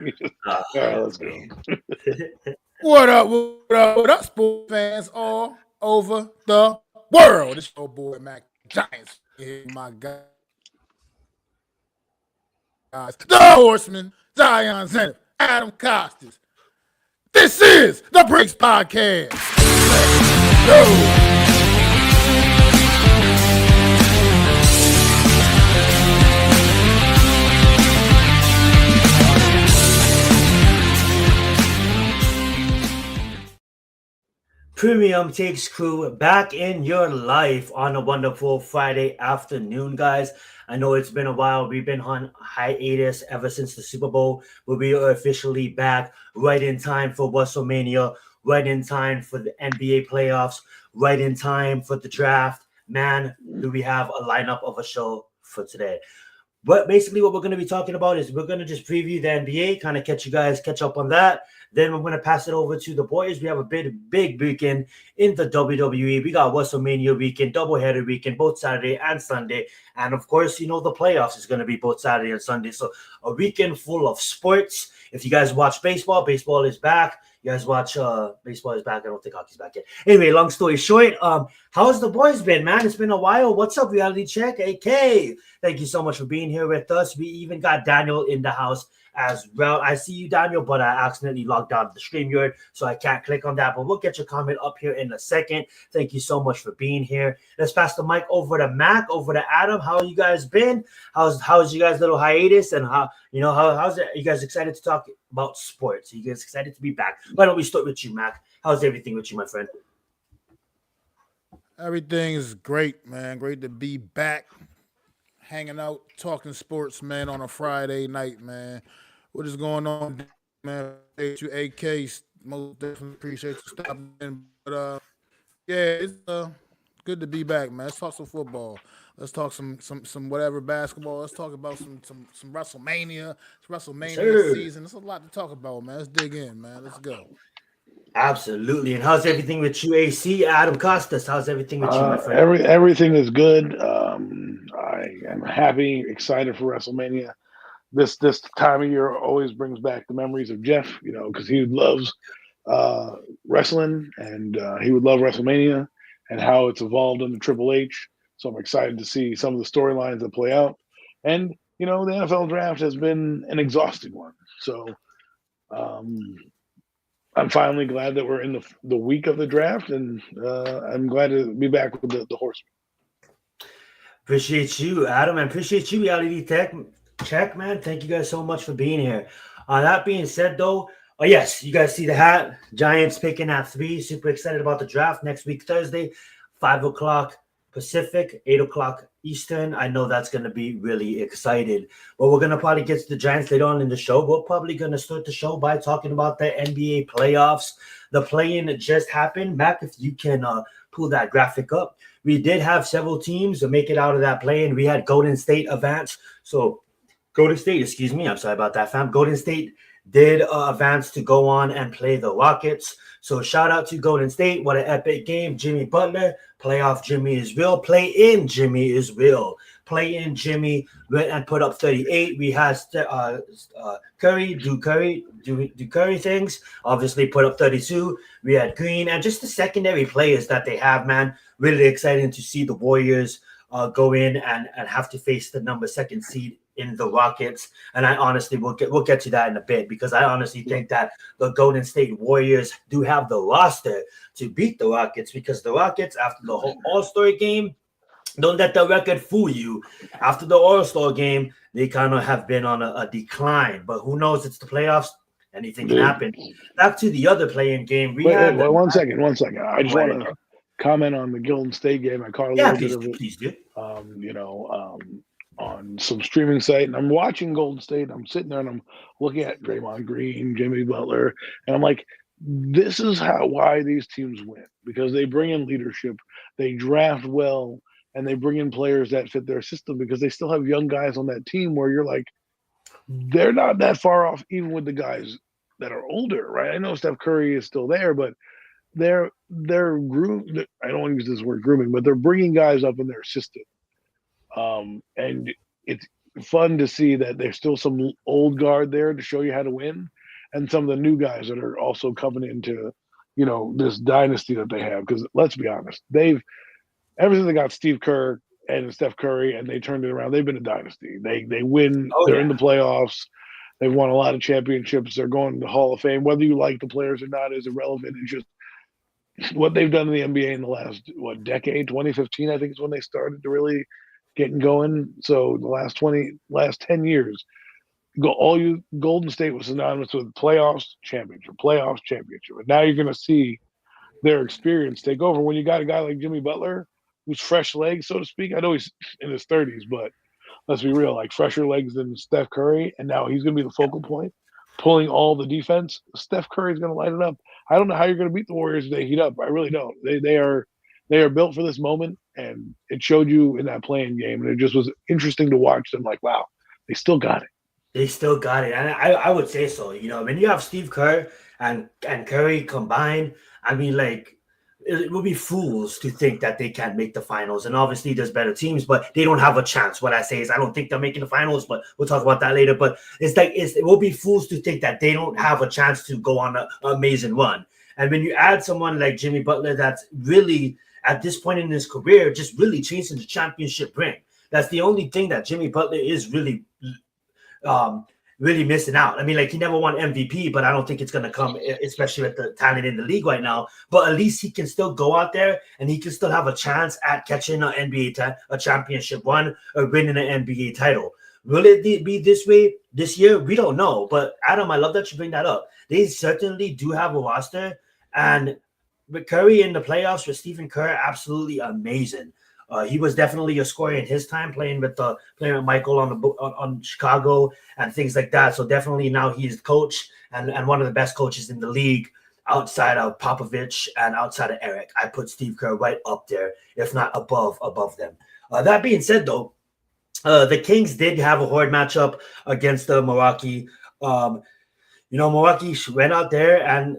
All right, let's go. What up, sports fans all over the world? It's your boy Mac Giants here, my guys. The Horseman, Zion Zenith, Adam Costas. This is the Breaks Podcast. Let's go. Premium Takes Crew back in your life on a wonderful Friday afternoon, guys. I know it's been a while. We've been on hiatus ever since the Super Bowl, but we are officially back right in time for WrestleMania, right in time for the NBA playoffs, right in time for the draft. Man, do we have a lineup of a show for today. But basically, what we're going to be talking about is we're going to just preview the NBA, kind of catch up on that. Then we're going to pass it over to the boys. We have a big weekend in the WWE. We got WrestleMania weekend, doubleheader weekend, both Saturday and Sunday. And of course, the playoffs is going to be both Saturday and Sunday. So a weekend full of sports. If you guys watch baseball, baseball is back. You guys watch baseball is back. I don't think hockey's back yet. Anyway, long story short, how's the boys been, man? It's been a while. What's up, Reality Check? AK. Thank you so much for being here with us. We even got Daniel in the house as well. I see you, Daniel, but I accidentally logged out of the StreamYard, so I can't click on that. But we'll get your comment up here in a second. Thank you so much for being here. Let's pass the mic over to Mac, over to Adam. How you guys been? How's you guys' little hiatus? And how's it? Are you guys excited to talk about sports? Are you guys excited to be back? Why don't we start with you, Mac? How's everything with you, my friend? Everything is great, man. Great to be back, hanging out, talking sports, man, on a Friday night, man. What is going on, man? Appreciate you, AK. Most definitely appreciate you stopping in. But yeah, it's good to be back, man. Let's talk some football. Let's talk some whatever basketball. Let's talk about some WrestleMania. It's WrestleMania Sure. season. There's a lot to talk about, man. Let's dig in, man. Let's go. Absolutely. And how's everything with you, AC? Adam Costas, how's everything with you, my friend? Everything is good. I am happy, excited for WrestleMania. This time of year always brings back the memories of Jeff, because he loves uh, wrestling and he would love WrestleMania and how it's evolved under Triple H. So I'm excited to see some of the storylines that play out. And the NFL draft has been an exhausting one. So um, I'm finally glad that we're in the week of the draft, and I'm glad to be back with the Horseman. Appreciate you, Adam, and appreciate you, Reality Tech Check, man. Thank you guys so much for being here. That being said, though, oh yes, you guys see the hat. Giants picking at 3. Super excited about the draft next week, Thursday, 5 o'clock Pacific, 8 o'clock Eastern. I know that's going to be really excited. But we're going to probably get to the Giants later on in the show. We're probably going to start the show by talking about the NBA playoffs. The play-in just happened. Mac, if you can pull that graphic up. We did have several teams to make it out of that play-in. We had Golden State advance. So Golden State, excuse me. I'm sorry about that, fam. Golden State did advance to go on and play the Rockets. So shout out to Golden State. What an epic game. Jimmy Butler, playoff Jimmy is real. Play in Jimmy is real. Play in Jimmy went and put up 38. We had Curry do Curry things. Obviously put up 32. We had Green and just the secondary players that they have, man. Really exciting to see the Warriors go in and have to face the number 2 seed in the Rockets. And I honestly we'll get to that in a bit because I honestly think that the Golden State Warriors do have the roster to beat the Rockets because the Rockets, after the whole All-Star game, don't let the record fool you. After the All-Star game, they kind of have been on a decline. But who knows? It's the playoffs. Anything can happen. Back to the other playing game. Wait, one second. I just want to comment on the Golden State game. I caught a little bit of it. Please do. On some streaming site, and I'm watching Golden State. I'm sitting there and I'm looking at Draymond Green, Jimmy Butler, and I'm like, this is why these teams win because they bring in leadership, they draft well, and they bring in players that fit their system because they still have young guys on that team where you're like, they're not that far off even with the guys that are older, right? I know Steph Curry is still there, but they're groom. I don't want to use this word grooming, but they're bringing guys up in their system. And it's fun to see that there's still some old guard there to show you how to win, and some of the new guys that are also coming into, this dynasty that they have. Because let's be honest, they've ever since they got Steve Kerr and Steph Curry and they turned it around, they've been a dynasty. They win. Oh They're yeah. in the playoffs. They've won a lot of championships. They're going to the Hall of Fame. Whether you like the players or not is irrelevant. It's just what they've done in the NBA in the last decade. 2015, I think, is when they started to really getting going. So the last 10 years, Golden State was synonymous with playoffs, championship, playoffs, championship. And now you're going to see their experience take over when you got a guy like Jimmy Butler, who's fresh legs, so to speak. I know he's in his 30s, but let's be real, like fresher legs than Steph Curry, and now he's going to be the focal point, pulling all the defense. Steph Curry is going to light it up. I don't know how you're going to beat the Warriors if they heat up. I really don't. They are built for this moment, and it showed you in that playing game, and it just was interesting to watch them. Like, wow, they still got it. They still got it, and I would say so. When you have Steve Kerr and Curry combined, I mean, like, it would be fools to think that they can't make the finals. And obviously, there's better teams, but they don't have a chance. What I say is, I don't think they're making the finals, but we'll talk about that later. But it will be fools to think that they don't have a chance to go on an amazing run. And when you add someone like Jimmy Butler, that's really at this point in his career, just really chasing the championship ring. That's the only thing that Jimmy Butler is really missing out. I mean, like, he never won MVP, but I don't think it's going to come, especially with the talent in the league right now. But at least he can still go out there and he can still have a chance at catching an a championship one or winning an NBA title. Will it be this way this year? We don't know. But Adam, I love that you bring that up. They certainly do have a roster, and with Curry in the playoffs with Stephen Kerr, absolutely amazing. He was definitely a scorer in his time playing with Michael on Chicago and things like that. So definitely now he's the coach and one of the best coaches in the league outside of Popovich and outside of Eric. I put Steve Kerr right up there, if not above them. That being said, though, the Kings did have a hard matchup against the Milwaukee. Milwaukee went out there and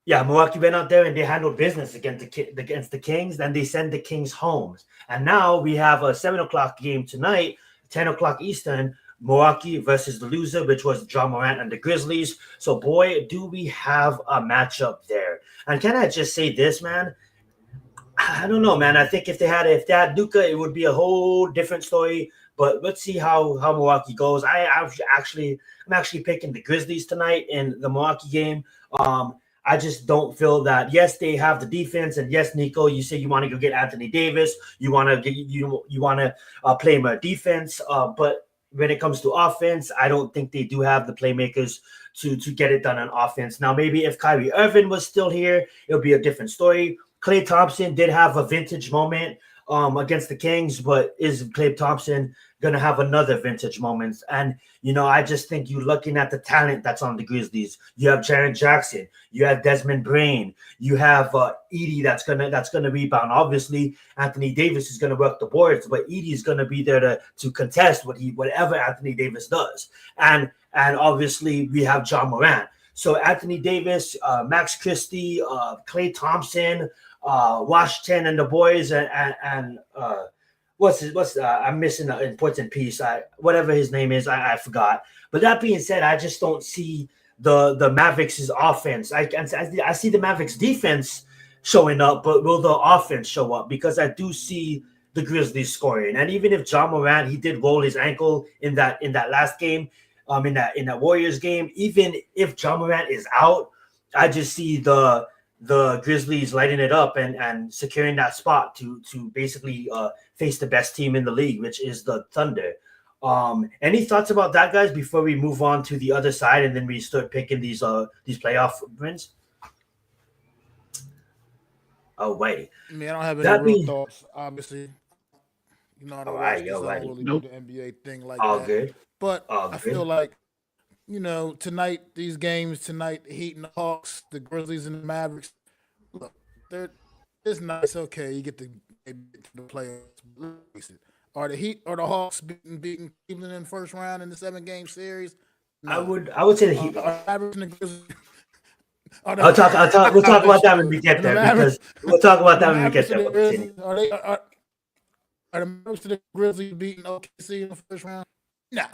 Milwaukee went out there and they handled business against the Kings, and they sent the Kings home. And now we have a 7 o'clock game tonight, 10 o'clock Eastern, Milwaukee versus the loser, which was John Morant and the Grizzlies. So, boy, do we have a matchup there. And can I just say this, man? I don't know, man. I think if they had Luka, it would be a whole different story. But let's see how Milwaukee goes. I'm actually picking the Grizzlies tonight in the Milwaukee game. I just don't feel that. Yes, they have the defense, and yes, Nico, you say you want to go get Anthony Davis. You want to play more defense. But when it comes to offense, I don't think they do have the playmakers to get it done on offense. Now, maybe if Kyrie Irving was still here, it would be a different story. Klay Thompson did have a vintage moment against the Kings, but is Klay Thompson going to have another vintage moment? And, I just think you're looking at the talent that's on the Grizzlies. You have Jaren Jackson. You have Desmond Brain. You have Edie that's gonna rebound. Obviously, Anthony Davis is going to work the boards, but Edie is going to be there to contest whatever Anthony Davis does. And obviously, we have John Morant. So Anthony Davis, Max Christie, Klay Thompson, Washington, and the boys, and I'm missing an important piece. Whatever his name is, I forgot. But that being said, I just don't see the Mavericks' offense. I see the Mavericks' defense showing up, but will the offense show up? Because I do see the Grizzlies scoring. And even if John Morant, he did roll his ankle in that last game, in that Warriors game, even if John Morant is out, I just see the Grizzlies lighting it up and securing that spot to basically face the best team in the league, which is the Thunder. Any thoughts about that, guys, before we move on to the other side and then we start picking these playoff wins? Oh, wait. I mean, I don't have any real thoughts, obviously. I don't really do the NBA thing like all that. Good. But I feel like, tonight, these games tonight, the Heat and the Hawks, the Grizzlies and the Mavericks, look, it's nice. Okay, you get to the playoffs. Are the Heat or the Hawks beating Cleveland in the first round in the 7-game series? No. I would say the Heat. Mavericks and the Grizzlies. We'll talk about that when we get there. Because we'll talk about that when we get there. Are the Mavericks to the Grizzlies beating OKC in the first round? Nah.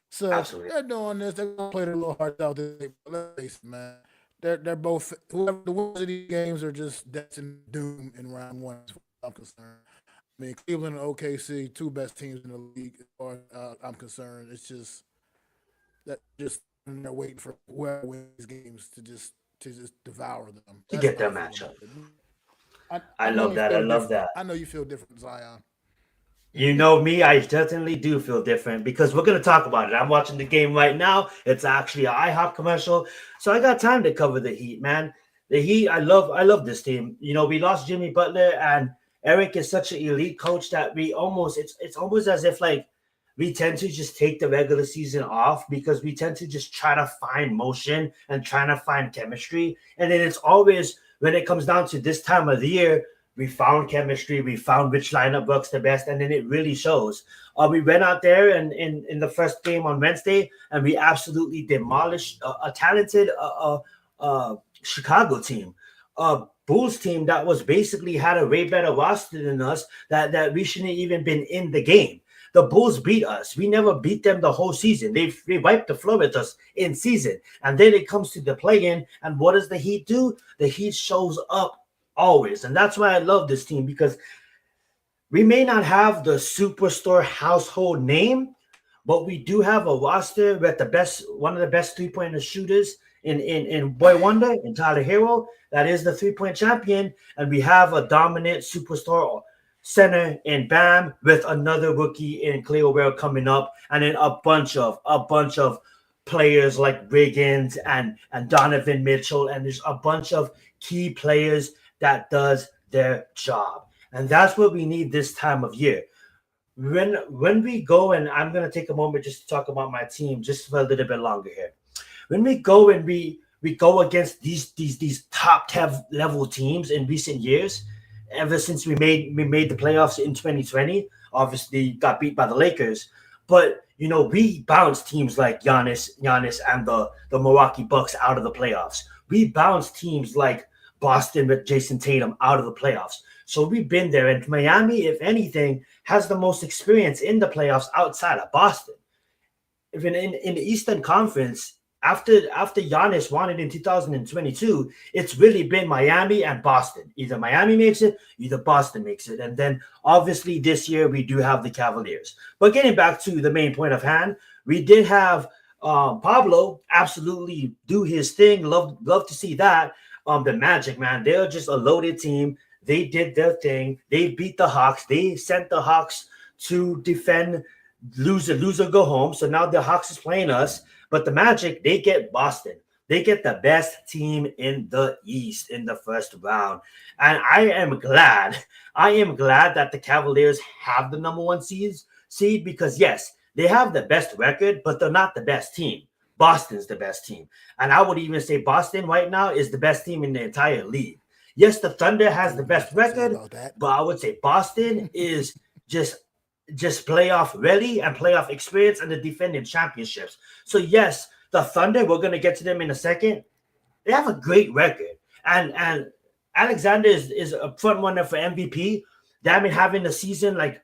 So Absolutely. they're doing this. They're gonna play their little hearts out there. Let's face it, man. They're both whoever the winners of these games are just destined doom in round one, as far as I'm concerned. I mean, Cleveland and OKC, two best teams in the league, as far as I'm concerned. It's just they're waiting for whoever wins these games to just devour them. To That's get how their I feel matchup. about it. I know love you that. I feel love different. that. I know you feel different, Zion. You know me, I definitely do feel different because we're going to talk about it. I'm watching the game right now. It's actually an IHOP commercial. So I got time to cover the Heat, man. The Heat, I love this team. You know, we lost Jimmy Butler, and Eric is such an elite coach that it's almost as if like we tend to just take the regular season off because we tend to just try to find motion and trying to find chemistry. And then it's always when it comes down to this time of the year, we found chemistry, we found which lineup works the best, and then it really shows. We went out there and in the first game on Wednesday, and we absolutely demolished a talented Chicago team, a Bulls team that was basically had a way better roster than us. That we shouldn't even been in the game. The Bulls beat us. We never beat them the whole season. They wiped the floor with us in season, and then it comes to the play-in. And what does the Heat do? The Heat shows up always. And that's why I love this team because we may not have the superstar household name, but we do have a roster with one of the best three-pointer shooters in Boy Wonder, in Tyler Hero. That is the three-point champion. And we have a dominant superstar center in Bam with another rookie in Clay O'Reilly coming up. And then a bunch of players like Wiggins and Donovan Mitchell. And there's a bunch of key players that does their job. And that's what we need this time of year. When we go, and I'm going to take a moment just to talk about my team just for a little bit longer here. When we go and we go against these top 10 level teams in recent years, ever since we made the playoffs in 2020, obviously got beat by the Lakers. But you know, we bounced teams like Giannis and the Milwaukee Bucks out of the playoffs. We bounced teams like Boston with Jason Tatum out of the playoffs. So we've been there. And Miami, if anything, has the most experience in the playoffs outside of Boston. Even in the Eastern Conference, after Giannis won it in 2022, it's really been Miami and Boston. Either Miami makes it, either Boston makes it. And then obviously this year we do have the Cavaliers. But getting back to the main point of hand, we did have Pablo absolutely do his thing. Love to see that. The Magic, man, they're just a loaded team. They did their thing. They beat the Hawks. They sent the Hawks to defend, lose or go home. So now the Hawks is playing us. But the Magic, they get Boston. They get the best team in the East in the first round. And I am glad that the Cavaliers have the number one seed because, yes, they have the best record, but they're not the best team. Boston's the best team. And I would even say Boston right now is the best team in the entire league. Yes, the Thunder has the best record, but I would say Boston is just playoff ready and playoff experience and the defending championships. So yes, the Thunder, we're going to get to them in a second. They have a great record. And Alexander is a front runner for MVP. Damn it, having a season like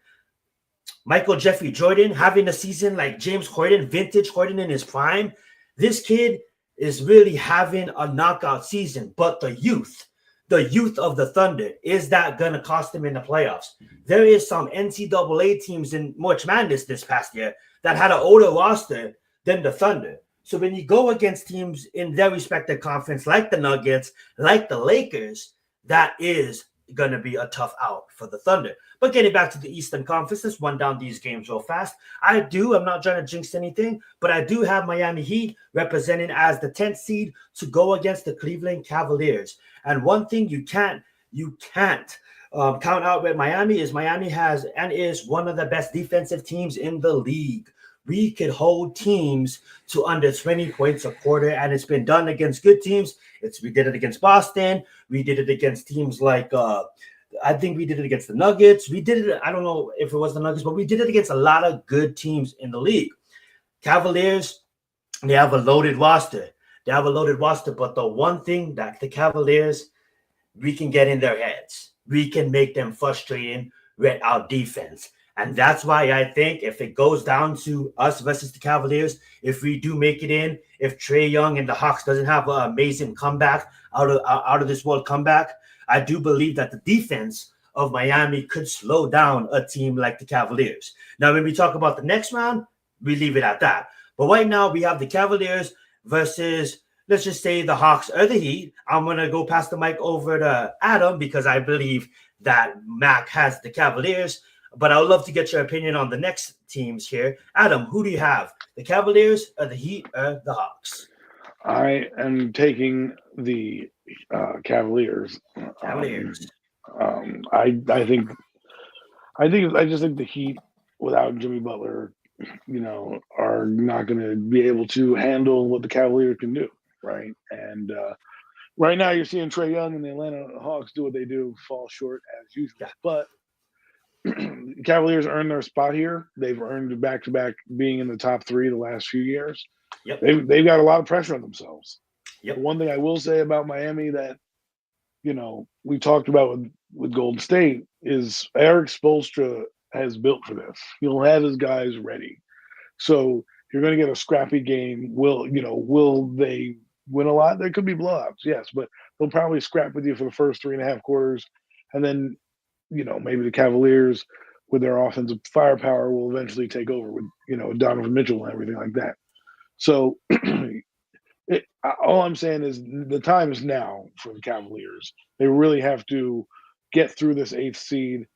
Michael Jeffrey Jordan, having a season like James Harden, vintage Harden in his prime. This kid is really having a knockout season. But the youth of the Thunder, is that going to cost them in the playoffs? There is some NCAA teams in March Madness this past year that had an older roster than the Thunder. So when you go against teams in their respective conference, like the Nuggets, like the Lakers, that is going to be a tough out for the Thunder. But getting back to the Eastern Conference, let's run down these games real fast. I'm not trying to jinx anything, but I do have Miami Heat representing as the 10th seed to go against the Cleveland Cavaliers. And one thing you can't count out with Miami is is one of the best defensive teams in the league. We could hold teams to under 20 points a quarter, and it's been done against good teams. We did it against Boston. We did it against teams like I think we did it against the Nuggets. We did it. I don't know if it was the Nuggets, but we did it against a lot of good teams in the league. Cavaliers, they have a loaded roster. But the one thing that the Cavaliers, we can get in their heads. We can make them frustrating with our defense. And that's why I think if it goes down to us versus the Cavaliers, if we do make it in, if Trae Young and the Hawks doesn't have an amazing comeback out of this world comeback, I do believe that the defense of Miami could slow down a team like the Cavaliers. Now, when we talk about the next round, we leave it at that. But right now, we have the Cavaliers versus, let's just say, the Hawks or the Heat. I'm going to go pass the mic over to Adam because I believe that Mac has the Cavaliers. But I would love to get your opinion on the next teams here. Adam, who do you have? The Cavaliers or the Heat or the Hawks? I am taking the Cavaliers. Cavaliers. I just think the Heat without Jimmy Butler, are not going to be able to handle what the Cavaliers can do, right? And right now you're seeing Trae Young and the Atlanta Hawks do what they do, fall short as usual. Yeah. But Cavaliers earned their spot here. They've earned back-to-back being in the top 3 the last few years. Yep. They've got a lot of pressure on themselves. Yep. One thing I will say about Miami that, we talked about with Golden State is Eric Spoelstra has built for this. He'll have his guys ready. So you're going to get a scrappy game. Will they win a lot? There could be blowouts, yes, but they'll probably scrap with you for the first 3.5 quarters. And then, maybe the Cavaliers with their offensive firepower will eventually take over with, Donovan Mitchell and everything like that. So all I'm saying is the time is now for the Cavaliers. They really have to get through this 8th seed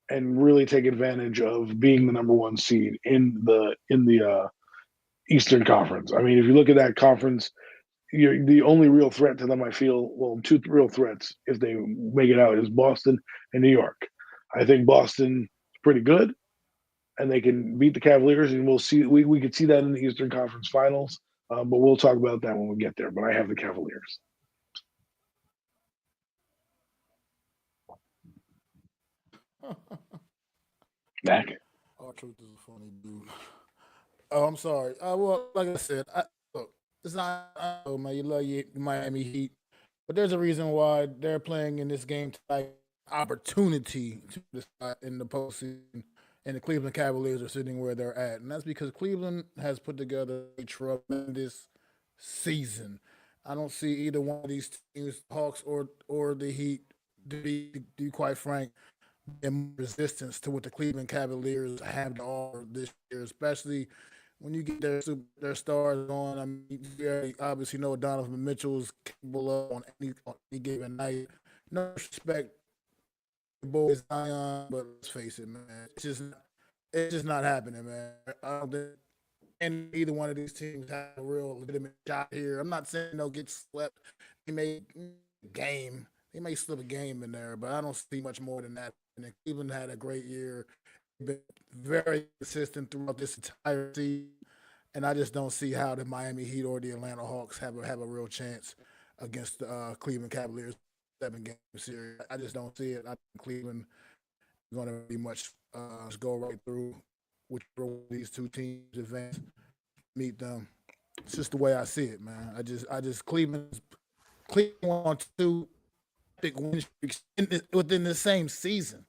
and really take advantage of being the number 1 seed in the Eastern Conference. I mean, if you look at that conference, the only real threat to them, I feel, 2 real threats if they make it out is Boston and New York. I think Boston is pretty good, and they can beat the Cavaliers, and we'll see. We could see that in the Eastern Conference Finals, but we'll talk about that when we get there. But I have the Cavaliers. Back. Our truth is a funny dude. Oh, I'm sorry. Well, like I said, look, it's not. Man, you love your Miami Heat, but there's a reason why they're playing in this game tonight. Opportunity to decide in the postseason, and the Cleveland Cavaliers are sitting where they're at, and that's because Cleveland has put together a tremendous season. I don't see either one of these teams, Hawks or the Heat, to be quite frank, in resistance to what the Cleveland Cavaliers have to offer this year, especially when you get their stars on. I mean, you obviously know what Donovan Mitchell is capable of on any given night. No respect, boys, Zion, but let's face it, man, it's just not happening, man. I don't think either one of these teams have a real legitimate shot here. I'm not saying they'll get swept. They may slip a game in there, but I don't see much more than that. And Cleveland had a great year, been very consistent throughout this entire season, and I just don't see how the Miami Heat or the Atlanta Hawks have a real chance against the Cleveland Cavaliers 7-game series. I just don't see it. I think Cleveland is going to be much go right through whichever one of these two teams advance, meet them. It's just the way I see it, man. I just Cleveland on 2 big win streaks within the same season.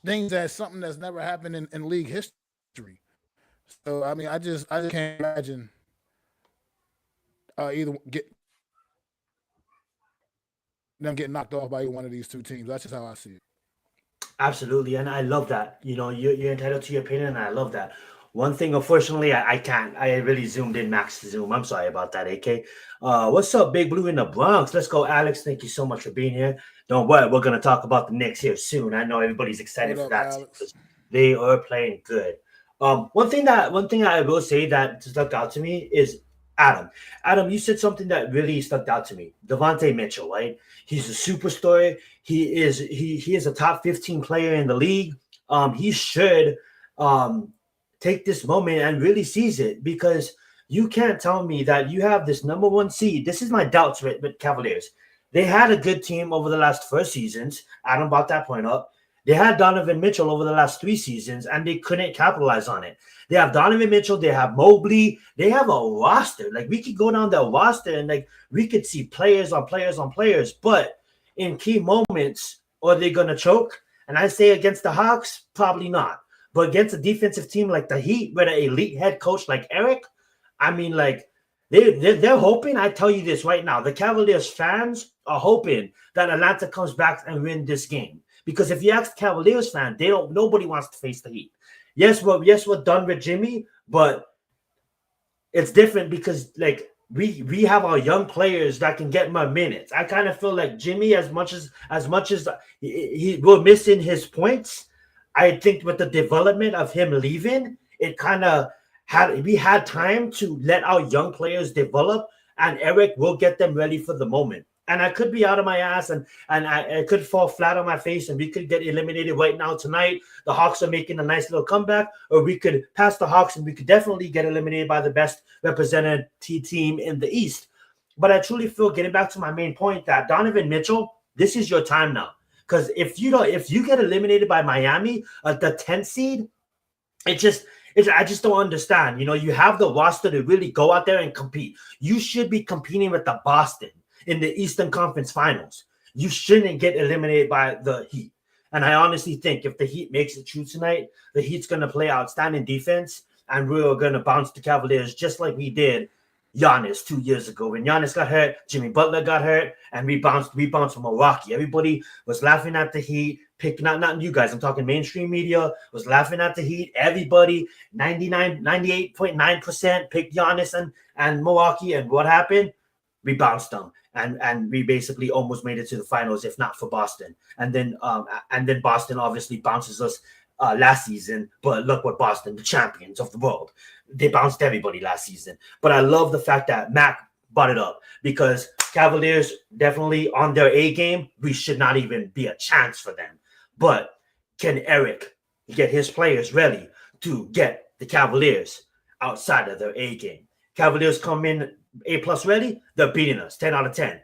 Things something that's never happened in league history. So I mean, I just can't imagine them getting knocked off by either one of these two teams. That's just how I see it. Absolutely, and I love that. You're entitled to your opinion, and I love that. One thing, unfortunately, I can't. I really zoomed in, max zoom. I'm sorry about that, AK. What's up, Big Blue in the Bronx? Let's go, Alex. Thank you so much for being here. Don't worry, we're gonna talk about the Knicks here soon. I know everybody's excited for that because they are playing good. One thing I will say that stuck out to me is Adam. Adam, you said something that really stuck out to me. Devontae Mitchell, right? He's a superstar. He is a top 15 player in the league. He should take this moment and really seize it, because you can't tell me that you have this number 1 seed. This is my doubts with Cavaliers. They had a good team over the last 4 seasons. Adam brought that point up. They had Donovan Mitchell over the last 3 seasons, and they couldn't capitalize on it. They have Donovan Mitchell. They have Mobley. They have a roster. Like, we could go down the roster and, like, we could see players on players on players. But in key moments, are they going to choke? And I say against the Hawks, probably not. But against a defensive team like the Heat, with an elite head coach like Eric, I mean, like they're hoping. I tell you this right now, the Cavaliers fans are hoping that Atlanta comes back and win this game. Because if you ask the Cavaliers fan, nobody wants to face the Heat. Yes, we're done with Jimmy, but it's different because like we have our young players that can get more minutes. I kind of feel like Jimmy, as much as he we're missing his points, I think with the development of him leaving, it kind of we had time to let our young players develop, and Eric will get them ready for the moment. And I could be out of my ass and I could fall flat on my face and we could get eliminated right now tonight. The Hawks are making a nice little comeback, or we could pass the Hawks and we could definitely get eliminated by the best represented team in the East. But I truly feel, getting back to my main point, that Donovan Mitchell, this is your time now. Because if you get eliminated by Miami at the 10th seed, I just don't understand. You know, you have the roster to really go out there and compete. You should be competing with the Boston in the Eastern Conference Finals. You shouldn't get eliminated by the Heat. And I honestly think if the Heat makes it through tonight, the Heat's going to play outstanding defense, and we're going to bounce the Cavaliers just like we did Giannis 2 years ago. When Giannis got hurt, Jimmy Butler got hurt, and we bounced from Milwaukee. Everybody was laughing at the Heat, not you guys, I'm talking mainstream media, was laughing at the Heat. Everybody, 98.9% picked Giannis and Milwaukee, and what happened? We bounced them. And we basically almost made it to the finals, if not for Boston. And then Boston obviously bounces us last season. But look what Boston, the champions of the world, they bounced everybody last season. But I love the fact that Mac brought it up, because Cavaliers definitely on their A game. We should not even be a chance for them. But can Eric get his players ready to get the Cavaliers outside of their A game? Cavaliers come in A+ ready, they're beating us 10 out of 10.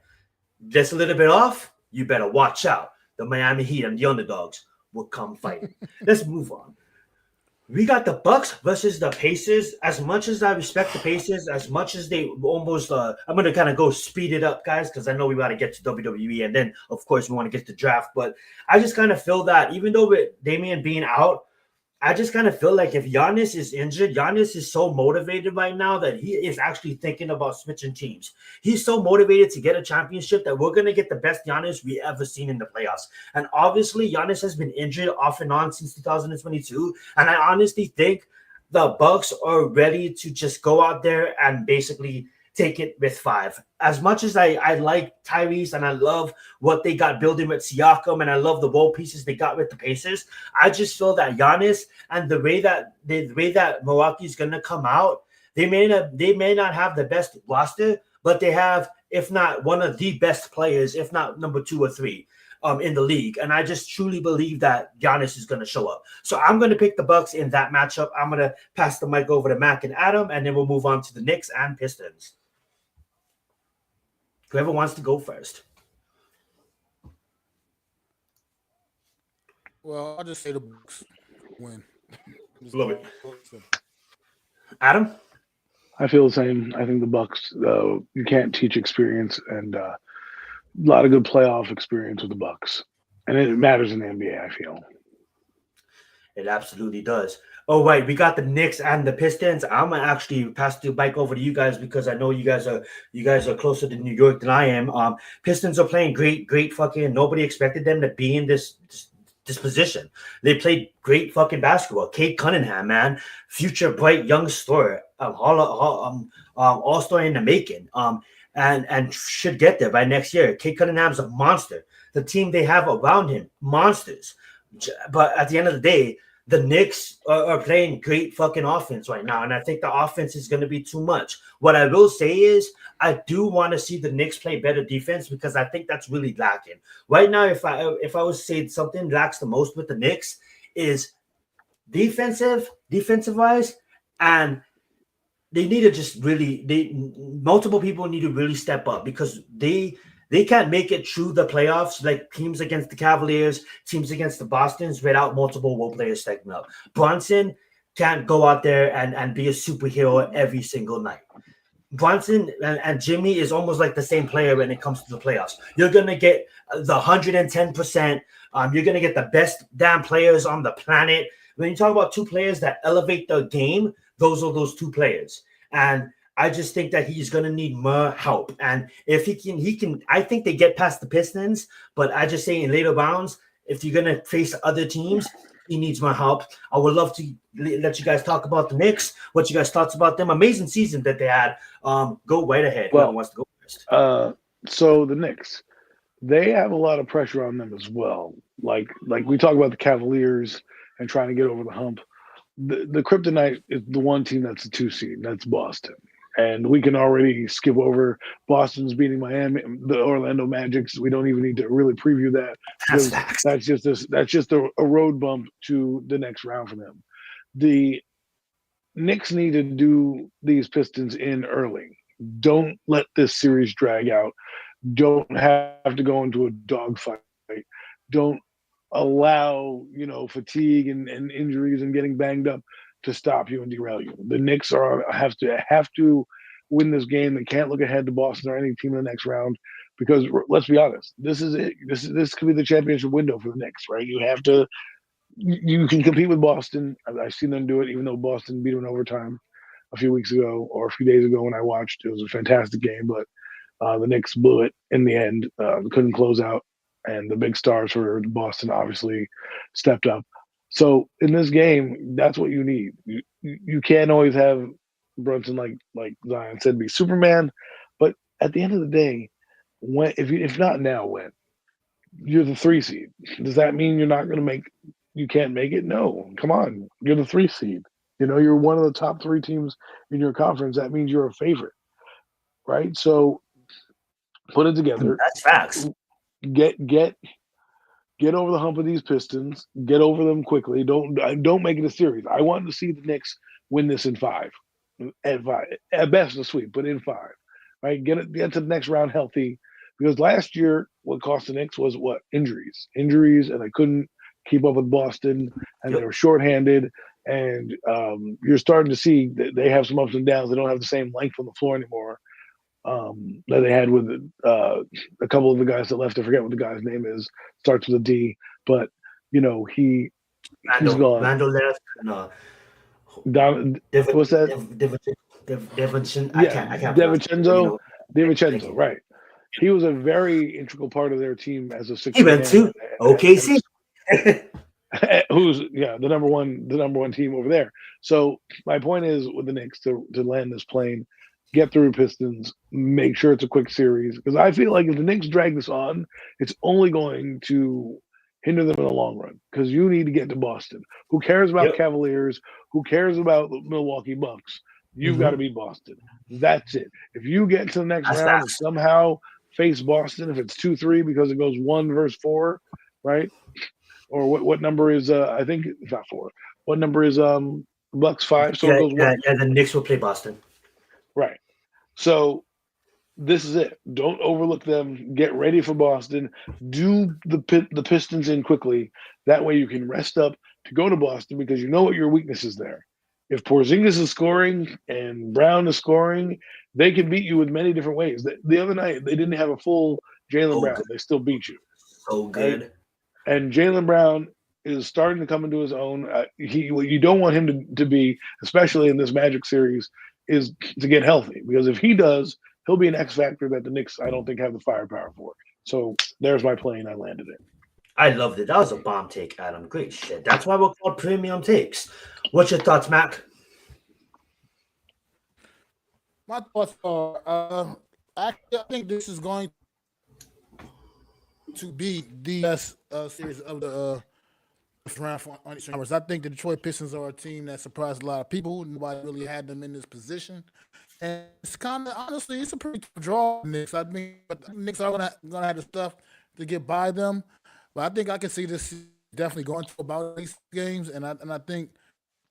Just a little bit off, you better watch out. The Miami Heat and the underdogs will come fighting. Let's move on. We got the Bucks versus the Pacers. As much as I respect the Pacers, as much as they almost I'm going to kind of go speed it up, guys, because I know we got to get to WWE, and then, of course, we want to get to draft. But I just kind of feel that even though with Damian being out, I just kind of feel like if Giannis is injured, Giannis is so motivated right now that he is actually thinking about switching teams. He's so motivated to get a championship that we're going to get the best Giannis we ever seen in the playoffs. And obviously, Giannis has been injured off and on since 2022. And I honestly think the Bucks are ready to just go out there and basically take it with 5. As much as I like Tyrese and I love what they got building with Siakam, and I love the role pieces they got with the Pacers, I just feel that Giannis and the way that Milwaukee's gonna come out, they may not have the best roster, but they have, if not one of the best players, if not number 2 or 3 in the league. And I just truly believe that Giannis is going to show up. So I'm going to pick the Bucks in that matchup. I'm going to pass the mic over to Mac and Adam, and then we'll move on to the Knicks and Pistons. Whoever wants to go first. Well, I'll just say the Bucks win. Love it. Adam? I feel the same. I think the Bucks. You can't teach experience, and a lot of good playoff experience with the Bucks, and it matters in the NBA. I feel it absolutely does. Oh, right, we got the Knicks and the Pistons. I'm gonna actually pass the bike over to you guys because I know you guys are closer to New York than I am. Pistons are playing great fucking. Nobody expected them to be in this position. They played great fucking basketball. Kate Cunningham, man, future bright young star, all-star in the making. And should get there by next year. Kate Cunningham's a monster. The team they have around him, monsters. But at the end of the day, the Knicks are playing great fucking offense right now, and I think the offense is going to be too much. What I will say is I do want to see the Knicks play better defense because I think that's really lacking. Right now, if I was to say something lacks the most with the Knicks is defensive-wise, and they need to just multiple people need to really step up because they can't make it through the playoffs like teams against the Cavaliers, teams against the Bostons without multiple role players stepping up. Brunson can't go out there and be a superhero every single night. Brunson and Jimmy is almost like the same player when it comes to the playoffs. You're going to get the 110%. You're going to get the best damn players on the planet when you talk about two players that elevate the game, those are those two players. And I just think that he's gonna need more help. And if he can. I think they get past the Pistons, but I just say in later rounds, if you're gonna face other teams, he needs more help. I would love to let you guys talk about the Knicks. What you guys thoughts about them? Amazing season that they had. Go right ahead. Whoever Well, wants to go first. so the Knicks, they have a lot of pressure on them as well. Like we talk about the Cavaliers and trying to get over the hump. The kryptonite is the one team that's a 2 seed. That's Boston, and we can already skip over Boston's beating Miami, the Orlando Magics. We don't even need to really preview that That's because facts. that's just a road bump to the next round for them. The Knicks need to do these Pistons in early. Don't let this series drag out. Don't have to go into a dogfight. Don't allow fatigue and injuries and getting banged up to stop you and derail you. The Knicks have to win this game. They can't look ahead to Boston or any team in the next round because let's be honest, this is it. This could be the championship window for the Knicks, right? You have to. You can compete with Boston. I've seen them do it, even though Boston beat them in overtime a few weeks ago or a few days ago when I watched. It was a fantastic game, but the Knicks blew it in the end. Couldn't close out, and the big stars for Boston obviously stepped up. So in this game, that's what you need. You can't always have Brunson like Zion said be Superman, but at the end of the day, when if not now, when you're the 3 seed, does that mean you're not going to make? You can't make it? No, come on, you're the 3 seed. You're one of the top 3 teams in your conference. That means you're a favorite, right? So put it together. That's facts. Get over the hump of these Pistons. Get over them quickly. Don't make it a series. I want to see the Knicks win this in 5, at best a sweep, but in 5. Right? Get to the next round healthy. Because last year, what cost the Knicks was what injuries, and they couldn't keep up with Boston, and they were shorthanded. And you're starting to see that they have some ups and downs. They don't have the same length on the floor anymore that they had with a couple of the guys that left. I forget what the guy's name is. Starts with a D, but he's gone. Randall left. No, What's that? Devinson. Yeah, I can't pronounce it. DiVincenzo, right? He was a very integral part of their team as a sixth He went man. to OKC. Who's the number one team over there. So my point is with the Knicks to land this plane, get through Pistons, make sure it's a quick series because I feel like if the Knicks drag this on, it's only going to hinder them in the long run because you need to get to Boston. Who cares about Cavaliers? Who cares about the Milwaukee Bucks? You've got to beat Boston. That's it. If you get to the next round and somehow face Boston, if it's 2-3 because it goes 1 versus 4, right? Or what number is I think it's not 4. What number is Bucks 5? So it goes 1. Yeah, the Knicks will play Boston. Right. So this is it. Don't overlook them. Get ready for Boston. Do the Pistons in quickly. That way you can rest up to go to Boston because you know what your weakness is there. If Porzingis is scoring and Brown is scoring, they can beat you with many different ways. The other night they didn't have a full Jaylen Brown. Good. They still beat you. So good. Right? And Jaylen Brown is starting to come into his own. What you don't want him to be, especially in this Magic series, is to get healthy. Because if he does, he'll be an X factor that the Knicks, I don't think, have the firepower for. So there's my plane. I landed it. I loved it. That was a bomb take, Adam. Great shit. That's why we're called premium takes. What's your thoughts, Mac? My thoughts are, I think this is going to be the best series of the round for hours. I think the Detroit Pistons are a team that surprised a lot of people. Nobody really had them in this position. And it's kind of, honestly, it's a pretty tough draw, Knicks. I mean, but the Knicks are gonna have the stuff to get by them. But I think I can see this definitely going to about 8 games, and I think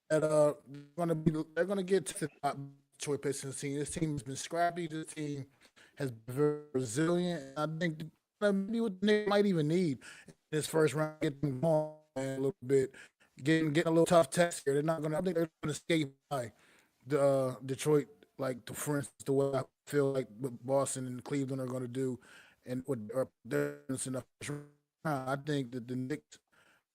that they're gonna get tested by the Detroit Pistons team. This team has been scrappy. This team has been very resilient. I think maybe what the Knicks might even need in this first round, get them going a little bit, getting a little tough test here. They're not gonna. I think they're gonna skate by the Detroit. For instance, the way I feel like what Boston and Cleveland are going to do, and what they're in the first round. I think that the Knicks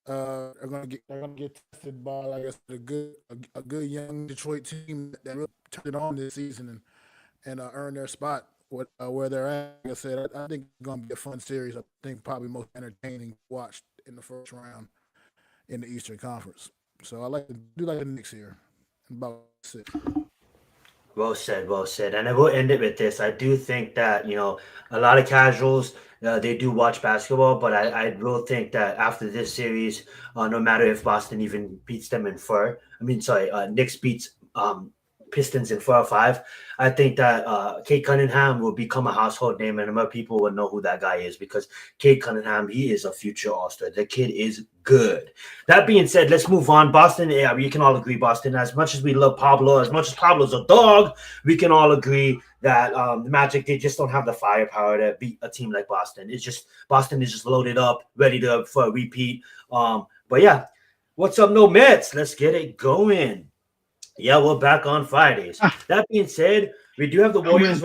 they're gonna get tested by, like I said, a good young Detroit team that really turned it on this season and earn their spot where they're at. Like I said, I think it's gonna be a fun series. I think probably most entertaining watched in the first round in the Eastern Conference. So do like the Knicks here, about 6. Well said, well said. And I will end it with this. I do think that, a lot of casuals, they do watch basketball, but I will think that after this series, no matter if Boston even beats them in four, Knicks beats Pistons in 4 or 5, I think that Kate Cunningham will become a household name and more people will know who that guy is because Kate Cunningham, he is a future All-Star. The kid is good. That being said, let's move on. Boston, yeah, we can all agree, Boston, as much as we love Pablo, as much as Pablo's a dog, we can all agree that the Magic, they just don't have the firepower to beat a team like Boston. It's just Boston is just loaded up, ready for a repeat. But yeah, what's up, no Mets? Let's get it going. Yeah, we're back on Fridays. That being said, we do have the Warriors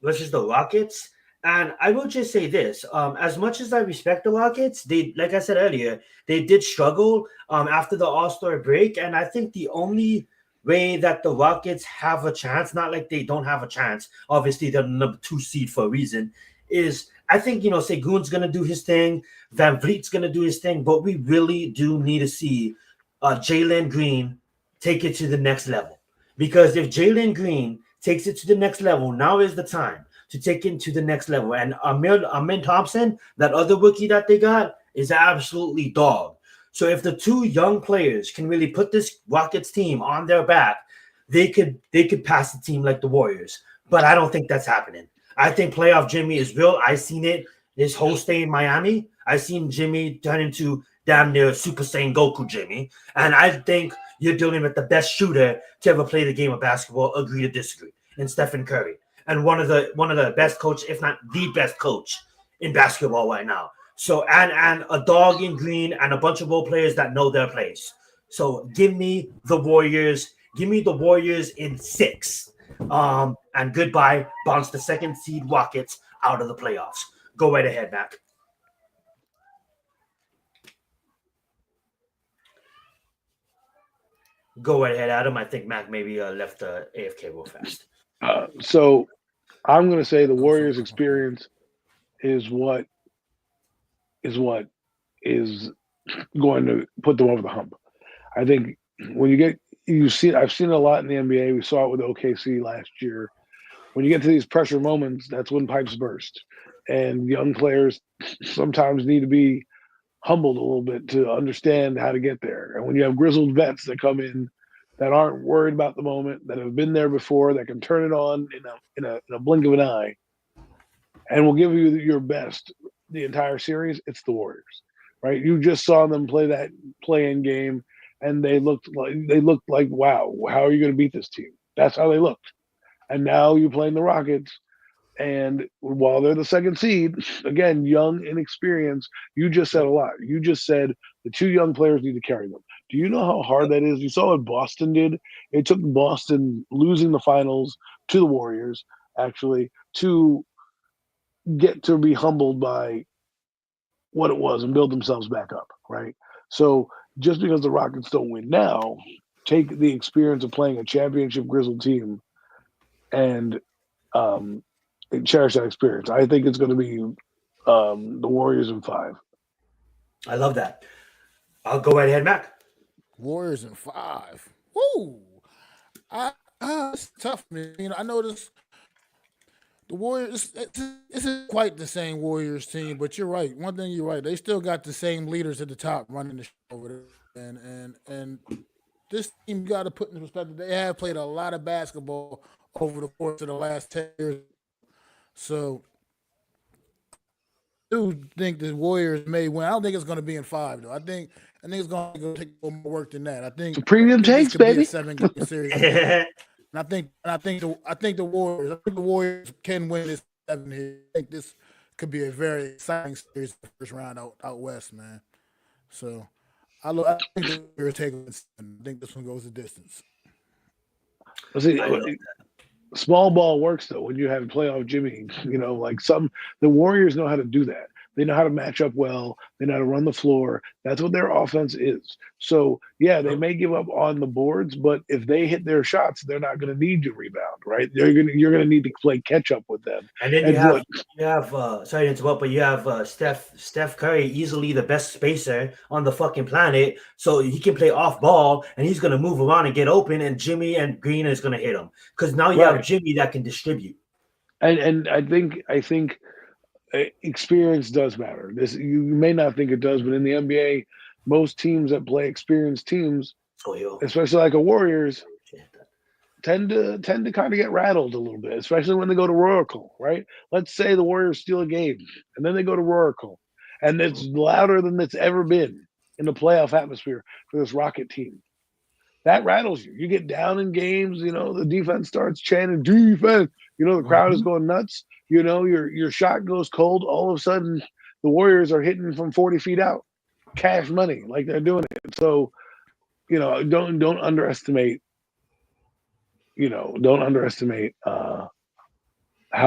versus the Rockets. And I will just say this: as much as I respect the Rockets, they, like I said earlier, they did struggle after the All-Star break. And I think the only way that the Rockets have a chance, not like they don't have a chance, obviously they're the number 2 seed for a reason, is I think, Segun's going to do his thing, Van Vliet's going to do his thing, but we really do need to see Jalen Green take it to the next level. Because if Jalen Green takes it to the next level, now is the time to take it to the next level. And Amin Thompson, that other rookie that they got, is absolutely dog. So if the 2 young players can really put this Rockets team on their back, they could pass the team like the Warriors. But I don't think that's happening. I think playoff Jimmy is real. I seen it his whole stay in Miami. I seen Jimmy turn into damn near Super Saiyan Goku Jimmy. And I think you're dealing with the best shooter to ever play the game of basketball, agree to disagree, in Stephen Curry. And one of the best coach, if not the best coach in basketball right now. So and a dog in green and a bunch of role players that know their place. So give me the Warriors. Give me the Warriors in 6. And goodbye. Bounce the 2nd seed Rockets out of the playoffs. Go right ahead, Mac. Go right ahead, Adam. I think Mac maybe left the AFK real fast. So I'm going to say the Warriors' experience is what is going to put them over the hump. I think when I've seen it a lot in the NBA. We saw it with OKC last year. When you get to these pressure moments, that's when pipes burst, and young players sometimes need to be humbled a little bit to understand how to get there. And when you have grizzled vets that come in that aren't worried about the moment, that have been there before, that can turn it on in a blink of an eye, and will give you your best the entire series, it's the Warriors, right? You just saw them play that play-in game, and they looked like wow, how are you going to beat this team? That's how they looked. And now you're playing the Rockets, and while they're the 2nd seed, again, young, inexperienced, you just said a lot. You just said the 2 young players need to carry them. Do you know how hard that is? You saw what Boston did. It took Boston losing the finals to the Warriors, actually, to get to be humbled by what it was and build themselves back up, right? So just because the Rockets don't win now, take the experience of playing a championship grizzled team and cherish that experience. I think it's going to be the Warriors in 5. I love that. I'll go right ahead, Mac. Warriors in 5. Woo! It's tough, man. I noticed the Warriors. This is quite the same Warriors team, but you're right. One thing you're right. They still got the same leaders at the top running the show over there, and this team got to put in perspective. They have played a lot of basketball over the course of the last 10 years. So I do think the Warriors may win. I don't think it's going to be in 5, though. I think it's going to take a little more work than that. I think it's a premium takes, baby. Be a 7-game series. And I think the Warriors can win this 7 here. I think this could be a very exciting series first round out west, man. So I think the Warriors take it. I think this one goes the distance. Small ball works though when you have playoff Jimmy. The Warriors know how to do that. They know how to match up well. They know how to run the floor. That's what their offense is. So yeah, they may give up on the boards, but if they hit their shots, they're not going to need to rebound, right? You're gonna need to play catch up with them. And then And look, you have sorry to interrupt, but you have Steph Curry, easily the best spacer on the fucking planet. So he can play off ball and he's gonna move around and get open, and Jimmy and Green is gonna hit him. Because now you have right, Jimmy that can distribute. and I think experience does matter. This you may not think it does, but in the NBA, most teams that play experienced teams, So yo, especially like a Warriors, tend to kind of get rattled a little bit, especially when they go to Oracle, right? Let's say the Warriors steal a game and then they go to Oracle, and it's louder than it's ever been in the playoff atmosphere for this Rocket team. That rattles you. You get down in games, the defense starts chanting defense. The crowd is Mhm. going nuts. Your shot goes cold. All of a sudden, the Warriors are hitting from 40 feet out, cash money, like they're doing it. So, don't underestimate don't underestimate how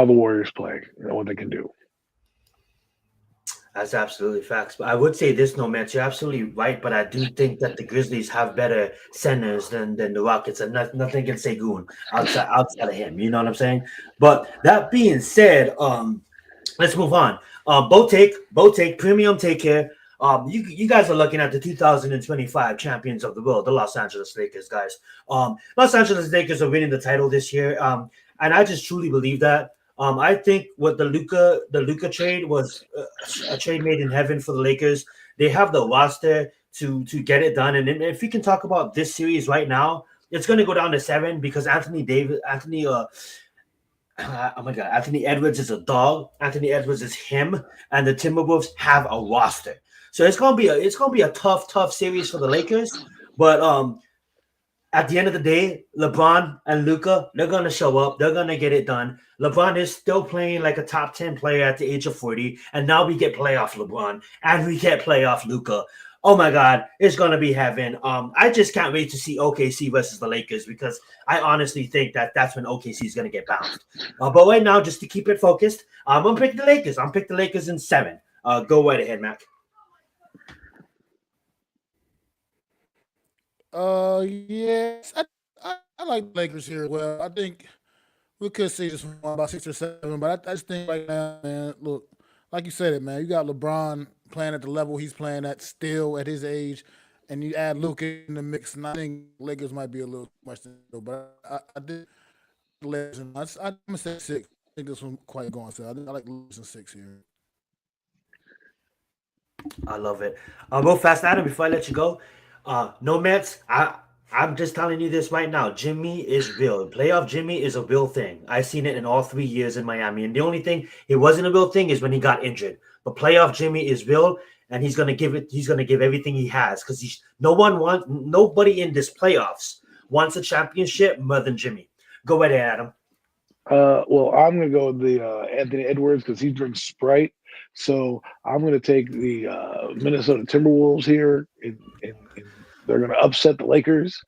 the Warriors play, what they can do. That's absolutely facts. But I would say this, no, Matt, you're absolutely right. But I do think that the Grizzlies have better centers than the Rockets, and nothing can say Goon outside of him. You know what I'm saying? But that being said, let's move on. Boat take, premium take here. You guys are looking at the 2025 champions of the world, the Los Angeles Lakers, guys. Los Angeles Lakers are winning the title this year. And I just truly believe that. I think what the Luca trade was a trade made in heaven for the Lakers. They have the roster to get it done. And if we can talk about this series right now, it's going to go down to 7 because oh my God, Anthony Edwards is a dog. Anthony Edwards is him, and the Timberwolves have a roster. So it's gonna be a tough series for the Lakers. But at the end of the day, LeBron and Luca, they're gonna show up. They're gonna get it done. LeBron is still playing like a top 10 player at the age of 40, and now we get playoff LeBron and we get playoff Luca. Oh my God, it's gonna be heaven. I just can't wait to see OKC versus the Lakers because I honestly think that that's when OKC is gonna get bounced. But right now, just to keep it focused, I'm gonna pick the Lakers. I'm pick the Lakers in 7. Go right ahead, Mac. Yes, I like the Lakers here as well. I think we could see this one about 6 or 7, but I just think right now, man, look, like you said it, man, you got LeBron playing at the level he's playing at still at his age, and you add Luka in the mix, and I think Lakers might be a little too much to do, but I did the Lakers, and I'm gonna say 6. I think this one quite going, so I like the Lakers in 6 here. I love it. Real fast, Adam, before I let you go. No Mets. I'm just telling you this right now. Jimmy is real. Playoff Jimmy is a real thing. I've seen it in all 3 years in Miami. And the only thing it wasn't a real thing is when he got injured. But playoff Jimmy is real, and he's gonna give it. He's gonna give everything he has because nobody in this playoffs wants a championship more than Jimmy. Go right ahead, Adam. Well, I'm going to go with the Anthony Edwards because he drinks Sprite. So I'm going to take the Minnesota Timberwolves here. They're going to upset the Lakers.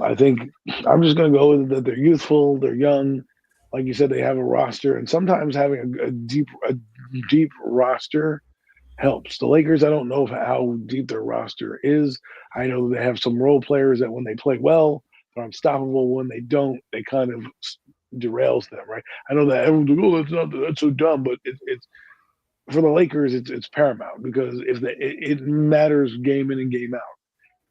I think I'm just going to go with that. They're youthful, they're young. Like you said, they have a roster, and sometimes having a deep roster helps. The Lakers, I don't know how deep their roster is. I know they have some role players that when they play well, they're unstoppable. When they don't, they kind of derails them, right? I know that everyone's like, "Oh, that's so dumb," but it's for the Lakers, it's paramount because if it matters game in and game out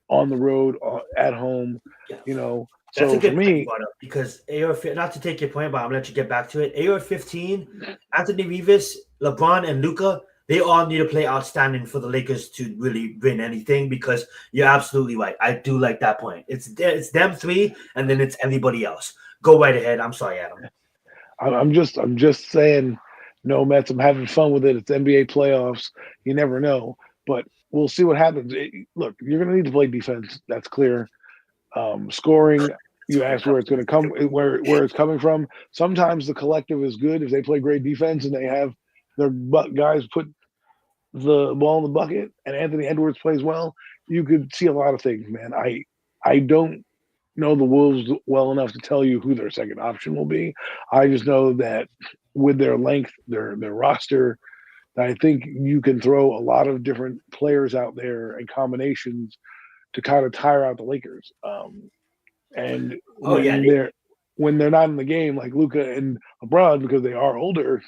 on the road, at home, Yeah. you know. That's a So for good point you me, brought up because not to take your point, but I'm gonna let you get back to it. AR 15, Anthony Rivas, LeBron, and Luca, they all need to play outstanding for the Lakers to really win anything because you're absolutely right. I do like that point. It's them 3, and then it's everybody else. Go right ahead. I'm sorry, Adam. I'm just saying, no Mets. I'm having fun with it. It's NBA playoffs. You never know, but we'll see what happens. Look, you're going to need to play defense. That's clear. Scoring. That's You what I asked where it's going to come, where it's coming from. Sometimes the collective is good if they play great defense and they have their guys put the ball in the bucket, and Anthony Edwards plays well. You could see a lot of things, man. I don't know the Wolves well enough to tell you who their second option will be. I just know that with their length, their roster, that I think you can throw a lot of different players out there and combinations to kind of tire out the Lakers. And Oh yeah, when they're not in the game, like Luca and LeBron, because they are older,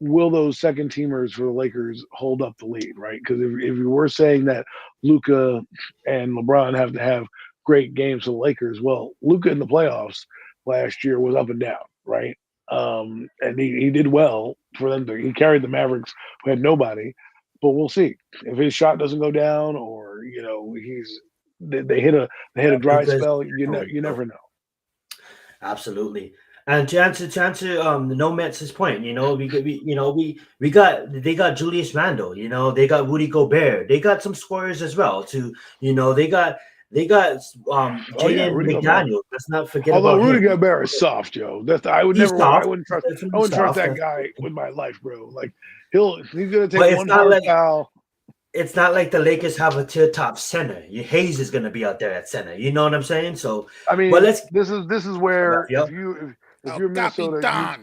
will those second teamers for the Lakers hold up the lead, right? Because if you were saying that Luca and LeBron have to have great games for the Lakers, well, Luca in the playoffs last year was up and down, right? And he did well for them. He carried the Mavericks who had nobody, but we'll see if his shot doesn't go down or they hit a dry Luka's spell. You never know. absolutely. And to answer the Nomads' point, they got Julius Randle, they got Rudy Gobert, they got some scorers as well. They got Oh yeah, Jaden Rudy Gobert. McDaniel. Let's not forget Although about Rudy him. Gobert is soft, Joe. I He's soft. wouldn't trust Definitely soft. that guy with my life, bro. Like he's gonna But take one hard foul. it's not like the Lakers have a tier top center. Hayes is gonna be out there at center. You know what I'm saying? So, I mean, but let's. this is where Yep. if you're Minnesota,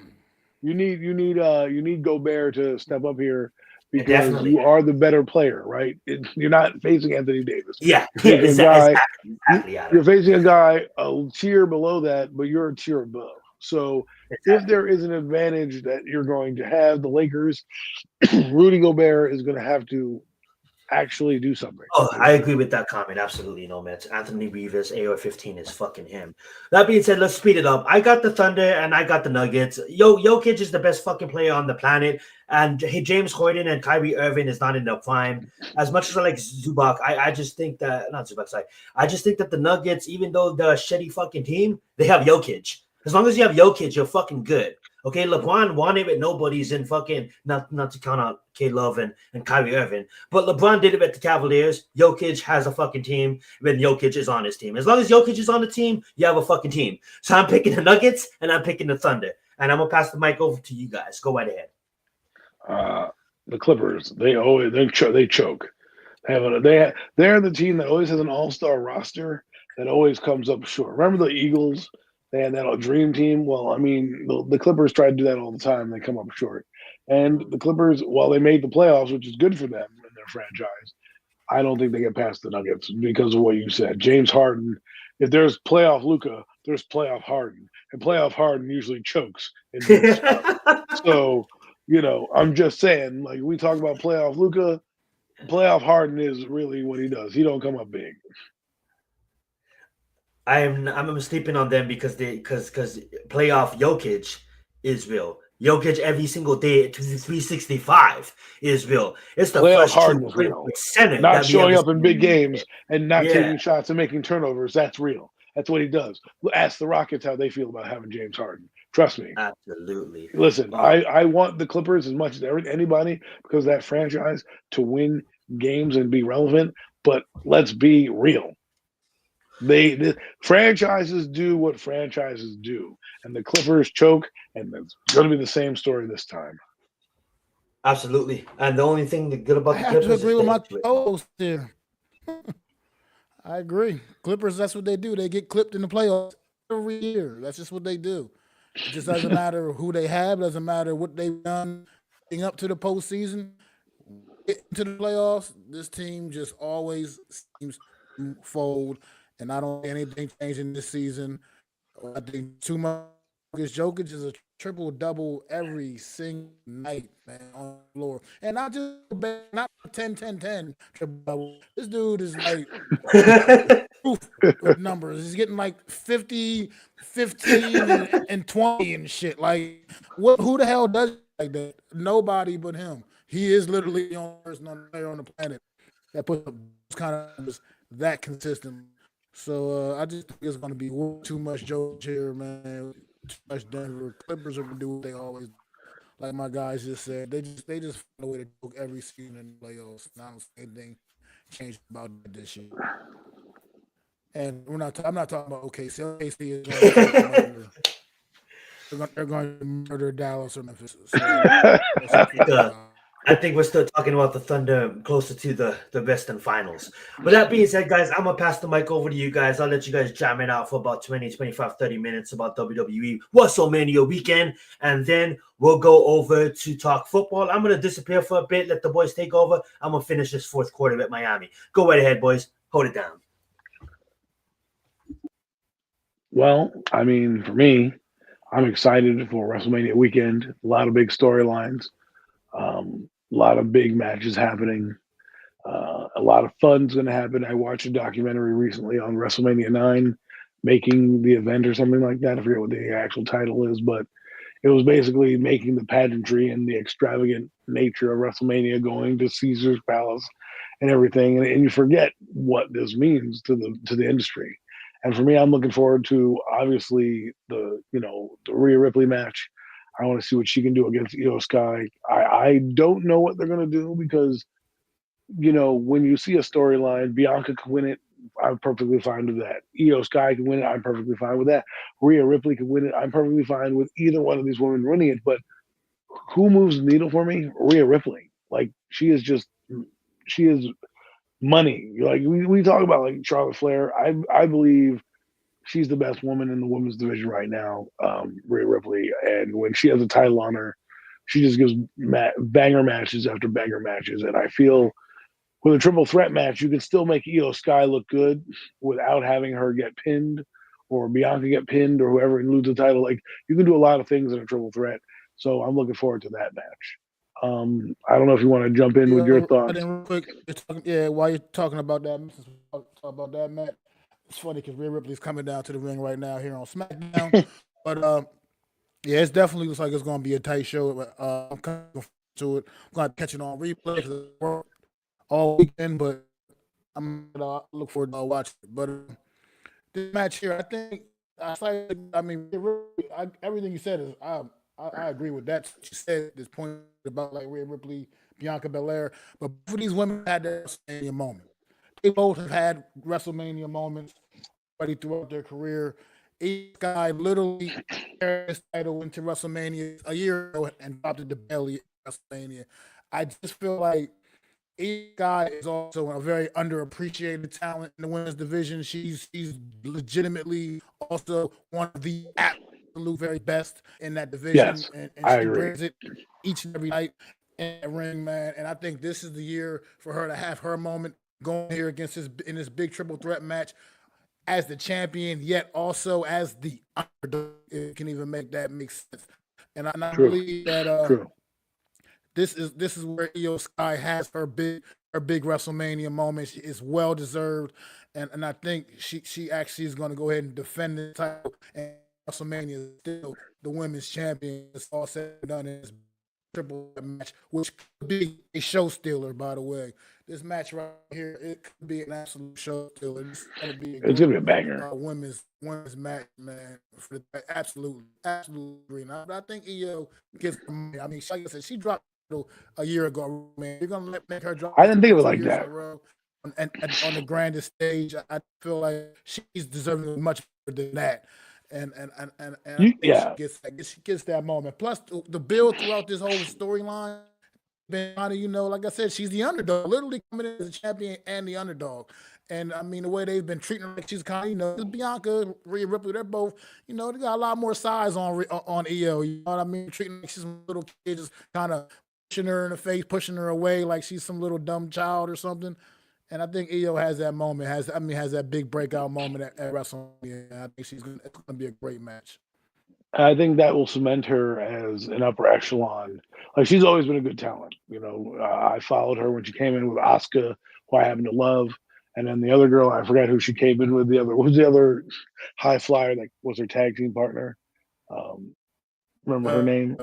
you need Gobert to step up here because Definitely. you are the better player, right? You're not facing Anthony Davis. Yeah, You're facing a guy- exactly. You're facing a guy a tier below that, but you're a tier above. So if there is an advantage that you're going to have, the Lakers, Rudy Gobert is going to have to actually do something. Oh, I agree with that comment. Absolutely, no, Mets. Anthony Rivas, AR-15 is fucking him. That being said, let's speed it up. I got the Thunder and I got the Nuggets. Jokic is the best fucking player on the planet, and James Harden and Kyrie Irving is not in their prime. As much as I like Zubac, I just think that not Zubac. Sorry, I just think that the Nuggets, even though they're a shitty fucking team, they have Jokic. As long as you have Jokic, you're fucking good. Okay, LeBron won it with nobodies in fucking not to count out K-Love and Kyrie Irving, but LeBron did it with the Cavaliers. Jokic has a fucking team when Jokic is on his team. As long as Jokic is on the team, you have a fucking team. So I'm picking the Nuggets and I'm picking the Thunder, and I'm gonna pass the mic over to you guys. Go right ahead. The Clippers, they choke. They're the team that always has an all-star roster that always comes up short. Remember the Eagles? They had that dream team. Well, I mean, the Clippers try to do that all the time. They come up short. And the Clippers, while they made the playoffs, which is good for them and their franchise, I don't think they get past the Nuggets because of what you said. James Harden, if there's playoff Luka, there's playoff Harden. And playoff Harden usually chokes in this So, I'm just saying, like we talk about playoff Luka, playoff Harden is really what he does. He don't come up big. I'm sleeping on them because playoff Jokic is real. Jokic every single day at 365 is real. It's the playoff first Harden is real. Center not showing up in big games and not Yeah. taking shots and making turnovers. That's real. That's what he does. Ask the Rockets how they feel about having James Harden. Trust me. Absolutely. Listen, I want the Clippers as much as anybody because of that franchise to win games and be relevant. But let's be real. The franchises do what franchises do, and the Clippers choke, and it's going to be the same story this time. Absolutely, and the only thing good about I the have Clippers to agree is with my host here. I agree. Clippers, that's what they do. They get clipped in the playoffs every year. That's just what they do. It just doesn't matter who they have. It doesn't matter what they've done leading up to the postseason. Into the playoffs, this team just always seems to fold. And I don't see anything changing this season. I think too much. Jokic is a triple-double every single night, man, on the floor. And not 10-10-10 triple-double. This dude is like proof with numbers. He's getting like 50, 15, and 20 and shit. Like, who the hell does it like that? Nobody but him. He is literally the only person on the planet that puts up those kind of numbers that consistently. So I just think it's going to be too much Jokic here, man. Too much Denver. Clippers are going to do what they always do. Like my guys just said, they just find a way to choke every season in the playoffs. And I don't see anything changed about that this year. And I'm not talking about OKC. OKC is going to they're going to murder Dallas or Memphis. So I think we're still talking about the Thunder closer to the Western Finals. But that being said, guys, I'm going to pass the mic over to you guys. I'll let you guys jam it out for about 20, 25, 30 minutes about WWE WrestleMania weekend. And then we'll go over to talk football. I'm going to disappear for a bit, let the boys take over. I'm going to finish this fourth quarter with Miami. Go right ahead, boys. Hold it down. Well, I mean, for me, I'm excited for WrestleMania weekend. A lot of big storylines, a lot of big matches happening. A lot of fun's going to happen. I watched a documentary recently on WrestleMania 9, making the event or something like that. I forget what the actual title is, but it was basically making the pageantry and the extravagant nature of WrestleMania, going to Caesar's Palace and everything. And you forget what this means to the industry. And for me, I'm looking forward to obviously the Rhea Ripley match. I want to see what she can do against Io Sky. I don't know what they're going to do because when you see a storyline, Bianca can win it. I'm perfectly fine with that. Io Sky can win it. I'm perfectly fine with that. Rhea Ripley can win it. I'm perfectly fine with either one of these women winning it. But who moves the needle for me? Rhea Ripley. Like she is money. Like we talk about like Charlotte Flair. I believe she's the best woman in the women's division right now, Rhea Ripley. And when she has a title on her, she just gives banger matches after banger matches. And I feel with a triple threat match, you can still make Io Sky look good without having her get pinned or Bianca get pinned or whoever and lose the title. Like you can do a lot of things in a triple threat. So I'm looking forward to that match. I don't know if you want to jump in with your thoughts. Real quick, while you're talking about that match, it's funny because Rhea Ripley's coming down to the ring right now here on SmackDown. But yeah, it definitely looks like it's going to be a tight show. I'm kind of to it. I'm going to catch it on replay because it worked all weekend, but I'm going to look forward to watching it. But this match here, I think, everything you said is I agree with that. She said this point about like Rhea Ripley, Bianca Belair, but for these women had their WrestleMania moment. They both have had WrestleMania moments throughout their career. Each guy literally carried his title into WrestleMania a year ago and dropped it to Bayley at WrestleMania. I just feel like each guy is also a very underappreciated talent in the women's division. She's legitimately also one of the absolute very best in that division. Yes, and I she agree. brings it each and every night in the ring, man. And I think this is the year for her to have her moment going here against in this big triple threat match as the champion, yet also as the underdog. If you can even make sense. And I believe that this is where Io Sky has her big WrestleMania moment. She is well deserved, and I think she actually is going to go ahead and defend the title. And WrestleMania is still the women's champion. It's all said and done in this triple match, which could be a show stealer, by the way. This match right here, it could be an absolute show stealer. It's going to be a banger. Women's match, man. Absolutely. But I think Io gets. I mean, like I said, she dropped a year ago, man. You're gonna make her drop. I didn't think of it like that. And on the grandest stage, I feel like she's deserving much more than that. And she gets that moment. Plus, the build throughout this whole storyline, like I said, she's the underdog, literally coming in as a champion and the underdog. And I mean, the way they've been treating her, like she's kind of, Bianca, Rhea Ripley, they're both, they got a lot more size on Io. You know what I mean? Treating her like she's a little kid, just kind of pushing her in the face, pushing her away like she's some little dumb child or something. And I think Io has that moment, has that big breakout moment at WrestleMania. I think it's going to be a great match. I think that will cement her as an upper echelon. Like she's always been a good talent. I followed her when she came in with Asuka, who I happen to love, and then the other girl, I forgot who she came in with. What was the other high flyer that was her tag team partner? Remember her name?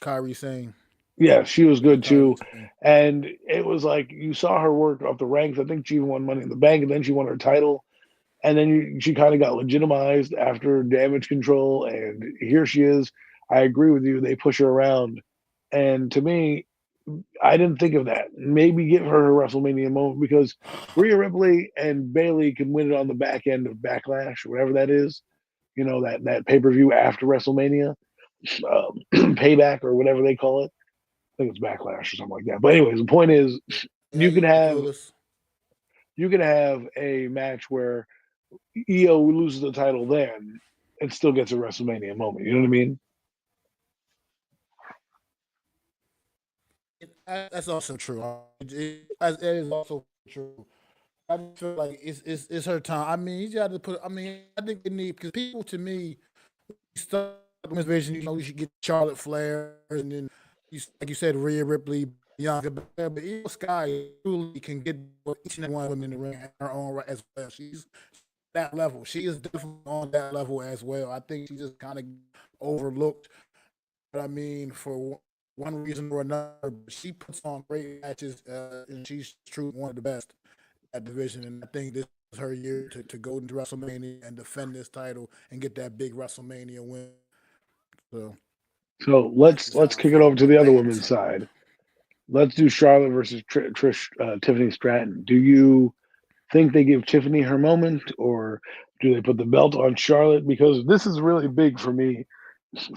Kairi Sane. Yeah, she was good too. And it was like you saw her work up the ranks. I think she even won Money in the Bank, and then she won her title. And then she kind of got legitimized after Damage Control, and here she is. I agree with you. They push her around. And to me, I didn't think of that. Maybe give her a WrestleMania moment because Rhea Ripley and Bayley can win it on the back end of Backlash, whatever that is. That pay-per-view after WrestleMania, Payback or whatever they call it. think it's Backlash or something like that. But anyways, the point is, Yeah, you can have clueless. a match where EO loses the title then and still gets a WrestleMania moment. You know what I mean? That's also true. It is also true. I just feel like it's her time. I mean, you got to put. I mean, I think they need because people to me start women's division. You know, you should get Charlotte Flair, and then like you said, Rhea Ripley, Bianca Belair, but Io Sky truly can get each and every one of them in the ring at her own right as well. She's that level. She is definitely on that level as well. I think she just kind of overlooked. But I mean, for one reason or another, she puts on great matches, and she's truly one of the best at division. And I think this is her year to go into WrestleMania and defend this title and get that big WrestleMania win. So So that's let's just how I kick it feel over to the about other that. women's side. Let's do Charlotte versus Trish Tiffany Stratton. Do you think they give Tiffany her moment, or do they put the belt on Charlotte? Because this is really big for me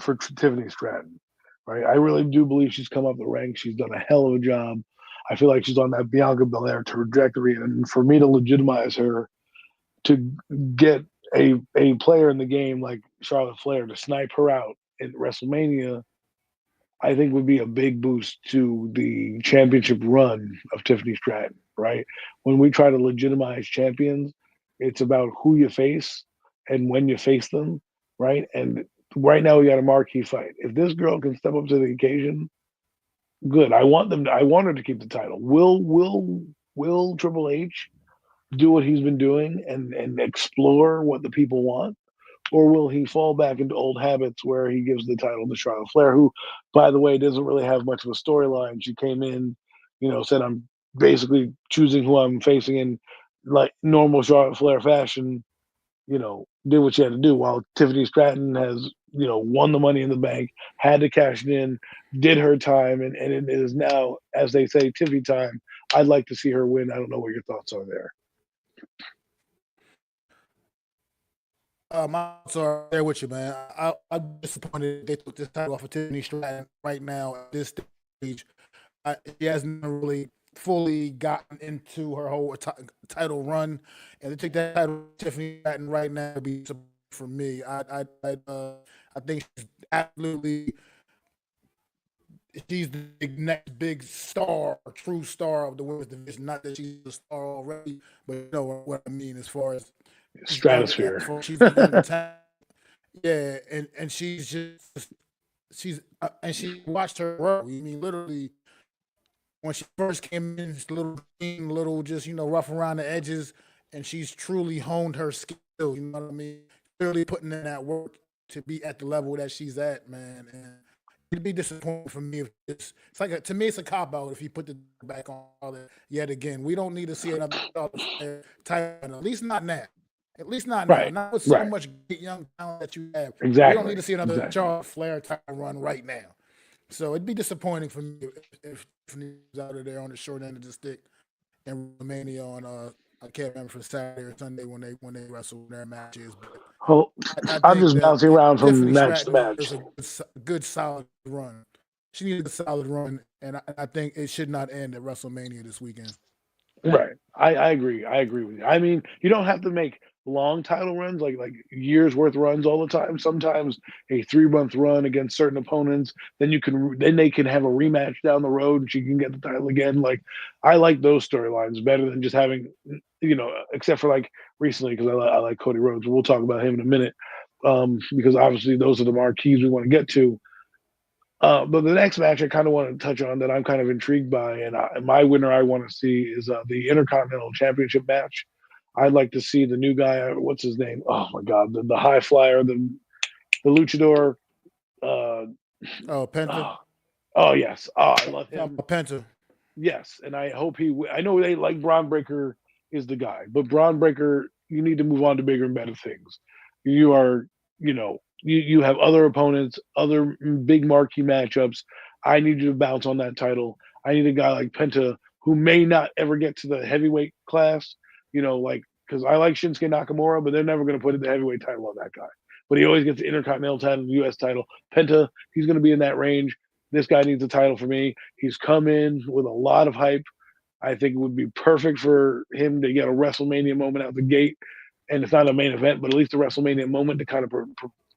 for Tiffany Stratton, right? I really do believe she's come up the ranks. She's done a hell of a job. I feel like she's on that Bianca Belair trajectory, and for me to legitimize her, to get a player in the game like Charlotte Flair to snipe her out in WrestleMania, I think would be a big boost to the championship run of Tiffany Stratton, right? When we try to legitimize champions, it's about who you face and when you face them, right? And right now we got a marquee fight. If this girl can step up to the occasion, good. I want her to keep the title. Will Triple H do what he's been doing and explore what the people want? Or will he fall back into old habits where he gives the title to Charlotte Flair, who, by the way, doesn't really have much of a storyline? She came in, said I'm basically choosing who I'm facing in like normal Charlotte Flair fashion, did what she had to do. While Tiffany Stratton has, won the money in the bank, had to cash it in, did her time, and it is now, as they say, Tiffy time. I'd like to see her win. I don't know what your thoughts are there. My thoughts are there with you, man. I'm disappointed they took this title off of Tiffany Stratton right now at this stage. She hasn't really fully gotten into her whole title run, and to take that title, Tiffany Stratton right now would be for me. I think she's absolutely she's the next big star, true star of the women's division. Not that she's a star already, but you know what I mean as far as Stratosphere. she's a younger talent. Yeah, and she's and she watched her grow. I mean, literally, when she first came in, just little, just rough around the edges, and she's truly honed her skill. You know what I mean? Really putting in that work to be at the level that she's at, man. And it'd be disappointing for me if it's like to me it's a cop out if you put the back on yet again. We don't need to see another type, at least not now. At least not now. Right. Not with so Right. much young talent that you have. We Exactly. don't need to see another Exactly. Charles Flair type run right now. So it'd be disappointing for me if he's out of there on the short end of the stick and Romania on I can't remember for Saturday or Sunday when they wrestle their matches. But Well, I I'm think just bouncing around from Tiffany match to Stratton match. is a good solid run. She needed a solid run, and I think it should not end at WrestleMania this weekend. Right. I agree. I agree with you. I mean, you don't have to make long title runs, like years worth runs all the time. Sometimes a 3 month run against certain opponents, then they can have a rematch down the road and she can get the title again. Like I like those storylines better than just having, except for like recently because I like Cody Rhodes. We'll talk about him in a minute, because obviously those are the marquees we want to get to. But the next match I kind of want to touch on that I'm kind of intrigued by, and my winner I want to see is the Intercontinental Championship match. I'd like to see the new guy. What's his name? Oh my God, the high flyer, the luchador. Penta. Oh yes. Oh, I love him. Penta. Yes, and I hope he. I know they like Braun Breaker is the guy, but Braun Breaker, you need to move on to bigger and better things. You are, you have other opponents, other big marquee matchups. I need you to bounce on that title. I need a guy like Penta who may not ever get to the heavyweight class, because I like Shinsuke Nakamura, but they're never going to put the heavyweight title on that guy. But he always gets the Intercontinental title, the U.S. title. Penta, he's going to be in that range. this guy needs a title for me. He's come in with a lot of hype. I think it would be perfect for him to get a WrestleMania moment out the gate. And it's not a main event, but at least a WrestleMania moment to kind of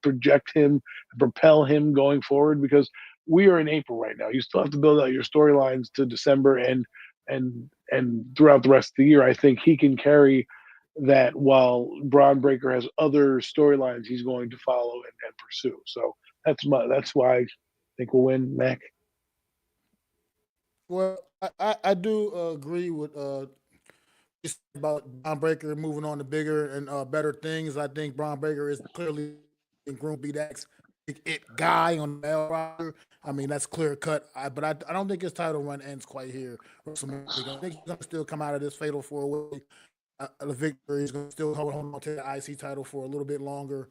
project him, propel him going forward, because we are in April right now. You still have to build out your storylines to December and throughout the rest of the year. I think he can carry that while Braun Breaker has other storylines he's going to follow and pursue. So that's why I think we'll win, Mac. Well, I do agree with just about Braun Breaker moving on to bigger and better things. I think Braun Breaker is clearly going to be that it guy on the male roster. I mean, that's clear cut. But I don't think his title run ends quite here. I think he's going to still come out of this fatal four-way. The victory. He's going to still hold on to the IC title for a little bit longer.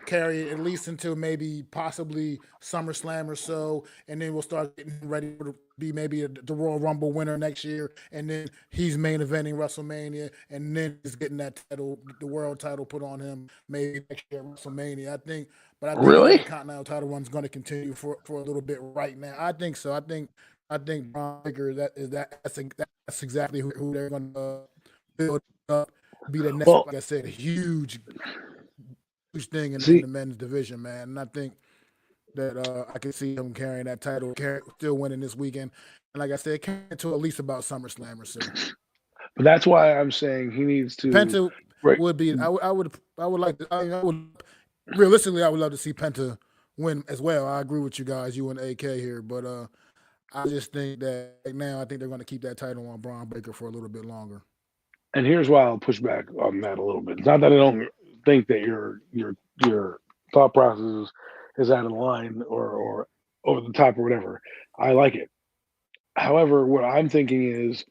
Carry it at least until maybe possibly SummerSlam or so, and then we'll start getting ready to be maybe the Royal Rumble winner next year, and then he's main eventing WrestleMania, and then he's getting that title, the world title, put on him maybe next year at WrestleMania. I think Really? the Continental title run is going to continue for a little bit right now. I think so. I think Braun Breaker that's exactly who they're going to build up, be the next, Well, like I said, huge thing in see, the men's division, man. And I think that I can see him carrying that title, still winning this weekend. And like I said, carrying it to at least about SummerSlam or so. but that's why I'm saying he needs to. Penta Right. would be. I would like to. I would realistically, I would love to see Penta win as well. I agree with you guys, you and AK here, but I just think that right now, I think they're going to keep that title on Braun Breaker for a little bit longer. And here's why I'll push back on that a little bit. It's not that I don't think that your thought process is out of line or over the top or whatever. I like it. However, what I'm thinking is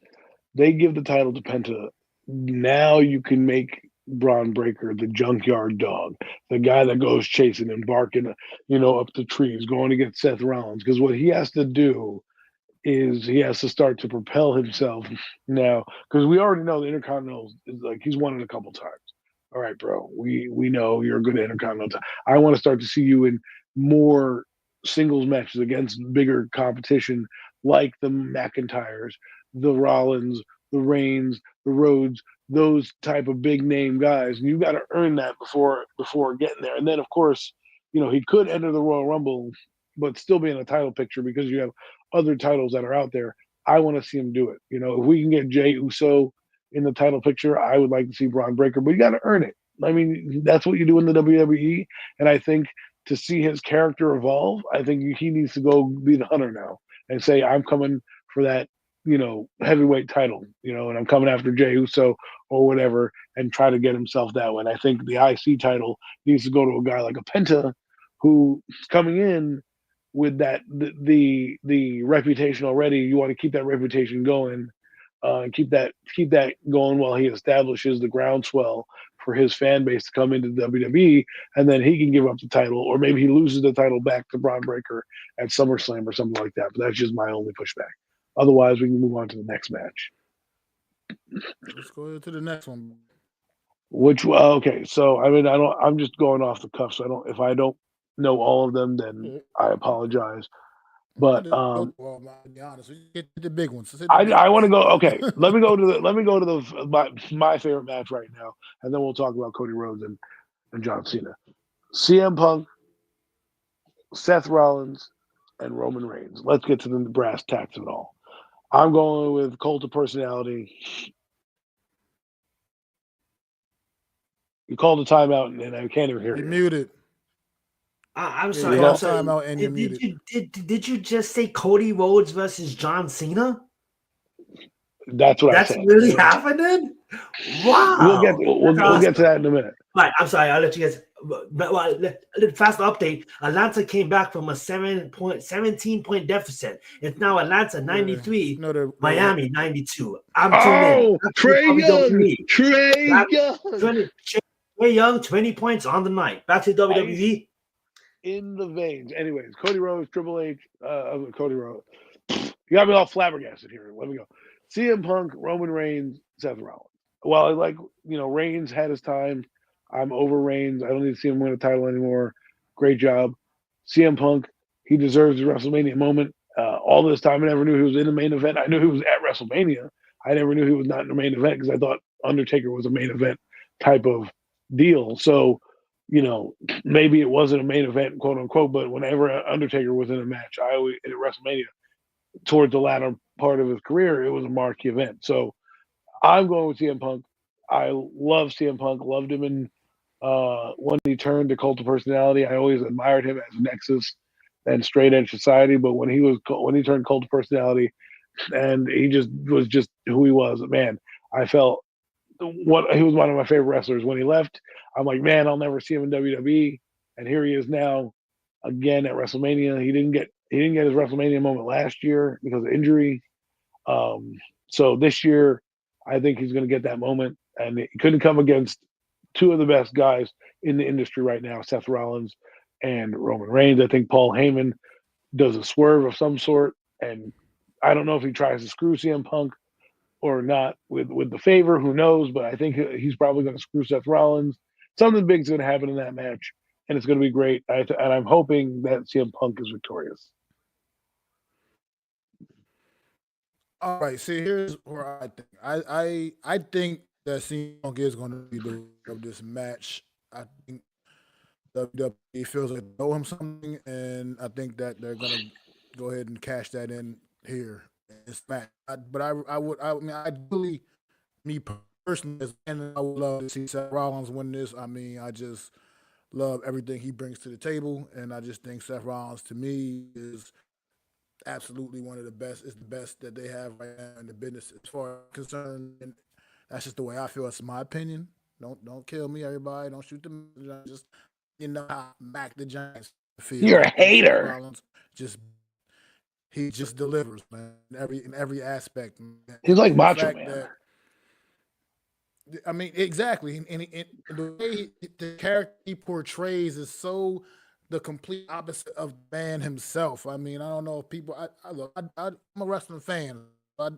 they give the title to Penta. Now you can make Braun Breaker the junkyard dog, the guy that goes chasing and barking, up the trees, going to get Seth Rollins. Because what he has to do is he has to start to propel himself now, because we already know the Intercontinental is like he's won it a couple times. All right, bro, we know you're a good Intercontinental. I want to start to see you in more singles matches against bigger competition like the McIntyres, the Rollins, the Reigns, the Rhodes, those type of big name guys. And you got to earn that before getting there. And then of course, he could enter the Royal Rumble, but still be in a title picture because you have other titles that are out there. I want to see him do it. If we can get Jey Uso in the title picture, I would like to see Braun Breaker, but you got to earn it. I mean, that's what you do in the WWE. And I think to see his character evolve, I think he needs to go be the hunter now and say, I'm coming for that, heavyweight title, and I'm coming after Jey Uso or whatever, and try to get himself that way. And I think the IC title needs to go to a guy like a Penta who's coming in with that the reputation already. You want to keep that reputation going, and keep that going while he establishes the groundswell for his fan base to come into WWE, and then he can give up the title, or maybe he loses the title back to Braun Breaker at SummerSlam or something like that. But that's just my only pushback. Otherwise, we can move on to the next match. Let's go to the next one. Okay, so I mean, I'm just going off the cuff. So if I don't know all of them, then I apologize. But to be honest, we get the big ones. I want to go. Okay, let me go to my favorite match right now, and then we'll talk about Cody Rhodes and John Cena, CM Punk, Seth Rollins, and Roman Reigns. Let's get to the brass tacks of it all. I'm going with Cult of Personality. You called a timeout, and I can't even hear you. You're muted. I'm sorry. I'm sorry. Timeout and you're muted. Did you just say Cody Rhodes versus John Cena? That's what I said. That's really happening? Wow. We'll get to that in a minute. Right. I'm sorry. I'll let you guys. Fast update. Atlanta came back from a 17-point deficit. It's now Atlanta 93, Miami 92. I'm tuned in. Trey Young, 20 points on the night. Back to WWE. In the veins. Anyways, Cody Rhodes, Triple H, Cody Rhodes. You got me all flabbergasted here. Let me go. CM Punk, Roman Reigns, Seth Rollins. Well, Reigns had his time. I'm over Reigns. I don't need to see him win a title anymore. Great job. CM Punk, He deserves the WrestleMania moment. All this time, I never knew he was in the main event. I knew he was at WrestleMania. I never knew he was not in the main event because I thought Undertaker was a main event type of deal. So, maybe it wasn't a main event, quote unquote, but whenever Undertaker was in a match, I always at WrestleMania, towards the latter part of his career, it was a marquee event. So I'm going with CM Punk. I love CM Punk. Loved him in when he turned to Cult of Personality. I always admired him as Nexus and Straight Edge Society. But when he turned Cult of Personality, and he was just who he was, man, I felt he was one of my favorite wrestlers. When he left, I'm like, man, I'll never see him in WWE. And here he is now, again at WrestleMania. He didn't get his WrestleMania moment last year because of injury. So this year, I think he's going to get that moment, and he couldn't come against two of the best guys in the industry right now, Seth Rollins and Roman Reigns. I think Paul Heyman does a swerve of some sort, and I don't know if he tries to screw CM Punk or not with the favor. Who knows? But I think he's probably going to screw Seth Rollins. Something big's going to happen in that match, and it's going to be great. And I'm hoping that CM Punk is victorious. All right, see, here's where I think. I think that CM Punk is going to be the winner of this match. I think WWE feels like they owe him something, and I think that they're going to go ahead and cash that in here in this match. I really, me personally, as a fan, I would love to see Seth Rollins win this. I mean, I just love everything he brings to the table, and I just think Seth Rollins, to me, is absolutely one of the best. It's the best that they have right now in the business as far as concerned. And that's just the way I feel. It's my opinion. Don't kill me, everybody. Don't shoot them. Just how Mac the Giants feel. You're a hater. Rollins he just delivers, man. In every aspect. Man. He's like Macho Man. I mean, exactly. And the way the character he portrays is so the complete opposite of the man himself. I mean, I don't know if people. I'm a wrestling fan. I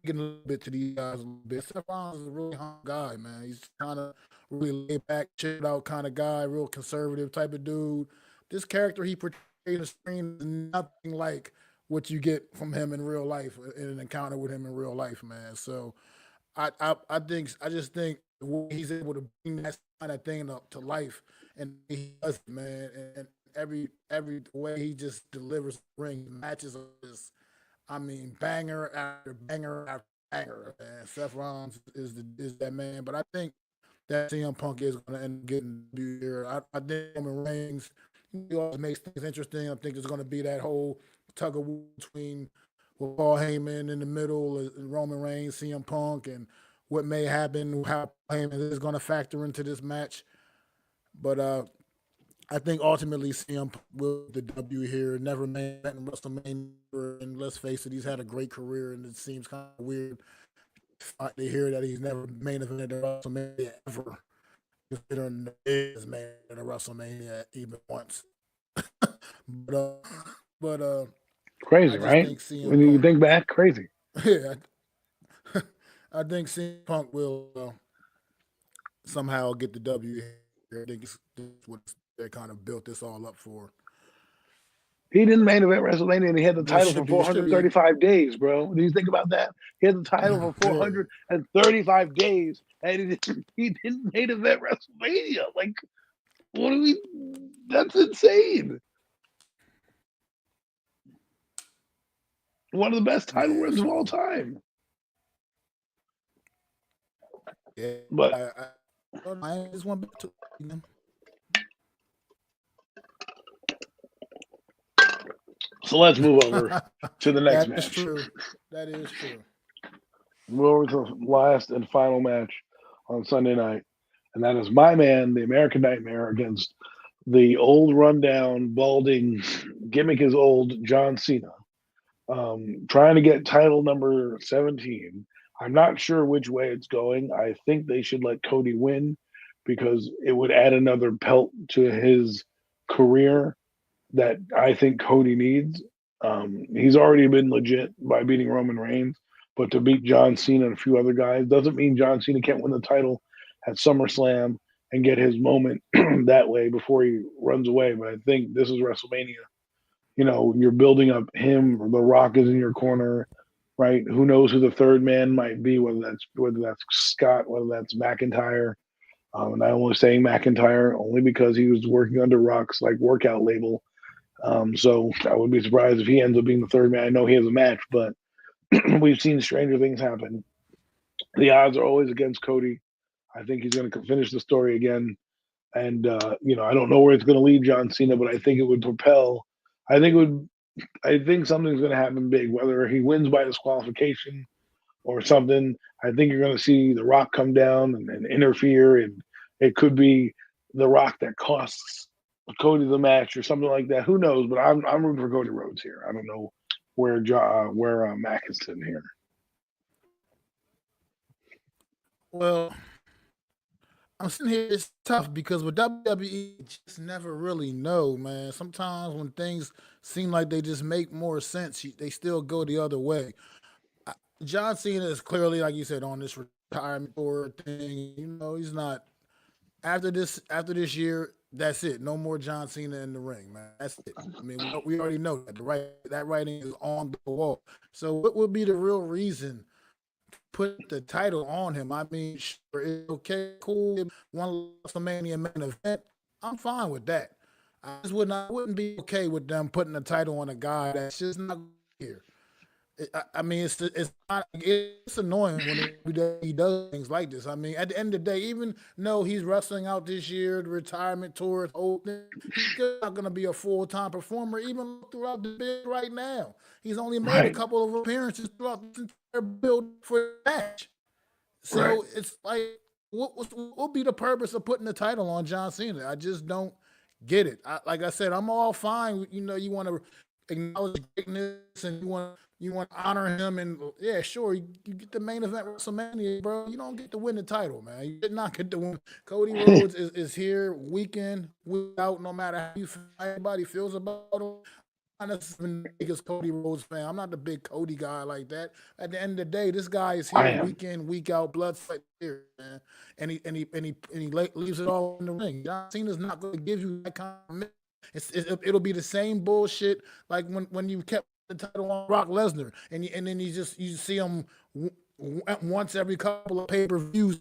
get a little bit to these guys a little bit. Seth Rollins is a really hung guy, man. He's kind of really laid back, chilled out kind of guy, real conservative type of dude. This character he portrays on the screen is nothing like what you get from him in real life, in an encounter with him in real life, man. So I just think the way he's able to bring that kind of thing to life, and he does it, man. And every way he just delivers the ring matches are just, I mean, banger after banger after banger. And Seth Rollins is that man. But I think that CM Punk is going to end up getting here. I think Roman Reigns, he always makes things interesting. I think there's going to be that whole tug of war between Paul Heyman in the middle, Roman Reigns, CM Punk, and what may happen, how Heyman is going to factor into this match. But I think ultimately CM Punk will the W here. Never made in WrestleMania, and let's face it, he's had a great career, and it seems kind of weird to hear that he's never main evented at WrestleMania ever, considering his main at WrestleMania even once. but crazy, right? When you think back, crazy. Yeah, I think CM Punk will somehow get the W here. I think it's what they kind of built this all up for. He didn't main event WrestleMania, and he had the title for 435 days, bro. Do you think about that? He had the title for 435 days, and he didn't main event WrestleMania. Like, what do we? That's insane. One of the best title runs of all time. Yeah, but I just want to. So let's move over to the next match. That's true. That is true. Move over to the last and final match on Sunday night, and that is my man, the American Nightmare, against the old, rundown, balding, gimmick is old John Cena, trying to get title number 17. I'm not sure which way it's going. I think they should let Cody win because it would add another pelt to his career that I think Cody needs. He's already been legit by beating Roman Reigns, but to beat John Cena and a few other guys doesn't mean John Cena can't win the title at SummerSlam and get his moment that way before he runs away. But I think this is WrestleMania. you're building up him. The Rock is in your corner, right? Who knows who the third man might be? Whether that's Scott, whether that's McIntyre. And I'm only saying McIntyre only because he was working under Rock's like workout label. So I would be surprised if he ends up being the third man. I know he has a match, but we've seen stranger things happen. The odds are always against Cody. I think he's going to finish the story again. And I don't know where it's going to lead John Cena, but I think it would propel. I think it would. I think something's going to happen big, whether he wins by disqualification or something. I think you're going to see The Rock come down and interfere, and it could be The Rock that costs Cody the match or something like that. Who knows? But I'm rooting for Cody Rhodes here. I don't know where Mac is sitting here. Well, I'm sitting here. It's tough because with WWE, you just never really know, man. Sometimes when things seem like they just make more sense, they still go the other way. John Cena is clearly, like you said, on this retirement tour thing. He's not after this year. That's it. No more John Cena in the ring, man. That's it. I mean, we already know that that writing is on the wall. So, what would be the real reason to put the title on him? I mean, sure, it's okay, cool. One WrestleMania main event, I'm fine with that. I wouldn't be okay with them putting the title on a guy that's just not here. I mean, it's annoying when he does things like this. I mean, at the end of the day, even though he's wrestling out this year, the retirement tour, he's still not going to be a full-time performer, even throughout the bid right now. He's only made a couple of appearances throughout this entire build for the match. So it's like, what would be the purpose of putting the title on John Cena? I just don't get it. Like I said, I'm all fine. You want to acknowledge greatness and you want to honor him, and yeah, sure, you get the main event WrestleMania, bro. You don't get to win the title, man. You did not get to win. Cody Rhodes is here week in, week out, no matter how anybody feels about him. I'm not the biggest Cody Rhodes fan. I'm not the big Cody guy like that. At the end of the day, this guy is here week in, week out, blood, sweat, tears, man. And he leaves it all in the ring. John Cena's not going to give you that kind of it'll be the same bullshit like when you kept the title on Brock Lesnar, and then you see him once every couple of pay-per-views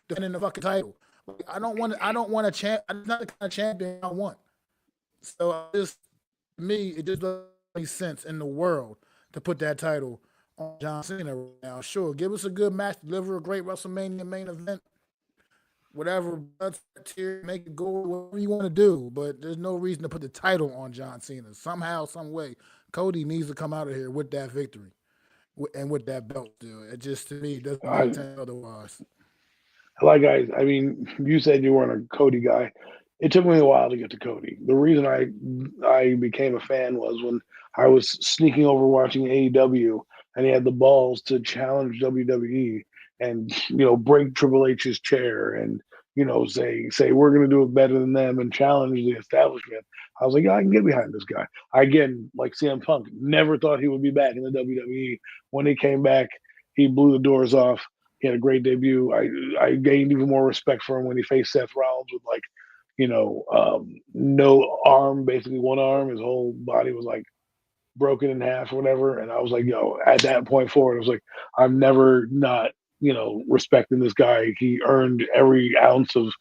defending the fucking title. Like, I don't want a champ. I'm not the kind of champion I want. So to me, it just doesn't make sense in the world to put that title on John Cena right now. Sure, give us a good match, deliver a great WrestleMania main event, whatever, make it go whatever you want to do, but there's no reason to put the title on John Cena. Somehow, some way, Cody needs to come out of here with that victory and with that belt. Dude. It just, to me, doesn't make sense otherwise. Like I mean, you said you weren't a Cody guy. It took me a while to get to Cody. The reason I became a fan was when I was sneaking over watching AEW, and he had the balls to challenge WWE and break Triple H's chair and say we're going to do it better than them and challenge the establishment. I was like, yeah, I can get behind this guy. Again, like CM Punk, never thought he would be back in the WWE. When he came back, he blew the doors off. He had a great debut. I gained even more respect for him when he faced Seth Rollins with no arm, basically one arm. His whole body was like broken in half or whatever. And I was like, at that point forward, I was like, I'm never not respecting this guy. He earned every ounce of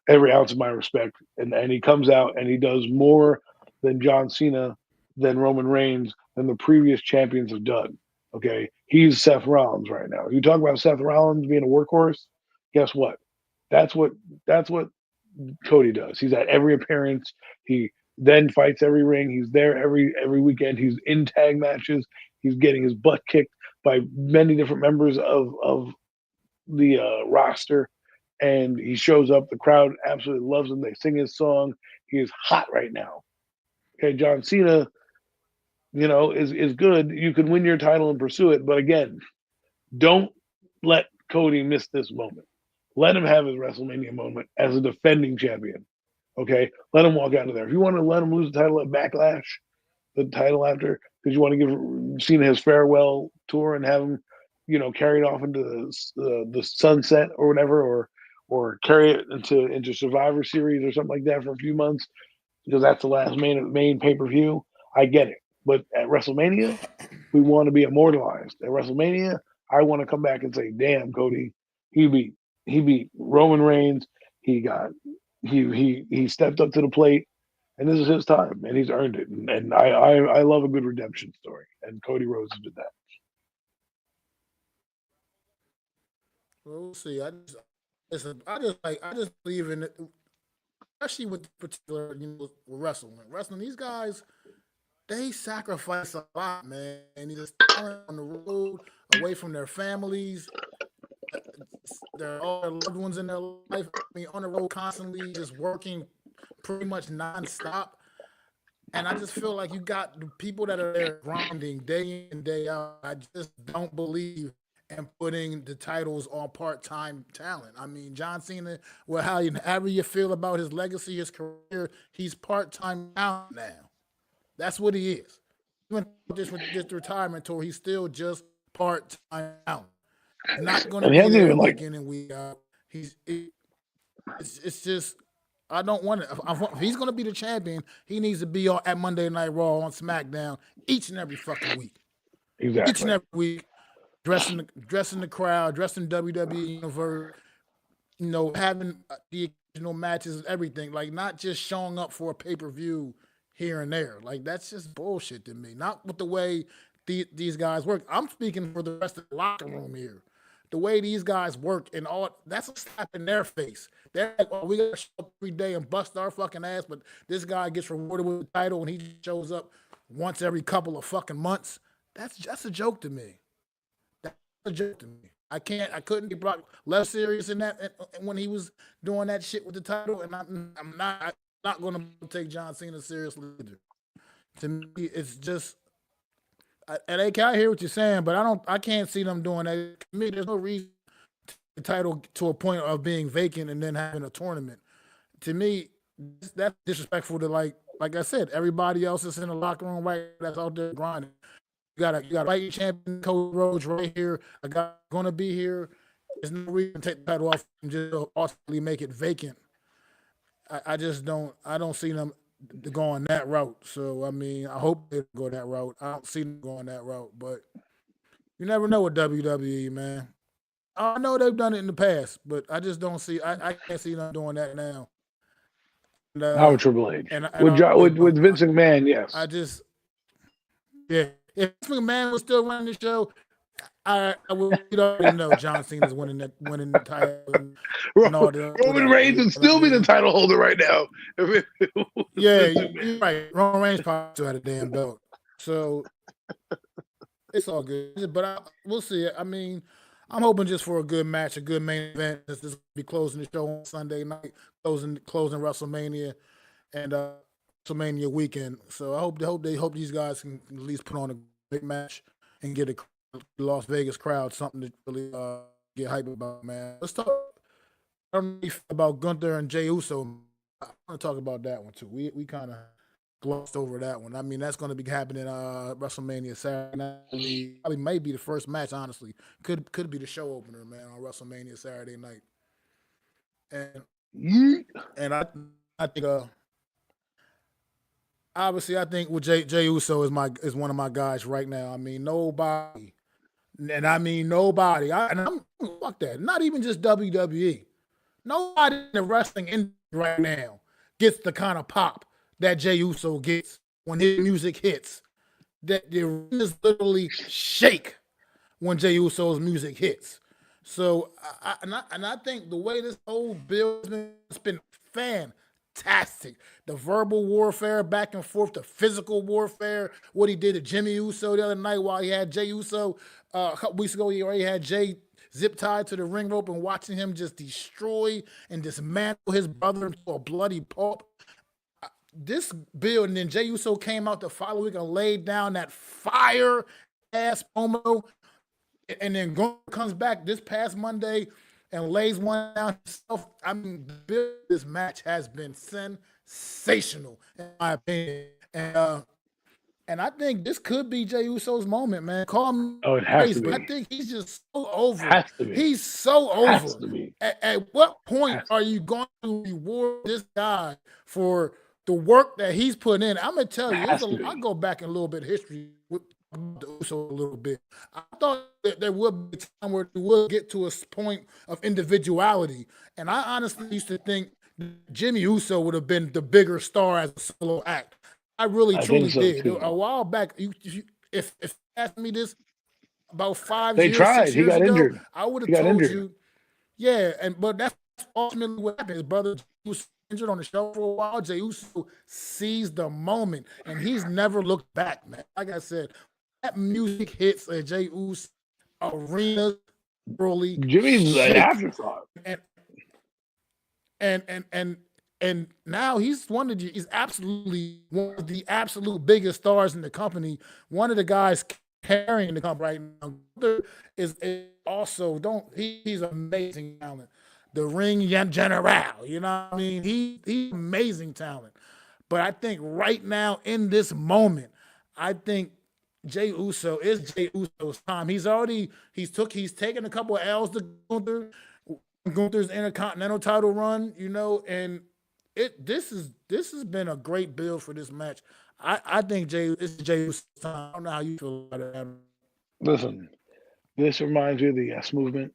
my respect. And he comes out and he does more than John Cena, than Roman Reigns, than the previous champions have done. Okay. He's Seth Rollins right now. You talk about Seth Rollins being a workhorse. Guess what? That's what Cody does. He's at every appearance. He then fights every ring. He's there every weekend. He's in tag matches. He's getting his butt kicked by many different members of the roster, and he shows up. The crowd absolutely loves him. They sing his song. He is hot right now. Okay, John Cena, is good. You can win your title and pursue it, but again, don't let Cody miss this moment. Let him have his WrestleMania moment as a defending champion. Okay, let him walk out of there. If you want to let him lose the title at Backlash, the title after, because you want to give Cena his farewell tour and have him, carry it off into the sunset or whatever, or carry it into Survivor Series or something like that for a few months, because that's the last main pay-per-view. I get it. But at WrestleMania, we want to be immortalized. At WrestleMania, I want to come back and say, "Damn, Cody, he beat Roman Reigns. He got he stepped up to the plate, and this is his time, and he's earned it. And I love a good redemption story, and Cody Rhodes did that. Well, we'll see. I just believe in it, especially with particular, with wrestling. Wrestling, these guys, they sacrifice a lot, man. And they just on the road, away from their families, their all their loved ones in their life. I mean, on the road constantly, just working pretty much nonstop. And I just feel like you got the people that are there grinding day in, day out. I just don't believe in putting the titles on part-time talent. I mean, John Cena, well, however you feel about his legacy, his career, he's part-time talent now. That's what he is. Even with this retirement tour, he's still just part-time talent. Not going to be there week in and week out. It's just, I don't want to. If he's going to be the champion, he needs to be at Monday Night Raw on SmackDown each and every fucking week. Exactly. Each and every week, dressing the crowd, dressing WWE Universe, having the occasional matches and everything. Like, not just showing up for a pay-per-view here and there. Like, that's just bullshit to me. Not with the way these guys work. I'm speaking for the rest of the locker room here. The way these guys work and all, that's a slap in their face. They're like, oh, we got to show up every day and bust our fucking ass, but this guy gets rewarded with the title and he shows up once every couple of fucking months. That's a joke to me. That's a joke to me. I couldn't be brought less serious in that when he was doing that shit with the title, and I'm not going to take John Cena seriously either. To me, it's just. And I hear what you're saying, but I can't see them doing that. To me, there's no reason to the title to a point of being vacant and then having a tournament. To me, that's disrespectful to like I said, everybody else is in the locker room right that's out there grinding. You got a fighting champion Cody Rhodes right here. A guy gonna be here. There's no reason to take the title off and just ultimately make it vacant. I just don't see them going that route. So, I mean, I hope they go that route. I don't see them going that route, but you never know with WWE, man. I know they've done it in the past, but I just don't see. I can't see them doing that now. And, Now with Triple H, and with Vince McMahon, yes. If Vince McMahon was still running the show, I would already know John Cena's winning the title. Roman Reigns would still be the title holder right now. Yeah, you're right. Roman Reigns probably still had a damn belt. So it's all good. But we'll see. I mean, I'm hoping just for a good match, a good main event. This will be closing the show on Sunday night, closing WrestleMania and WrestleMania weekend. So I hope these guys can at least put on a big match and get a Las Vegas crowd something to really get hype about, man. Let's talk about Gunther and Jey Uso. I want to talk about that one too. We kind of glossed over that one. I mean, that's going to be happening WrestleMania Saturday night. Probably may be the first match, honestly. Could be the show opener, man, on WrestleMania Saturday night. And I think obviously I think with Jey Uso is one of my guys right now. I mean, nobody. And I mean nobody. I'm fuck that. Not even just WWE. Nobody in the wrestling industry right now gets the kind of pop that Jey Uso gets when his music hits. That the arenas literally shake when Jey Uso's music hits. So I think the way this whole build has been fantastic. The verbal warfare back and forth, the physical warfare, what he did to Jimmy Uso the other night while he had Jey Uso a couple weeks ago. He already had Jey zip tied to the ring rope and watching him just destroy and dismantle his brother into a bloody pulp. This build, and then Jey Uso came out the following week and laid down that fire ass promo, and then comes back this past Monday and lays one down himself. I mean, this match has been sensational in my opinion, and I think this could be Jey Uso's moment, man. Call me crazy, but I think he's just so over. He's so over. At what point are you going to reward this guy for the work that he's put in, I'm gonna tell you, I be. go back in a little bit of history with the Uso a little bit. I thought that there would be a time where we would get to a point of individuality, and I honestly used to think Jimmy Uso would have been the bigger star as a solo act. I really I think truly so did. too. A while back, if you asked me this about 5 They years, tried. 6 He years got ago, injured. I would He have got told injured. you, yeah, but that's ultimately what happened. His brother was injured on the show for a while. Jey Uso seized the moment, and he's never looked back, man. Like I said, that music hits at Jey Uso arenas, really Jimmy's an shake, afterthought. and now he's absolutely one of the absolute biggest stars in the company. One of the guys carrying the company right now is also he's amazing talent. The ring general, you know what I mean? He's amazing talent. But I think right now in this moment, I think Jey Uso is Jey Uso's time. He's taken a couple of L's to Gunther's Intercontinental title run, you know, and this has been a great build for this match. I think this is Jey Uso's time. I don't know how you feel about it, Adam. Listen, this reminds me of the Yes Movement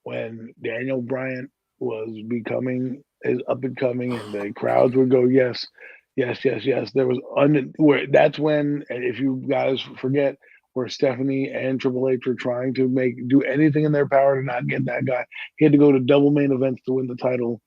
when Daniel Bryant was becoming is up and coming, and the crowds would go yes, yes, yes, yes. There was where that's when, and if you guys forget, where Stephanie and Triple H were trying to do anything in their power to not get that guy. He had to go to double main events to win the title.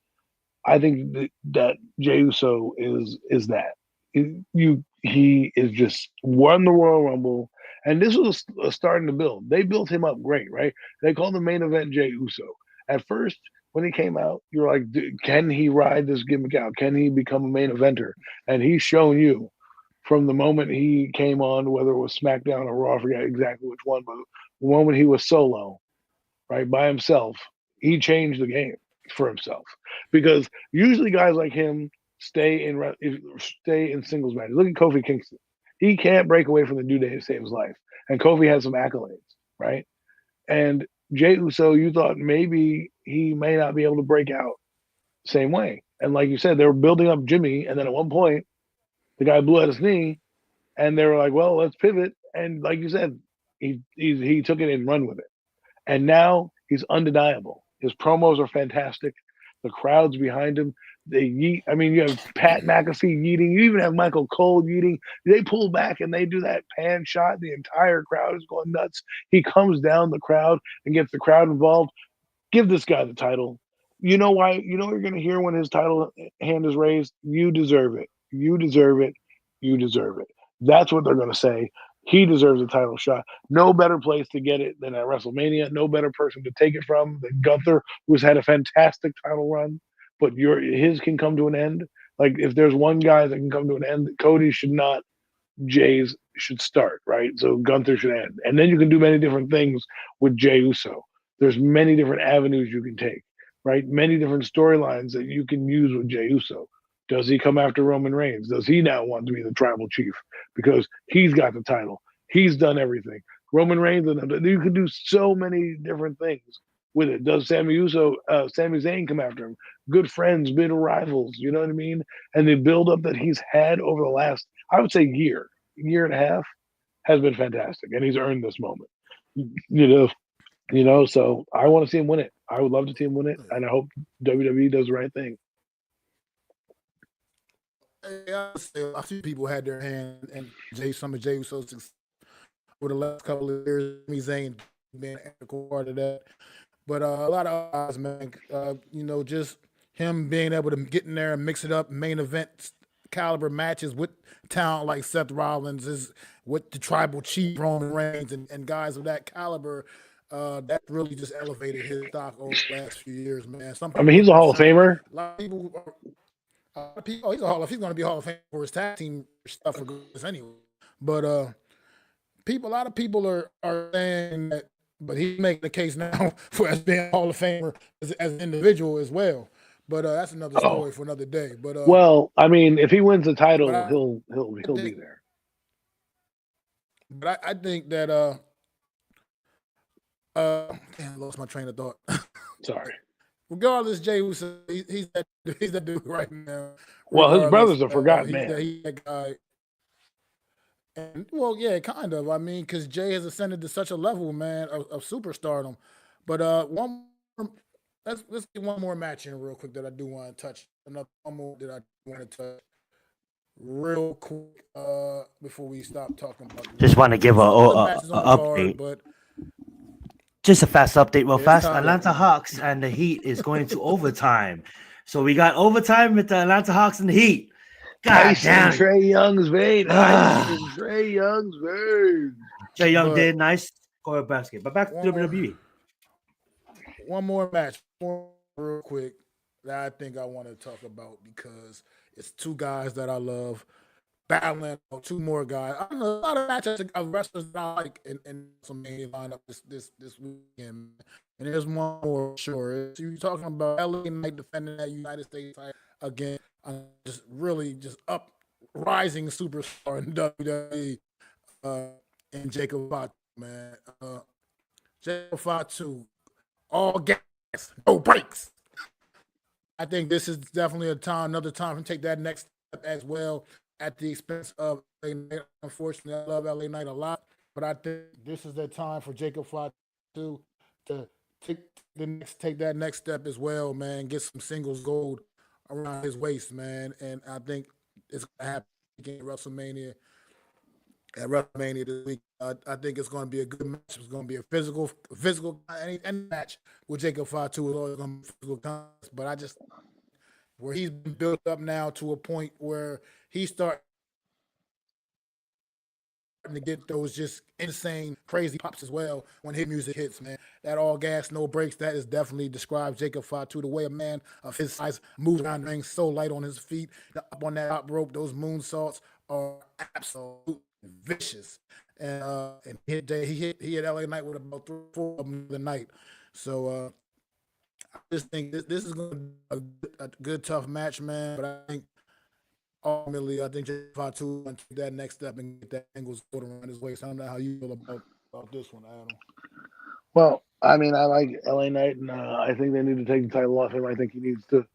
I think that Jey Uso is that. He is just won the Royal Rumble, and this was starting to build. They built him up great, right? They called the main event Jey Uso. At first, when he came out, you're like, can he ride this gimmick out? Can he become a main eventer? And he's shown you from the moment he came on, whether it was SmackDown or Raw, I forget exactly which one, but the moment he was solo, right, by himself, he changed the game for himself. Because usually guys like him stay in singles matches. Look at Kofi Kingston. He can't break away from the New Day to save his life. And Kofi has some accolades, right? And Jey Uso, you thought maybe he may not be able to break out same way. And like you said, they were building up Jimmy, and then at one point, the guy blew out his knee, and they were like, "Well, let's pivot." And like you said, he took it and run with it. And now he's undeniable. His promos are fantastic. The crowd's behind him. They yeet. I mean, you have Pat McAfee yeeting. You even have Michael Cole yeeting. They pull back and they do that pan shot. The entire crowd is going nuts. He comes down the crowd and gets the crowd involved. Give this guy the title. You know why? You know what you're going to hear when his title hand is raised? You deserve it. You deserve it. You deserve it. That's what they're going to say. He deserves a title shot. No better place to get it than at WrestleMania. No better person to take it from than Gunther, who's had a fantastic title run, but his can come to an end. Like if there's one guy that can come to an end, Cody should not. Jay's should start, right? So Gunther should end, and then you can do many different things with Jey Uso. There's many different avenues you can take, right? Many different storylines that you can use with Jey Uso. Does he come after Roman Reigns? Does he now want to be the tribal chief because he's got the title? He's done everything. Roman Reigns, you could do so many different things with it. Does Sami Zayn come after him? Good friends, bitter rivals. You know what I mean? And the buildup that he's had over the last, I would say, year and a half, has been fantastic, and he's earned this moment. So I want to see him win it. I would love to see him win it, and I hope WWE does the right thing. A few people had their hand and some of Jey Uso's success over the last couple of years. Sami Zayn being an integral part of that, but a lot of guys, man, just him being able to get in there and mix it up, main event caliber matches with talent like Seth Rollins, with the tribal chief Roman Reigns, and guys of that caliber. That really just elevated his stock over the last few years, man. I mean, he's a Hall of Famer. A lot of people. He's going to be Hall of Fame for his tag team stuff for this anyway. But a lot of people are saying that, but he's making the case now for as being Hall of Famer as an individual as well. But that's another story for another day. But well, I mean, if he wins the title, he'll be there. But I think that I lost my train of thought. Sorry. regardless, Jay Uso, he's that dude right now. Well, his Regardless, brother's a forgotten he's man. he's that guy. And well, yeah, kind of. I mean, because Jay has ascended to such a level, man, of superstardom. But let's get one more match in real quick that I do want to touch. Another one more that I want to touch real quick before we stop talking about. Just want to give a other matches on the update. card, but Just a fast update, real Yeah, fast. Tyler. Atlanta Hawks and the Heat is going to overtime. So we got overtime with the Atlanta Hawks and the Heat. God Tyson damn. Trey Young's vein. Ah. Tyson Trey Young's vein. Trey Young But- did nice score a basket. But back to One more. WWE. One more match, real quick, that I think I want to talk about because it's two guys that I love battling. Two more guys. I don't know, a lot of matches of wrestlers that I like in some main lineup this weekend. And there's one more, sure. You're talking about LA Knight defending that United States title again. I'm just really rising superstar in WWE and Jacob Fatu, man. Jacob Fatu. All gas, no brakes. I think this is definitely another time to take that next step as well at the expense of LA Knight. Unfortunately, I love LA Knight a lot, but I think this is the time for Jacob Fatu to take that next step as well, man. Get some singles gold around his waist, man. And I think it's gonna happen again at WrestleMania. At WrestleMania this week, I think it's going to be a good match. It's going to be a physical. Any match with Jacob Fatu is always going to be physical contest. But I just where he's been built up now to a point where he starting to get those just insane, crazy pops as well when his music hits, man. That all gas, no brakes. That is definitely describes Jacob Fatu, the way a man of his size moves around the ring, so light on his feet, up on that top rope. Those moonsaults are absolutely vicious, and he hit LA Knight with about 3-4 of them the night. So I just think this is going to be a good tough match, man. But I think ultimately, Jacob Fatu want to take that next step and get that angles put around his waist. I don't know how you feel about this one, Adam. Well, I mean, I like LA Knight, and I think they need to take the title off him. I think he needs to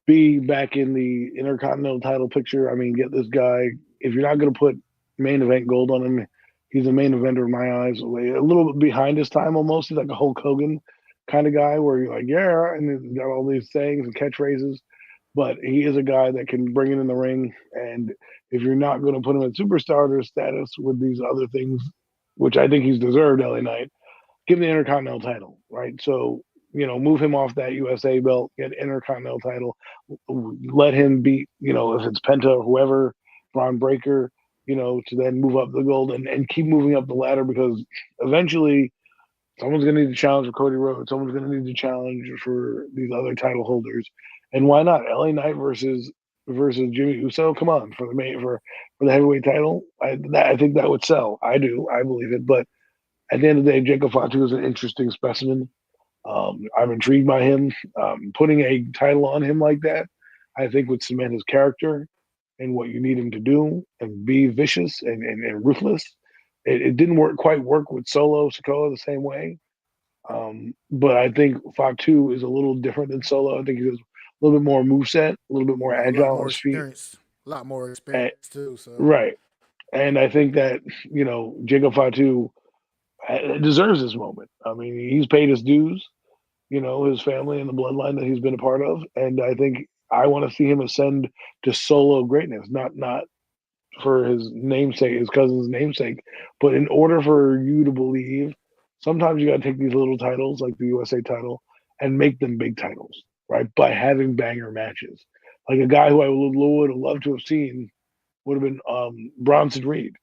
be back in the Intercontinental title picture. I mean, get this guy. If you're not going to put main event gold on him, he's a main eventer in my eyes. A little bit behind his time almost. He's like a Hulk Hogan kind of guy where you're like, yeah, and he's got all these sayings and catchphrases. But he is a guy that can bring it in the ring. And if you're not going to put him in superstar status with these other things, which I think he's deserved, LA Knight, give him the Intercontinental title, right? So, move him off that USA belt, get Intercontinental title, let him beat, if it's Penta or whoever, Braun Breaker, to then move up the gold and keep moving up the ladder, because eventually someone's going to need to challenge for Cody Rhodes. Someone's going to need to challenge for these other title holders. And why not? LA Knight versus Jimmy Uso? Come on, for the heavyweight title. I think that would sell. I do. I believe it. But at the end of the day, Jacob Fatu is an interesting specimen. I'm intrigued by him. Putting a title on him like that, I think, would cement his character and what you need him to do and be vicious and ruthless. It didn't quite work with Solo Sikoa the same way. But I think Fatu is a little different than Solo. I think he has a little bit more moveset, a little bit more agile on his feet. A lot more experience too. So. Right. And I think that, Jacob Fatu deserves this moment. I mean, he's paid his dues, his family and the bloodline that he's been a part of. And I think I want to see him ascend to solo greatness, not for his namesake, his cousin's namesake. But in order for you to believe, sometimes you got to take these little titles like the USA title and make them big titles, right? By having banger matches. Like a guy who I would have loved to have seen would have been Bronson Reed.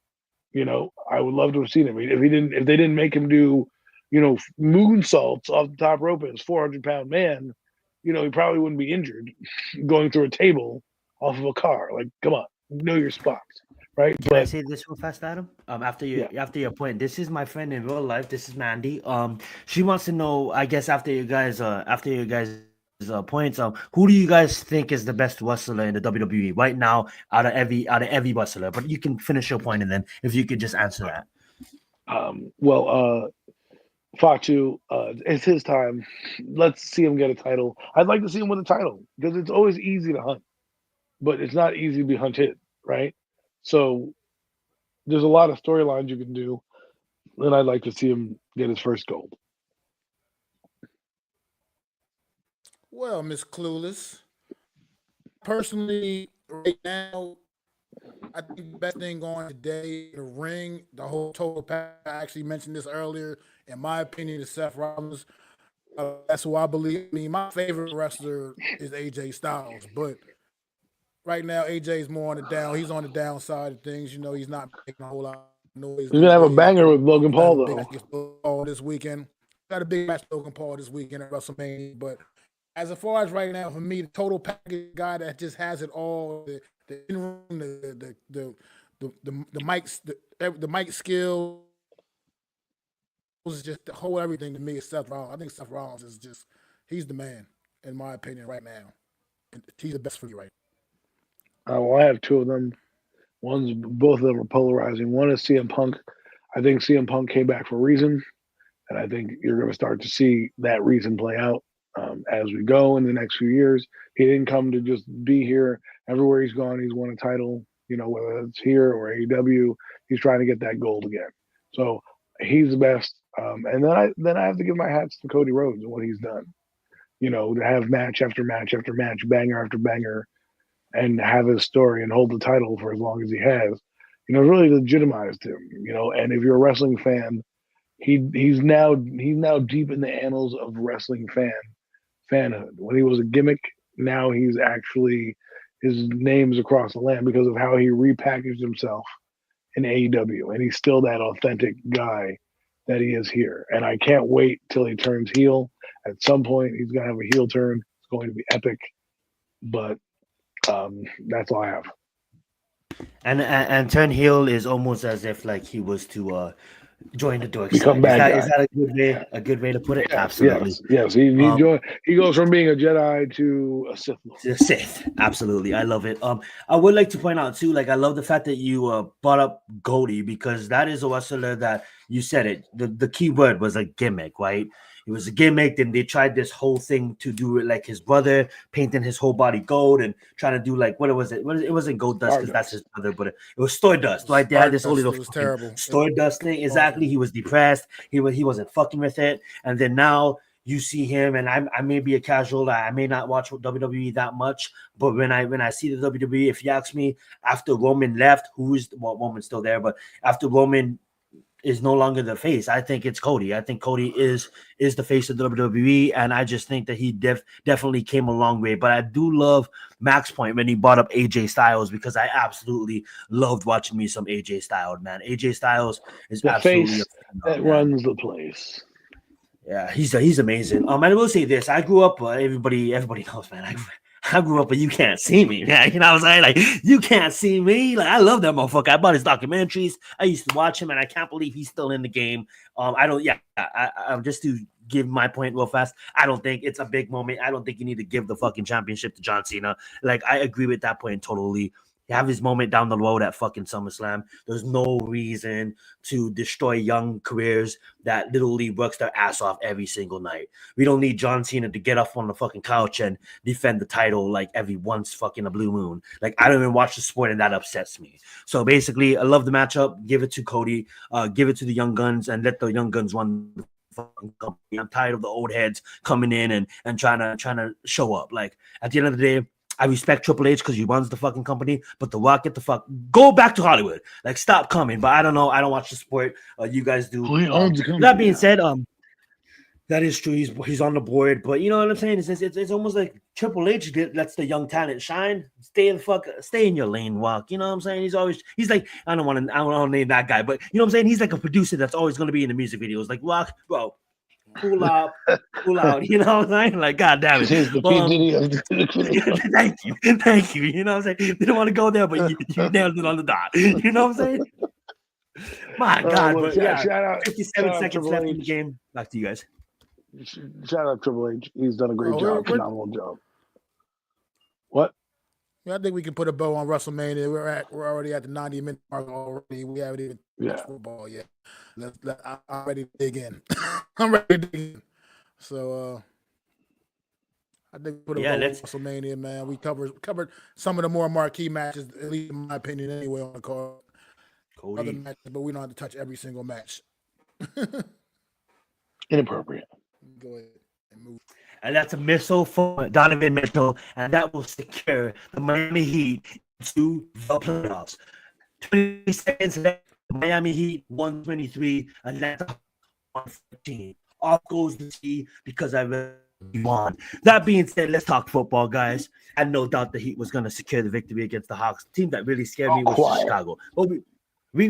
I would love to have seen him. If they didn't make him do, moonsaults off the top rope as 400-pound man, he probably wouldn't be injured going through a table off of a car. Like, come on, know your spots, right? Can I say this real fast, Adam? After your point, this is my friend in real life. This is Mandy. She wants to know, I guess, after you guys' points, who do you guys think is the best wrestler in the WWE right now out of every wrestler? But you can finish your point, and then if you could just answer that. Fatu, it's his time. Let's see him get a title. I'd like to see him with a title because it's always easy to hunt, but it's not easy to be hunted, right? So there's a lot of storylines you can do, and I'd like to see him get his first gold. Well, Miss Clueless, personally, right now, I think the best thing going today, the ring, the whole total pack. I actually mentioned this earlier. In my opinion, is Seth Rollins. That's who I believe. I mean, my favorite wrestler is AJ Styles, but right now AJ is more on the down. He's on the downside of things. You know, he's not making a whole lot of noise He's gonna these have a days. banger with Logan Got Paul a big though. match against Logan Paul this weekend. Got a big match with Logan Paul this weekend at WrestleMania. But as far as right now, for me, the total package guy that just has it all, the in room, the mics, the mic skills, just the whole everything to me is Seth Rollins. I think Seth Rollins is just he's the man in my opinion right now. And he's the best for me right Well, I have two of them. Both of them are polarizing. One is CM Punk. I think CM Punk came back for a reason, and I think you're going to start to see that reason play out as we go in the next few years. He didn't come to just be here. Everywhere he's gone, he's won a title. You know, whether it's here or AEW, he's trying to get that gold again. So he's the best. And then I have to give my hats to Cody Rhodes and what he's done. You know, to have match after match after match, banger after banger, and have his story and hold the title for as long as he has, you know, really legitimized him. You know, and if you're a wrestling fan, he's now deep in the annals of wrestling fanhood. When he was a gimmick, now he's actually his name's across the land because of how he repackaged himself in AEW, and he's still that authentic guy that he is here. And I can't wait till he turns heel. At some point, he's gonna have a heel turn. It's going to be epic. But that's all I have. And turn heel is almost as if like he was to join the dark Become side. bad Is guy. that a good way to put it? Yes, Absolutely. yes. He goes from being a Jedi to a Sith Lord. The Sith, absolutely, I love it. I would like to point out too, like I love the fact that you brought up Cody because that is a wrestler that you said it. The key word was a gimmick, right? It was a gimmick. Then they tried this whole thing to do it like his brother, painting his whole body gold and trying to do like what was it? It wasn't gold dust because that's his brother, but it was Stardust, right? They had this whole little it was terrible. Stardust thing. Exactly. He was depressed. He wasn't fucking with it, and then now you see him, and I may be a casual. I may not watch WWE that much, but when I see the WWE, if you ask me, after Roman left, Roman's still there, but after Roman is no longer the face, I think it's Cody. I think Cody is the face of the WWE, and I just think that he definitely came a long way. But I do love Mac's point when he brought up AJ Styles because I absolutely loved watching me some AJ Styles, man. AJ Styles is the absolutely face that runs the place. Yeah, he's amazing. I will say this: I grew up. Everybody knows, man. I grew up, but you can't see me, man. You know what I'm saying? Like you can't see me. Like I love that motherfucker. I bought his documentaries. I used to watch him, and I can't believe he's still in the game. I don't. Yeah, I'm just to give my point real fast. I don't think it's a big moment. I don't think you need to give the fucking championship to John Cena. Like I agree with that point totally. Have his moment down the road at fucking SummerSlam. There's no reason to destroy young careers that literally works their ass off every single night. We don't need John Cena to get up on the fucking couch and defend the title like every once fucking a blue moon. Like I don't even watch the sport and that upsets me. So basically, I love the matchup. Give it to Cody. Give it to the Young Guns and let the Young Guns run the fucking company. I'm tired of the old heads coming in and trying to show up. Like at the end of the day, I respect Triple H because he runs the fucking company, but The Rock, get the fuck, go back to Hollywood. Like, stop coming. But I don't know. I don't watch the sport. You guys do. That being said, that is true. He's on the board, but you know what I'm saying? It's almost like Triple H lets the young talent shine. Stay in your lane, Rock. You know what I'm saying? He's like, I don't want to name that guy, but you know what I'm saying? He's like a producer that's always going to be in the music videos. Like, Rock, bro. Cool out, you know what I'm saying? Like, god damn it. Thank you. You know what I'm saying? They don't want to go there, but you nailed it on the dot. You know what I'm saying? My God, but shout out, 57 seconds left in the game. Back to you guys. Shout out Triple H. He's done a great job, phenomenal job. What? I think we can put a bow on WrestleMania. We're already at the 90-minute mark already. We haven't even touched football yet. I'm ready to dig in. I'm ready to dig in. So I think we put a bow on WrestleMania, man. We covered some of the more marquee matches, at least in my opinion, anyway, on the card. Other matches, but we don't have to touch every single match. Inappropriate. Go ahead and move. And that's a missile from Donovan Mitchell, and that will secure the Miami Heat to the playoffs. 20 seconds left. Miami Heat 123, Atlanta 114. All goes to see because I really won. That being said, let's talk football, guys. I had no doubt the Heat was going to secure the victory against the Hawks. The team that really scared me was Chicago. But we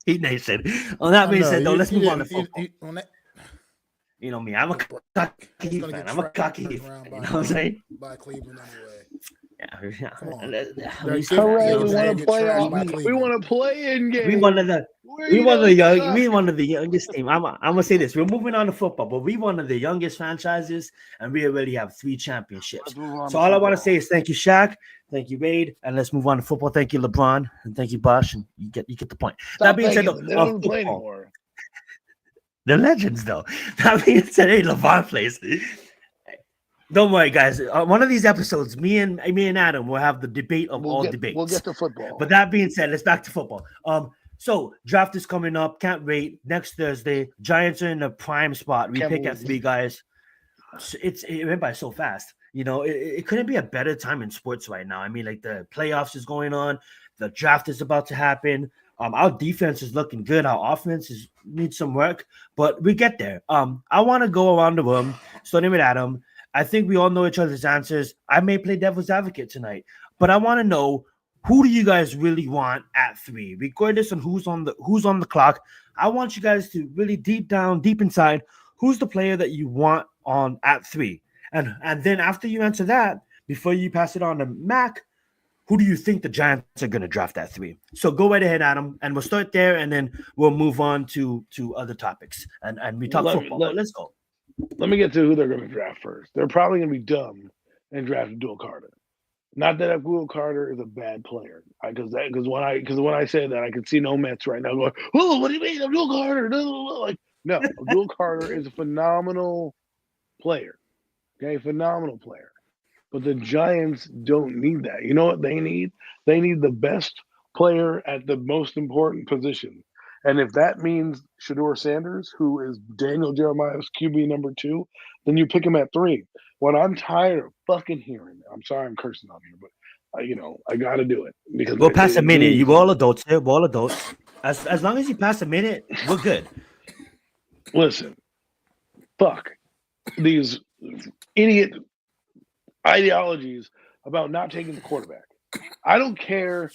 Heat Nation. On that being said, though, let's move on to football. You know me, I'm a cocky Heat fan. I'm a cocky Heat fan. You know what I'm saying? By Cleveland anyway. Yeah, come on. Hooray, we want to play. We want to play in game. We one of the youngest team. I'm gonna say this. We're moving on to football, but we one of the youngest franchises, and we already have 3 championships. So all I want to say is thank you, Shaq. Thank you, Wade, and let's move on to football. Thank you, LeBron, and thank you, Bosh, and you get the point. That being said, they don't play anymore. The legends, though. That being said, hey, LeBron plays. Don't worry, guys. One of these episodes, me and Adam will have the debate of all debates. We'll get to football. But that being said, let's back to football. So draft is coming up. Can't wait. Next Thursday, Giants are in the prime spot. We pick at 3 guys. It went by so fast. You know, it couldn't be a better time in sports right now. I mean, like the playoffs is going on. The draft is about to happen. Our defense is looking good. Our offense needs some work, but we get there. I want to go around the room, starting with Adam. I think we all know each other's answers. I may play devil's advocate tonight, but I want to know, who do you guys really want at 3? Regardless on who's on the clock, I want you guys to really deep inside, who's the player that you want on at 3, and then after you answer that, before you pass it on to Mac, who do you think the Giants are going to draft at 3? So go right ahead, Adam, and we'll start there, and then we'll move on to other topics, and we talk football. Let's go. Let me get to who they're going to draft first. They're probably going to be dumb and draft Abdul Carter. Not that Abdul Carter is a bad player, because when I say that, I can see no Mets right now going, "Oh, what do you mean, Abdul Carter?" Like, no, Abdul Carter is a phenomenal player. Okay, phenomenal player. But the Giants don't need that. You know what they need? They need the best player at the most important position. And if that means Shedeur Sanders, who is Daniel Jeremiah's QB number 2, then you pick him at 3. What I'm tired of fucking hearing, I'm sorry I'm cursing on here, but I got to do it. Because we'll pass a minute. You all adults here. We're all adults. As long as you pass a minute, we're good. Listen, fuck these idiot ideologies about not taking the quarterback. I don't care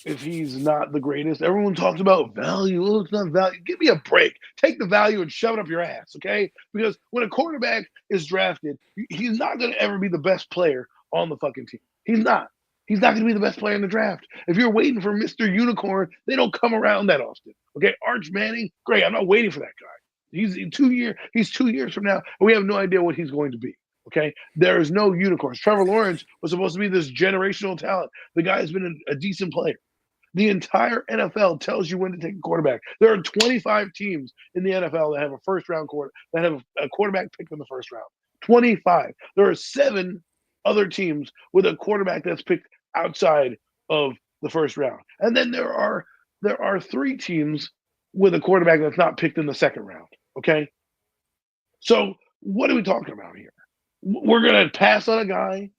if he's not the greatest. Everyone talks about value. Oh, it's not value. Give me a break. Take the value and shove it up your ass, okay? Because when a quarterback is drafted, he's not going to ever be the best player on the fucking team. He's not. He's not going to be the best player in the draft. If you're waiting for Mr. Unicorn, they don't come around that often. Okay, Arch Manning, great. I'm not waiting for that guy. He's 2 years from now, and we have no idea what he's going to be. Okay, there is no unicorns. Trevor Lawrence was supposed to be this generational talent. The guy has been a decent player. The entire NFL tells you when to take a quarterback. There are 25 teams in the NFL that have a first-round that have a quarterback picked in the first round. 25. There are 7 other teams with a quarterback that's picked outside of the first round, and then there are 3 teams with a quarterback that's not picked in the second round. Okay, so what are we talking about here? We're going to pass on a guy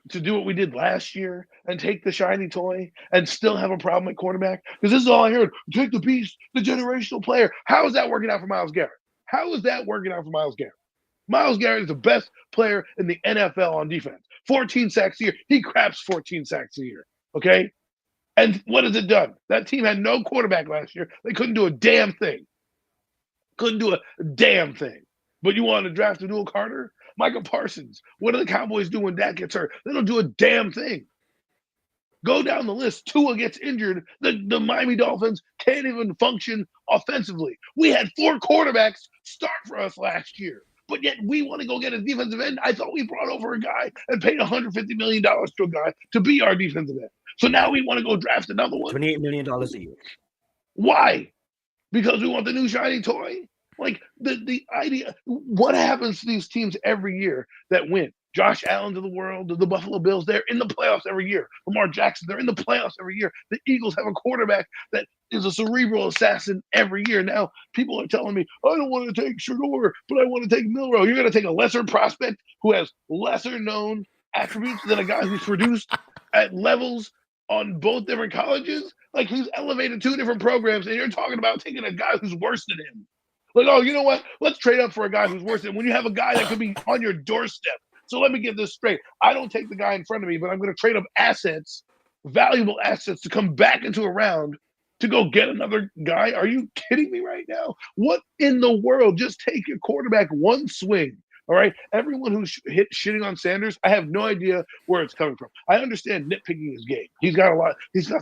to do what we did last year and take the shiny toy and still have a problem at quarterback? Because this is all I heard. Take the beast, the generational player. How is that working out for Myles Garrett? How is that working out for Myles Garrett? Myles Garrett is the best player in the NFL on defense. 14 sacks a year. He craps 14 sacks a year. Okay? And what has it done? That team had no quarterback last year. They couldn't do a damn thing. But you want to draft a dual Carter? Michael Parsons. What do the Cowboys do when Dak gets hurt? They don't do a damn thing. Go down the list. Tua gets injured. The Miami Dolphins can't even function offensively. We had 4 quarterbacks start for us last year. But yet we want to go get a defensive end. I thought we brought over a guy and paid $150 million to a guy to be our defensive end. So now we want to go draft another one. $28 million a year. Why? Because we want the new shiny toy? Like the idea, what happens to these teams every year that win? Josh Allen to the world, the Buffalo Bills, they're in the playoffs every year. Lamar Jackson, they're in the playoffs every year. The Eagles have a quarterback that is a cerebral assassin every year. Now, people are telling me, I don't want to take Shador, but I want to take Milrow. You're going to take a lesser prospect who has lesser known attributes than a guy who's produced at levels on both different colleges? Like, he's elevated 2 different programs, and you're talking about taking a guy who's worse than him. Like, oh, you know what? Let's trade up for a guy who's worse than him when you have a guy that could be on your doorstep. So let me get this straight. I don't take the guy in front of me, but I'm going to trade up assets, valuable assets, to come back into a round to go get another guy. Are you kidding me right now? What in the world? Just take your quarterback one swing. All right. Everyone who's shitting on Sanders, I have no idea where it's coming from. I understand nitpicking his game. He's got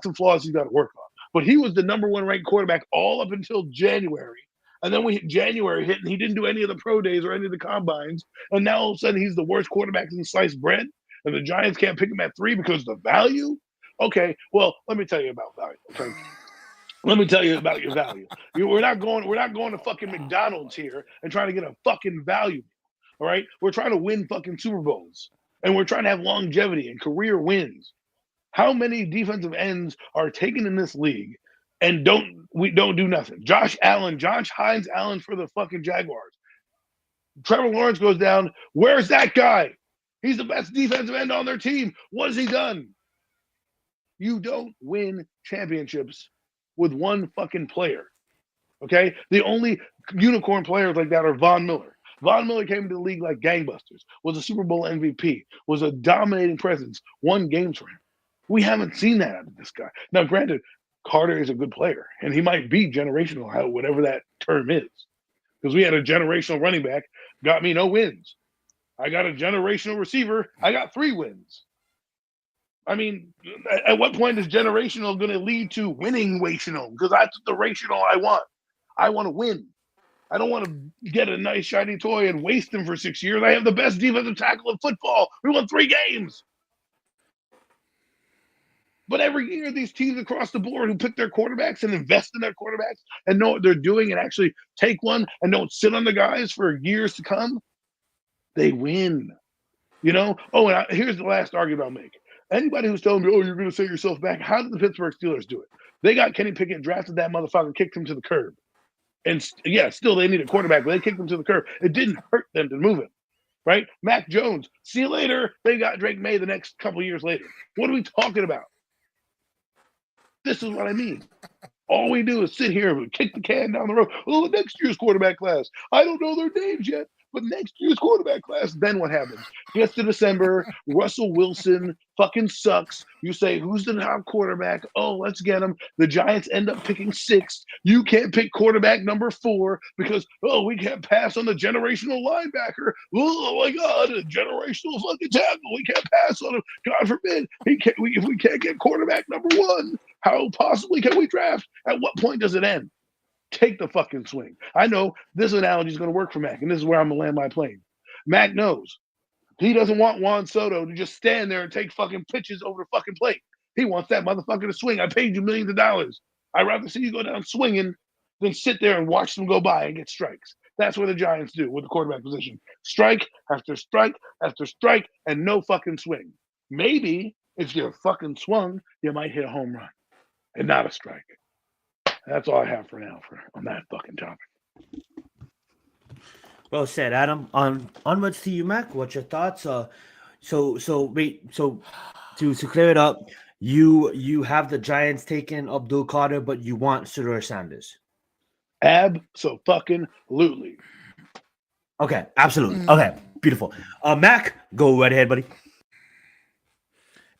some flaws he's got to work on. But he was the number 1 ranked quarterback all up until January. And then January hit, and he didn't do any of the pro days or any of the combines. And now all of a sudden he's the worst quarterback in sliced bread. And the Giants can't pick him at 3 because of the value. Okay, well, let me tell you about value. Okay, let me tell you about your value. We're not going to fucking McDonald's here and trying to get a fucking value. All right, we're trying to win fucking Super Bowls, and we're trying to have longevity and career wins. How many defensive ends are taken in this league and don't do nothing? Josh Hines Allen for the fucking Jaguars. Trevor Lawrence goes down. Where's that guy? He's the best defensive end on their team. What has he done? You don't win championships with one fucking player. Okay? The only unicorn players like that are Von Miller. Von Miller came into the league like gangbusters, was a Super Bowl MVP, was a dominating presence, won games for him. We haven't seen that out of this guy. Now, granted, Carter is a good player, and he might be generational, whatever that term is. Because we had a generational running back, got me no wins. I got a generational receiver, I got 3 wins. I mean, at what point is generational going to lead to winning-wational? Because that's the rational I want. I want to win. I don't want to get a nice shiny toy and waste him for 6 years. I have the best defensive tackle in football. We won 3 games. But every year, these teams across the board who pick their quarterbacks and invest in their quarterbacks and know what they're doing and actually take one and don't sit on the guys for years to come, they win. You know? Oh, and here's the last argument I'll make. Anybody who's telling me, oh, you're going to set yourself back, how did the Pittsburgh Steelers do it? They got Kenny Pickett, drafted that motherfucker, kicked him to the curb. And yeah, still they need a quarterback, but they kicked him to the curb. It didn't hurt them to move him, right? Mac Jones, see you later. They got Drake May the next couple years later. What are we talking about? This is what I mean. All we do is sit here and kick the can down the road. Oh, next year's quarterback class. I don't know their names yet, but next year's quarterback class. Then what happens? Gets to December, Russell Wilson fucking sucks. You say, who's the top quarterback? Oh, let's get him. The Giants end up picking 6th. You can't pick quarterback number 4 because, oh, we can't pass on the generational linebacker. Oh my God, a generational fucking tackle. We can't pass on him. God forbid. If we can't get quarterback number 1, how possibly can we draft? At what point does it end? Take the fucking swing. I know this analogy is going to work for Mac, and this is where I'm going to land my plane. Mac knows. He doesn't want Juan Soto to just stand there and take fucking pitches over the fucking plate. He wants that motherfucker to swing. I paid you millions of dollars. I'd rather see you go down swinging than sit there and watch them go by and get strikes. That's what the Giants do with the quarterback position. Strike after strike after strike and no fucking swing. Maybe if you're fucking swung, you might hit a home run and not a strike. That's all I have for now on that fucking topic. Well said, Adam. Onwards to you, Mac. What's your thoughts? So to clear it up, you have the Giants taking Abdul Carter, but you want Shedeur Sanders. Abso-fucking-lutely. Okay, absolutely. Okay, beautiful. Mac, go right ahead, buddy.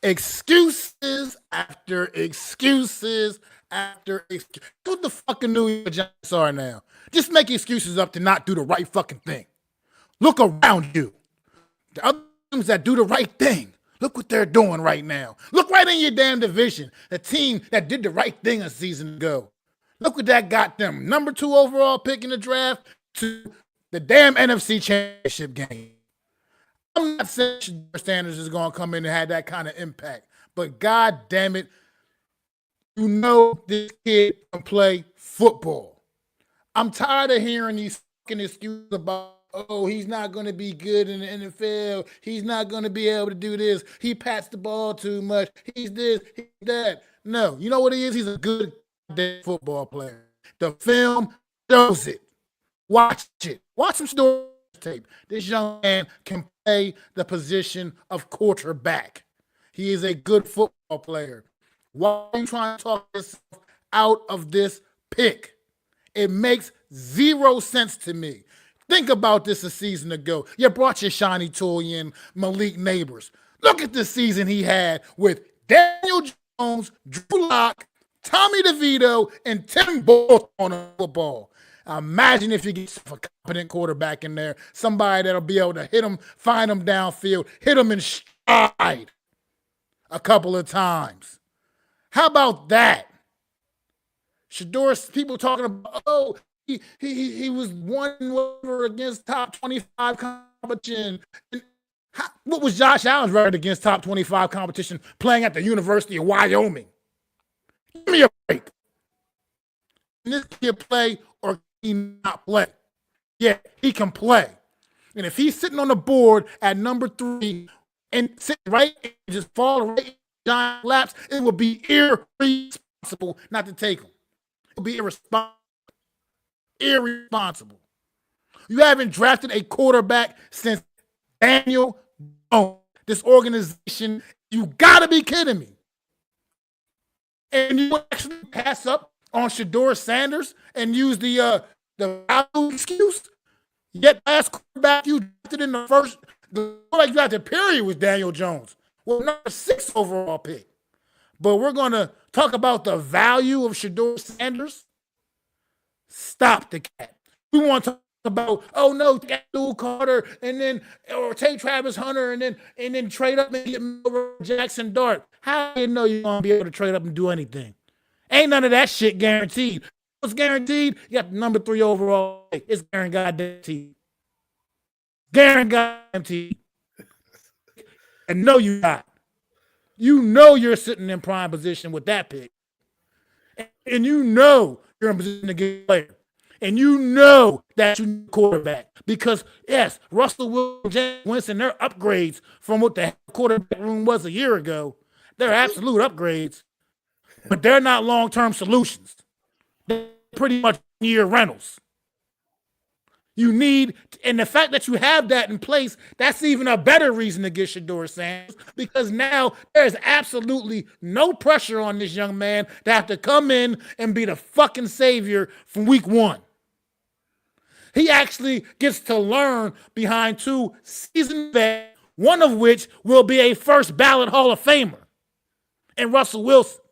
Excuses after excuses after excuses. What the fucking New York Giants are now? Just make excuses up to not do the right fucking thing. Look around you. The other teams that do the right thing, look what they're doing right now. Look right in your damn division. The team that did the right thing a season ago. Look what that got them. Number 2 overall pick in the draft to the damn NFC Championship game. I'm not saying Shedeur Sanders is going to come in and have that kind of impact, but God damn it, you know this kid can play football. I'm tired of hearing these fucking excuses about, oh, he's not going to be good in the NFL. He's not going to be able to do this. He pats the ball too much. He's this, he's that. No, you know what he is? He's a good football player. The film shows it. Watch it. Watch some story tape. This young man can play the position of quarterback. He is a good football player. Why are you trying to talk yourself out of this pick? It makes zero sense to me. Think about this a season ago. You brought your shiny toy in, Malik Neighbors. Look at the season he had with Daniel Jones, Drew Lock, Tommy DeVito, and Tim Both on the football. Imagine if you get a competent quarterback in there, somebody that'll be able to hit him, find him downfield, hit him in stride a couple of times. How about that? Shedeur, people talking about, oh, he was one over against top 25 competition. What was Josh Allen's record against top 25 competition playing at the University of Wyoming? Give me a break. Can this kid play or can he not play? Yeah, he can play. And if he's sitting on the board at number 3 and sit right and just fall right in giant laps, it would be irresponsible not to take him. It would be irresponsible. Irresponsible. You haven't drafted a quarterback since Daniel Jones. This organization, you gotta be kidding me. And you actually pass up on Shedeur Sanders and use the value excuse. Yet last quarterback you drafted in the first, the quarterback you drafted period was Daniel Jones. Well, number 6 overall pick. But we're gonna talk about the value of Shedeur Sanders. Stop the cat. We want to talk about, oh no, take Abdul Carter and then or take Travis Hunter and then trade up and get Jackson Dart. How do you know you're gonna be able to trade up and do anything? Ain't none of that shit guaranteed. What's guaranteed? You got the number 3 overall. It's guaranteed. Guaranteed. And no, you not. You know you're sitting in prime position with that pick. And you know you're in position to get a player. And you know that you need a quarterback. Because, yes, Russell Wilson, James Winston, they're upgrades from what the quarterback room was a year ago. They're absolute upgrades. But they're not long-term solutions. They're pretty much year rentals. You need, and the fact that you have that in place, that's even a better reason to get Shedeur Sanders, because now there's absolutely no pressure on this young man to have to come in and be the fucking savior from week 1. He actually gets to learn behind 2 seasoned vets, one of which will be a first ballot Hall of Famer, and Russell Wilson.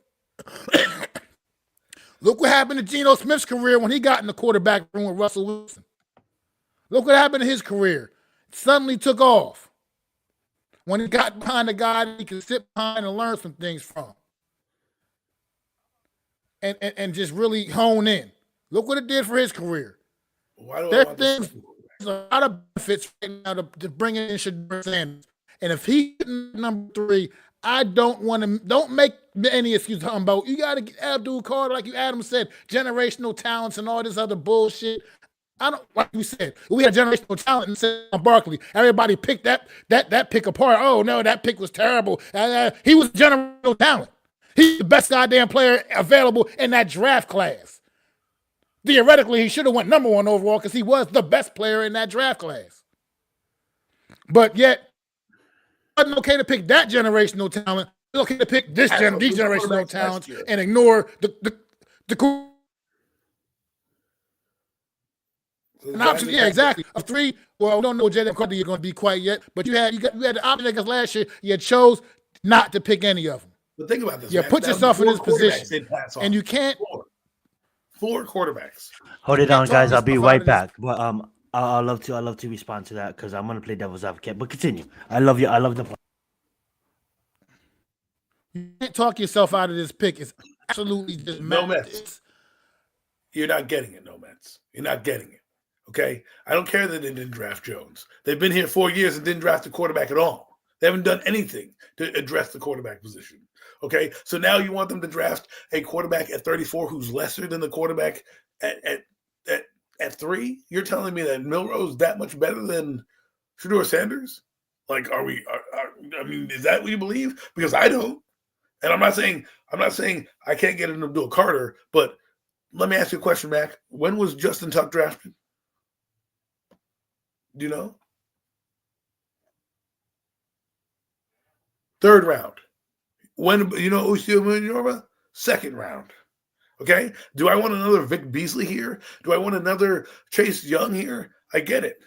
Look what happened to Geno Smith's career when he got in the quarterback room with Russell Wilson. Look what happened to his career. It suddenly took off when he got behind a guy that he could sit behind and learn some things from. And just really hone in. Look what it did for his career. There's a lot of benefits right now to bring in Shedeur Sanders. And if he's number 3, I don't make any excuse talking about, you got to get Abdul Carter, like Adam said, generational talents and all this other bullshit. Like you said, we had generational talent and said on Barkley. Everybody picked that pick apart. Oh no, that pick was terrible. He was generational talent. He's the best goddamn player available in that draft class. Theoretically, he should have went number 1 overall because he was the best player in that draft class. But yet, it wasn't okay to pick that generational talent. It's okay to pick these generational talents and ignore the an option, yeah, exactly. Of 3, well, we don't know what Jalen Carter you're going to be quite yet, but you had the option because last year you chose not to pick any of them. But think about this. You put yourself in this position, and you can't. 4 quarterbacks. Hold it on, guys. I'll be right back. But I love to respond to that because I'm gonna play devil's advocate. But continue. I love you. I love the. You can't talk yourself out of this pick. It's absolutely just no Mets. You're not getting it, no Mets. You're not getting it. Okay, I don't care that they didn't draft Jones. They've been here 4 years and didn't draft a quarterback at all. They haven't done anything to address the quarterback position. Okay, so now you want them to draft a quarterback at 34 who's lesser than the quarterback at 3? You're telling me that Milroe's that much better than Shedeur Sanders? Like, I mean, is that what you believe? Because I don't. And I'm not saying I can't get an Abdul Carter, but let me ask you a question, Mac. When was Justin Tuck drafted? Do you know? 3rd round. When you know Usio Yorba? 2nd round. Okay? Do I want another Vic Beasley here? Do I want another Chase Young here? I get it.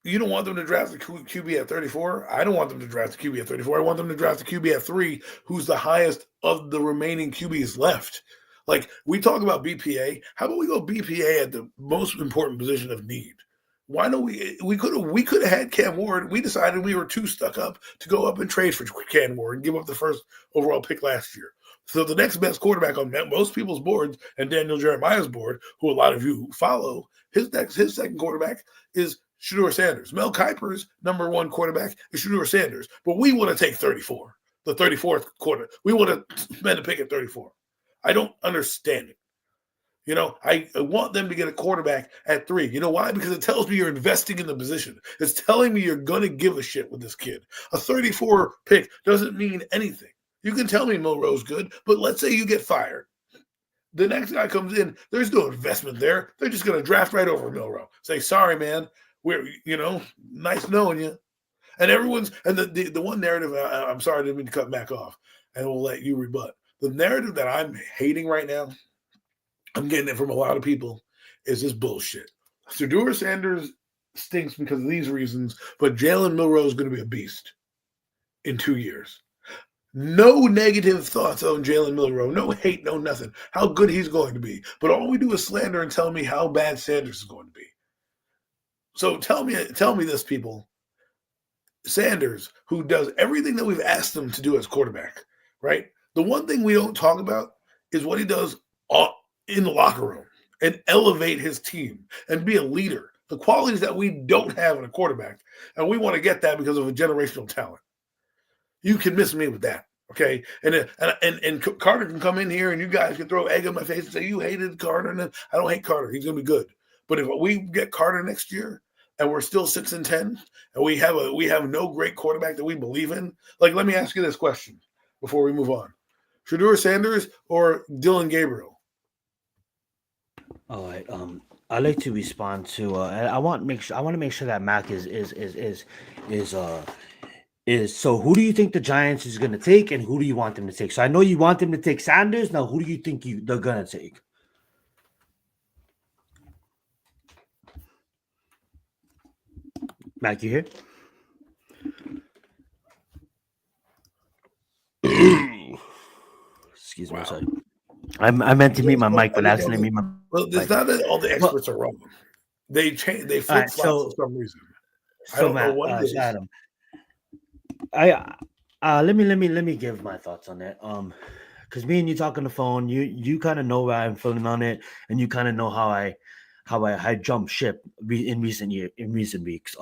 You don't want them to draft the QB at 34? I don't want them to draft the QB at 34. I want them to draft the QB at 3, who's the highest of the remaining QBs left. Like, we talk about BPA. How about we go BPA at the most important position of need? Why don't we could have had Cam Ward. We decided we were too stuck up to go up and trade for Cam Ward and give up the first overall pick last year. So the next best quarterback on most people's boards and Daniel Jeremiah's board, who a lot of you follow, his second quarterback is Shedeur Sanders. Mel Kiper's number 1 quarterback is Shedeur Sanders. But we want to take 34, the 34th quarter. We want to spend a pick at 34. I don't understand it. You know, I want them to get a quarterback at 3. You know why? Because it tells me you're investing in the position. It's telling me you're going to give a shit with this kid. A 34 pick doesn't mean anything. You can tell me Milroe's good, but let's say you get fired. The next guy comes in, there's no investment there. They're just going to draft right over Milroe. Say, sorry, man. We're, nice knowing you. And the one narrative, I'm sorry, I didn't mean to cut Mac off, and we'll let you rebut. The narrative that I'm hating right now, I'm getting it from a lot of people, is this bullshit. Shedeur Sanders stinks because of these reasons, but Jalen Milroe is going to be a beast in 2 years. No negative thoughts on Jalen Milroe. No hate, no nothing. How good he's going to be. But all we do is slander and tell me how bad Sanders is going to be. So tell me this, people. Sanders, who does everything that we've asked him to do as quarterback, right? The one thing we don't talk about is what he does in the locker room and elevate his team and be a leader. The qualities that we don't have in a quarterback, and we want to get that because of a generational talent. You can miss me with that, okay? And Carter can come in here and you guys can throw egg on my face and say, you hated Carter. And I don't hate Carter. He's going to be good. But if we get Carter next year and we're still 6-10 and we have no great quarterback that we believe in, like, let me ask you this question before we move on. Shedeur Sanders or Dylan Gabriel? All right. I'd like to respond to. I want to make sure that Mac is. So who do you think the Giants is going to take, and who do you want them to take? So I know you want them to take Sanders. Now, who do you think they're going to take? Mac, you here? Excuse me, sorry. I meant to mute my mic, but accidentally mute my. Well, it's not that all the experts are wrong. They flip flops for some reason. I don't know what it is. Adam, let me give my thoughts on that. Because me and you talk on the phone, you kind of know where I'm feeling on it, and you kind of know how I jump ship in recent weeks.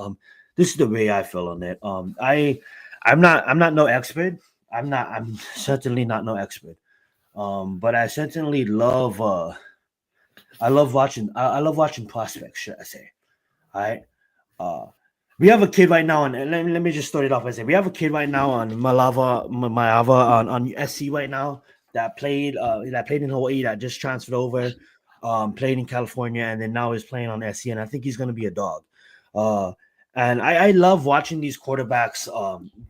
This is the way I feel on it. I'm not no expert. I'm certainly not no expert. But I certainly love watching prospects, should I say. All right. We have a kid right now, and let me just start it off by saying we have a kid right now on Mayava on SC right now that played in Hawaii, that just transferred over, played in California, and then now is playing on SC, and I think he's gonna be a dog. And I love watching these quarterbacks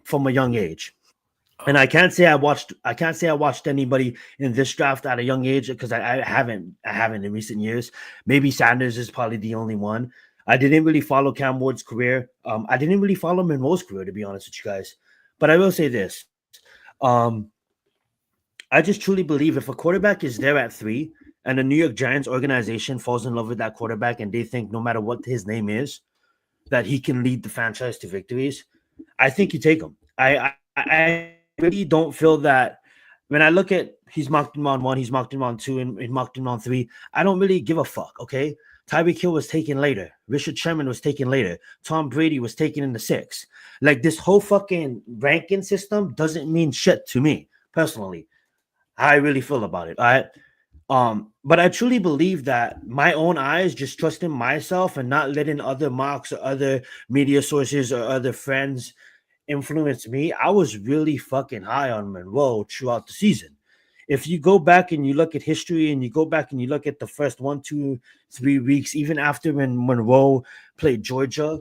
from a young age. And I can't say I watched anybody in this draft at a young age, because I haven't in recent years. Maybe Sanders is probably the only one. I didn't really follow Cam Ward's career. I didn't really follow Monroe's career, to be honest with you guys. But I will say this. I just truly believe if a quarterback is there at 3 and the New York Giants organization falls in love with that quarterback and they think no matter what his name is, that he can lead the franchise to victories, I think you take him. I really don't feel that when I look at He's mocked him on 1. He's mocked him on 2, and mocked him on 3. I don't really give a fuck. Okay. Tyreek Hill was taken later. Richard Sherman was taken later. Tom Brady was taken in the 6th. Like, this whole fucking ranking system doesn't mean shit to me personally. How I really feel about it. All right. But I truly believe that my own eyes, just trusting myself and not letting other mocks or other media sources or other friends influence me. I was really fucking high on Monroe throughout the season. If you go back and you look at history and you go back and you look at the first 1, 2, 3 weeks, even after when Monroe played Georgia,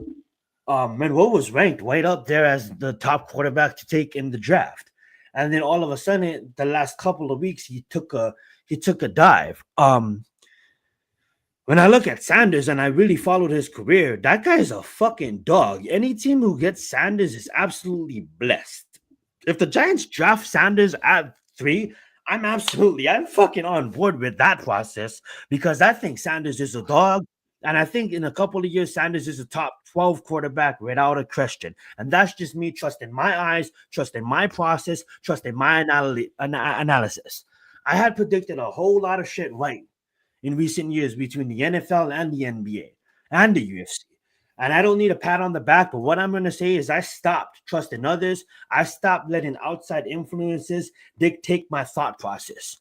Monroe was ranked right up there as the top quarterback to take in the draft. And then all of a sudden, the last couple of weeks, he took a dive. When I look at Sanders and I really followed his career, that guy is a fucking dog. Any team who gets Sanders is absolutely blessed. If the Giants draft Sanders at 3, I'm fucking on board with that process, because I think Sanders is a dog. And I think in a couple of years, Sanders is a top 12 quarterback without a question. And that's just me trusting my eyes, trusting my process, trusting my analysis. I had predicted a whole lot of shit right in recent years between the NFL and the NBA and the UFC. And I don't need a pat on the back, but what I'm going to say is I stopped trusting others. I stopped letting outside influences dictate my thought process.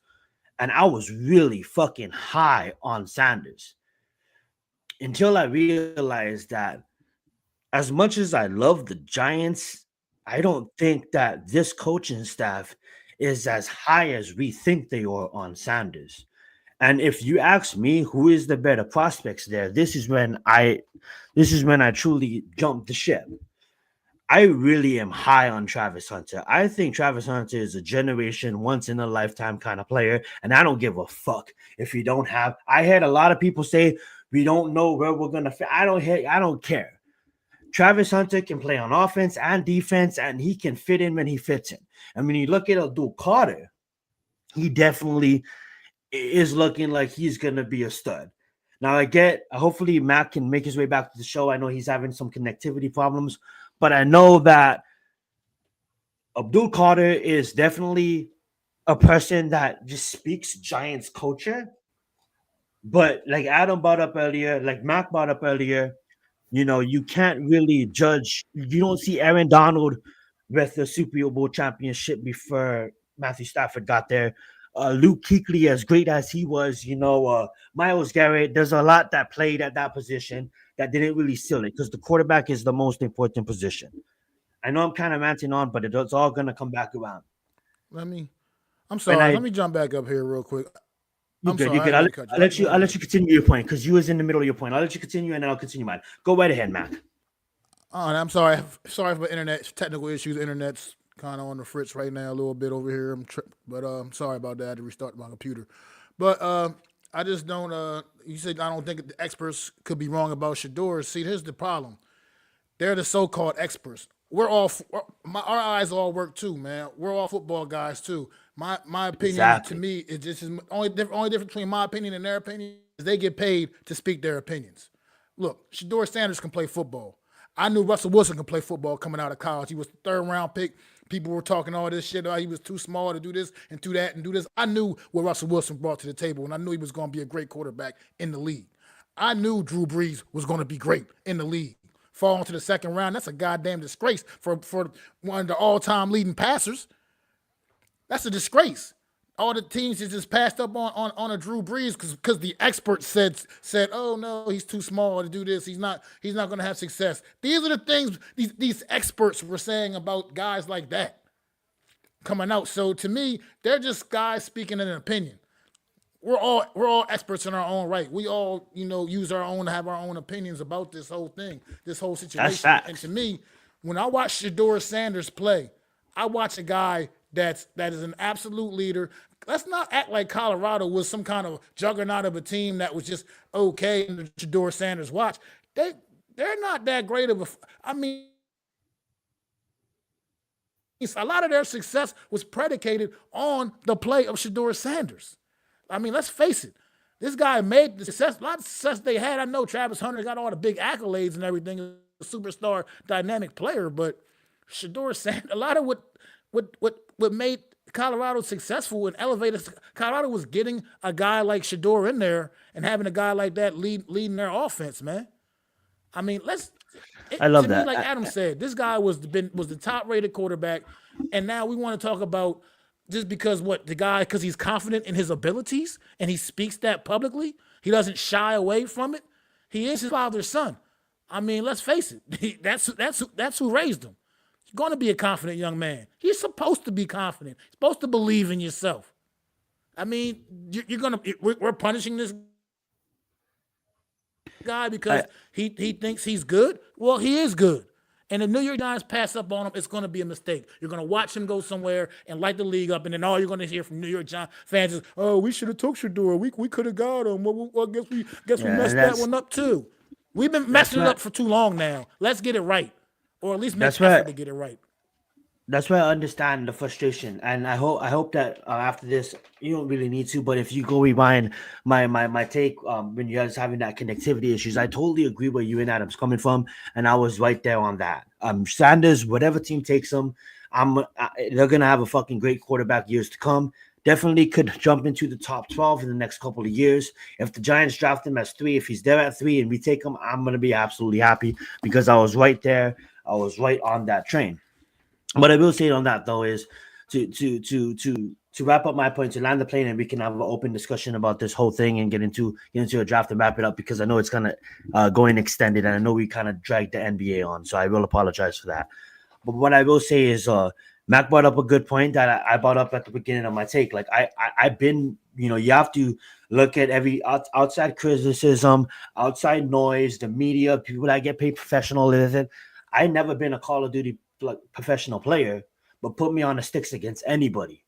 And I was really fucking high on Sanders until I realized that as much as I love the Giants, I don't think that this coaching staff is as high as we think they are on Sanders. And if you ask me who is the better prospects there, this is when I truly jumped the ship. I really am high on Travis Hunter. I think Travis Hunter is a generation, once in a lifetime kind of player, and I don't give a fuck if you don't have. I heard a lot of people say we don't know where we're gonna fit. I don't care. Travis Hunter can play on offense and defense, and he can fit in when he fits in. And when you look at Abdul Carter, he definitely is looking like he's gonna be a stud. Now hopefully Matt can make his way back to the show. I know he's having some connectivity problems, but I know that Abdul Carter is definitely a person that just speaks Giants culture. But like Adam brought up earlier, like Mac brought up earlier, you can't really judge. You don't see Aaron Donald with the Super Bowl championship before Matthew Stafford got there. Luke Kuechly, as great as he was, Myles Garrett, there's a lot that played at that position that didn't really seal it, because the quarterback is the most important position. I know I'm kind of ranting on, but it's all going to come back around. Let me jump back up here real quick. You good. I'll let you continue your point, because you was in the middle of your point. I'll let you continue, and then I'll continue mine. Go right ahead, Mac. Oh, and I'm sorry for internet technical issues. Internet's kind of on the fritz right now a little bit over here. But I'm sorry about that. I had to restart my computer. But I just don't. You said I don't think the experts could be wrong about Shedeur. See, here's the problem. They're the so-called experts. Our eyes all work too, man. We're all football guys too. My opinion to me is just only difference between my opinion and their opinion is they get paid to speak their opinions. Look, Shedeur Sanders can play football. I knew Russell Wilson could play football coming out of college. He was the 3rd round pick. People were talking all this shit about he was too small to do this and do that and do this. I knew what Russell Wilson brought to the table, and I knew he was going to be a great quarterback in the league. I knew Drew Brees was going to be great in the league. Falling to the 2nd round, that's a goddamn disgrace for one of the all-time leading passers. That's a disgrace. All the teams just passed up on a Drew Brees because the experts said, oh no, he's too small to do this. He's not going to have success. These are the things these experts were saying about guys like that coming out. So to me, they're just guys speaking an opinion. We're all experts in our own right. We all, have our own opinions about this whole thing, this whole situation. And to me, when I watch Shedeur Sanders play, I watch a guy that is an absolute leader. Let's not act like Colorado was some kind of juggernaut of a team that was just okay in the Shedeur Sanders watch. They're not that great of a a lot of their success was predicated on the play of Shedeur Sanders. I mean, let's face it. This guy made the success, a lot of success they had. I know Travis Hunter got all the big accolades and everything, a superstar, dynamic player, but Shedeur Sanders, a lot of what made Colorado's successful and elevated. Colorado was getting a guy like Shador in there and having a guy like that leading their offense, man. I mean, I love to that. me, like Adam said, this guy was the top rated quarterback, and now we want to talk about just because because he's confident in his abilities and he speaks that publicly, he doesn't shy away from it. He is his father's son. I mean, let's face it, that's who raised him. He's going to be a confident young man. He's supposed to be confident. He's supposed to believe in yourself. I mean, we're punishing this guy because he thinks he's good. Well, he is good. And the New York Giants pass up on him, it's going to be a mistake. You're going to watch him go somewhere and light the league up, and then all you're going to hear from New York Giants fans is, "Oh, we should have took Shador. We could have got him. Well, I guess we messed that one up too." We've been messing it up for too long now. Let's get it right, or at least make an effort to get it right. That's where I understand the frustration, and I hope that after this you don't really need to, but if you go rewind my take when you guys having that connectivity issues, I totally agree where you and Adam's coming from, and I was right there on that. Sanders, whatever team takes him, they're gonna have a fucking great quarterback years to come. Definitely could jump into the top 12 in the next couple of years. If the Giants draft him as 3, if he's there at 3 and we take him, I'm gonna be absolutely happy because I was right there. I was right on that train. What I will say on that though is to wrap up my point, to land the plane, and we can have an open discussion about this whole thing and get into a draft and wrap it up, because I know it's kind of going extended, and I know we kind of dragged the NBA on, so I will apologize for that. But what I will say is, Mac brought up a good point that I brought up at the beginning of my take. Like I've been, you have to look at every outside criticism, outside noise, the media, people that get paid professional. I never been a Call of Duty professional player, but put me on the sticks against anybody,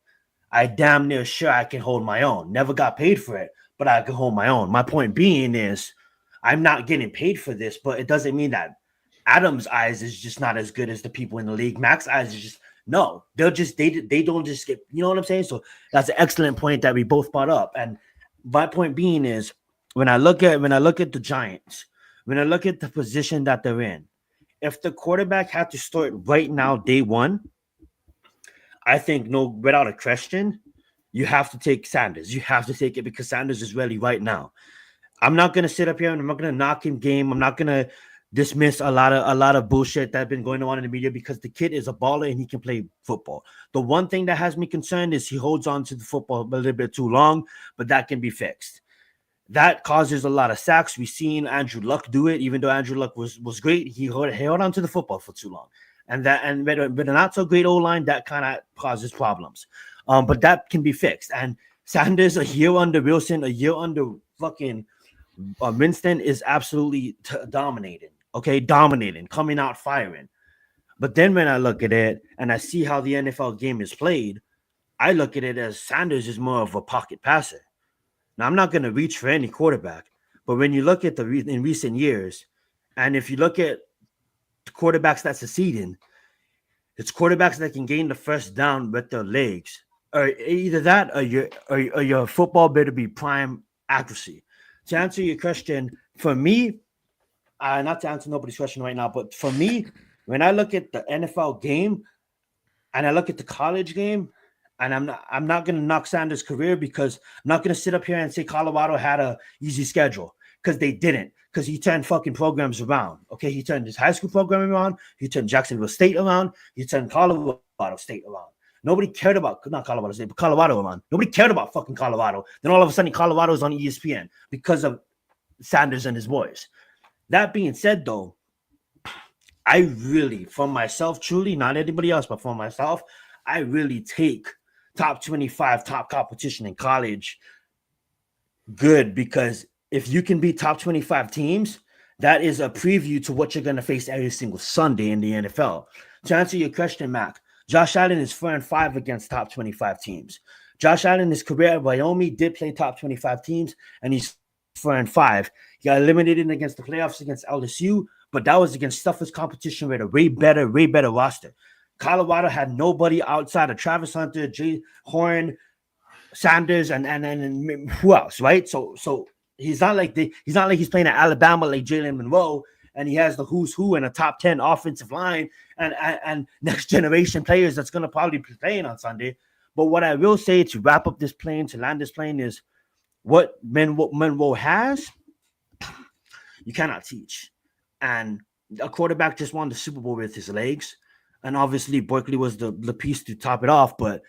I damn near sure I can hold my own. Never got paid for it, but I can hold my own. My point being is, I'm not getting paid for this, but it doesn't mean that Adam's eyes is just not as good as the people in the league. Mac's eyes is just no. They don't just get, you know what I'm saying? So that's an excellent point that we both brought up. And my point being is, when I look at the Giants, when I look at the position that they're in, if the quarterback had to start right now, day one, I think without a question, you have to take Sanders. You have to take it because Sanders is ready right now. I'm not gonna sit up here and I'm not gonna knock him game. I'm not gonna dismiss a lot of bullshit that's been going on in the media, because the kid is a baller and he can play football. The one thing that has me concerned is he holds on to the football a little bit too long, but that can be fixed. That causes a lot of sacks. We've seen Andrew Luck do it, even though Andrew Luck was great. He held on to the football for too long. And with a not so great O-line, that kind of causes problems. But that can be fixed. And Sanders, a year under Wilson, a year under fucking Winston, is absolutely dominating. Okay, dominating, coming out firing. But then when I look at it and I see how the NFL game is played, I look at it as Sanders is more of a pocket passer. Now, I'm not going to reach for any quarterback, but when you look at in recent years, and if you look at quarterbacks that succeeding, it's quarterbacks that can gain the first down with their legs, or either that or your football better be prime accuracy. To answer your question, for me, not to answer nobody's question right now, but for me, when I look at the NFL game and I look at the college game, and I'm not going to knock Sanders' career, because I'm not going to sit up here and say Colorado had a easy schedule, because they didn't, because he turned fucking programs around. Okay, he turned his high school program around, he turned Jacksonville State around, he turned Colorado State around. Nobody cared about, not Colorado State, but Colorado around. Nobody cared about fucking Colorado. Then all of a sudden, Colorado is on ESPN because of Sanders and his boys. That being said, though, I really, for myself, truly, not anybody else, but for myself, I really take top 25, top competition in college good, because if you can beat top 25 teams, that is a preview to what you're going to face every single Sunday in the NFL. To answer your question, Mac, Josh Allen is 4-5 against top 25 teams. Josh Allen, his career at Wyoming, did play top 25 teams, and he's 4-5. He got eliminated against the playoffs against LSU, but that was against toughest competition with a way better roster. Colorado had nobody outside of Travis Hunter, Jay Horn, Sanders, and who else, right? So he's not like he's playing at Alabama like Jalen Monroe, and he has the who's who and a top 10 offensive line and next generation players that's gonna probably be playing on Sunday. But what I will say to wrap up this plane, to land this plane, is what Monroe has, you cannot teach. And a quarterback just won the Super Bowl with his legs. And obviously, Berkeley was the piece to top it off. But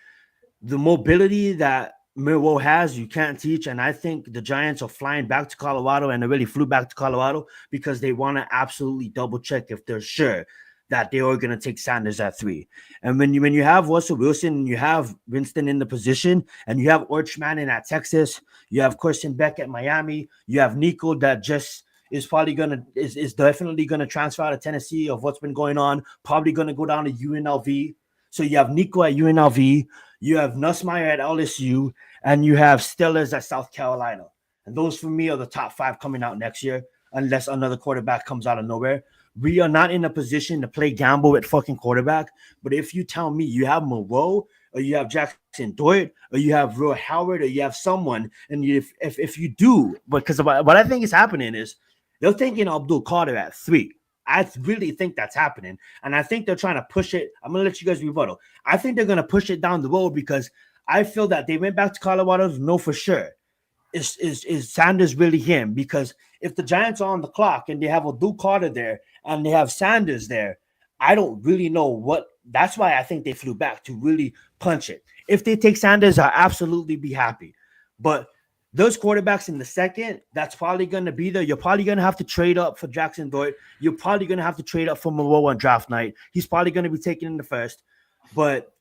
the mobility that Monroe has, you can't teach. And I think the Giants are flying back to Colorado, and they really flew back to Colorado because they want to absolutely double check if they're sure that they are going to take Sanders at 3. And when you have Russell Wilson and you have Winston in the position, and you have Horseman in at Texas, you have Carson Beck at Miami, you have Nico that just is probably is definitely gonna transfer out of Tennessee of what's been going on, probably gonna go down to UNLV. So you have Nico at UNLV, you have Nussmeier at LSU, and you have Stillers at South Carolina. And those for me are the top 5 coming out next year, unless another quarterback comes out of nowhere. We are not in a position to play gamble with fucking quarterback. But if you tell me you have Monroe, or you have Jackson Dort, or you have Will Howard, or you have someone, and if you do, because what I think is happening is they're thinking Abdul Carter at 3. I really think that's happening. And I think they're trying to push it. I'm going to let you guys rebuttal. I think they're going to push it down the road because I feel that they went back to Colorado to know for sure. Is Sanders really him? Because if the Giants are on the clock and they have Abdul Carter there and they have Sanders there, I don't really know what. That's why I think they flew back to really punch it. If they take Sanders, I'll absolutely be happy. But those quarterbacks in the second, that's probably going to be there. You're probably going to have to trade up for Jackson Dort. You're probably going to have to trade up for Monroe on draft night. He's probably going to be taken in the first. But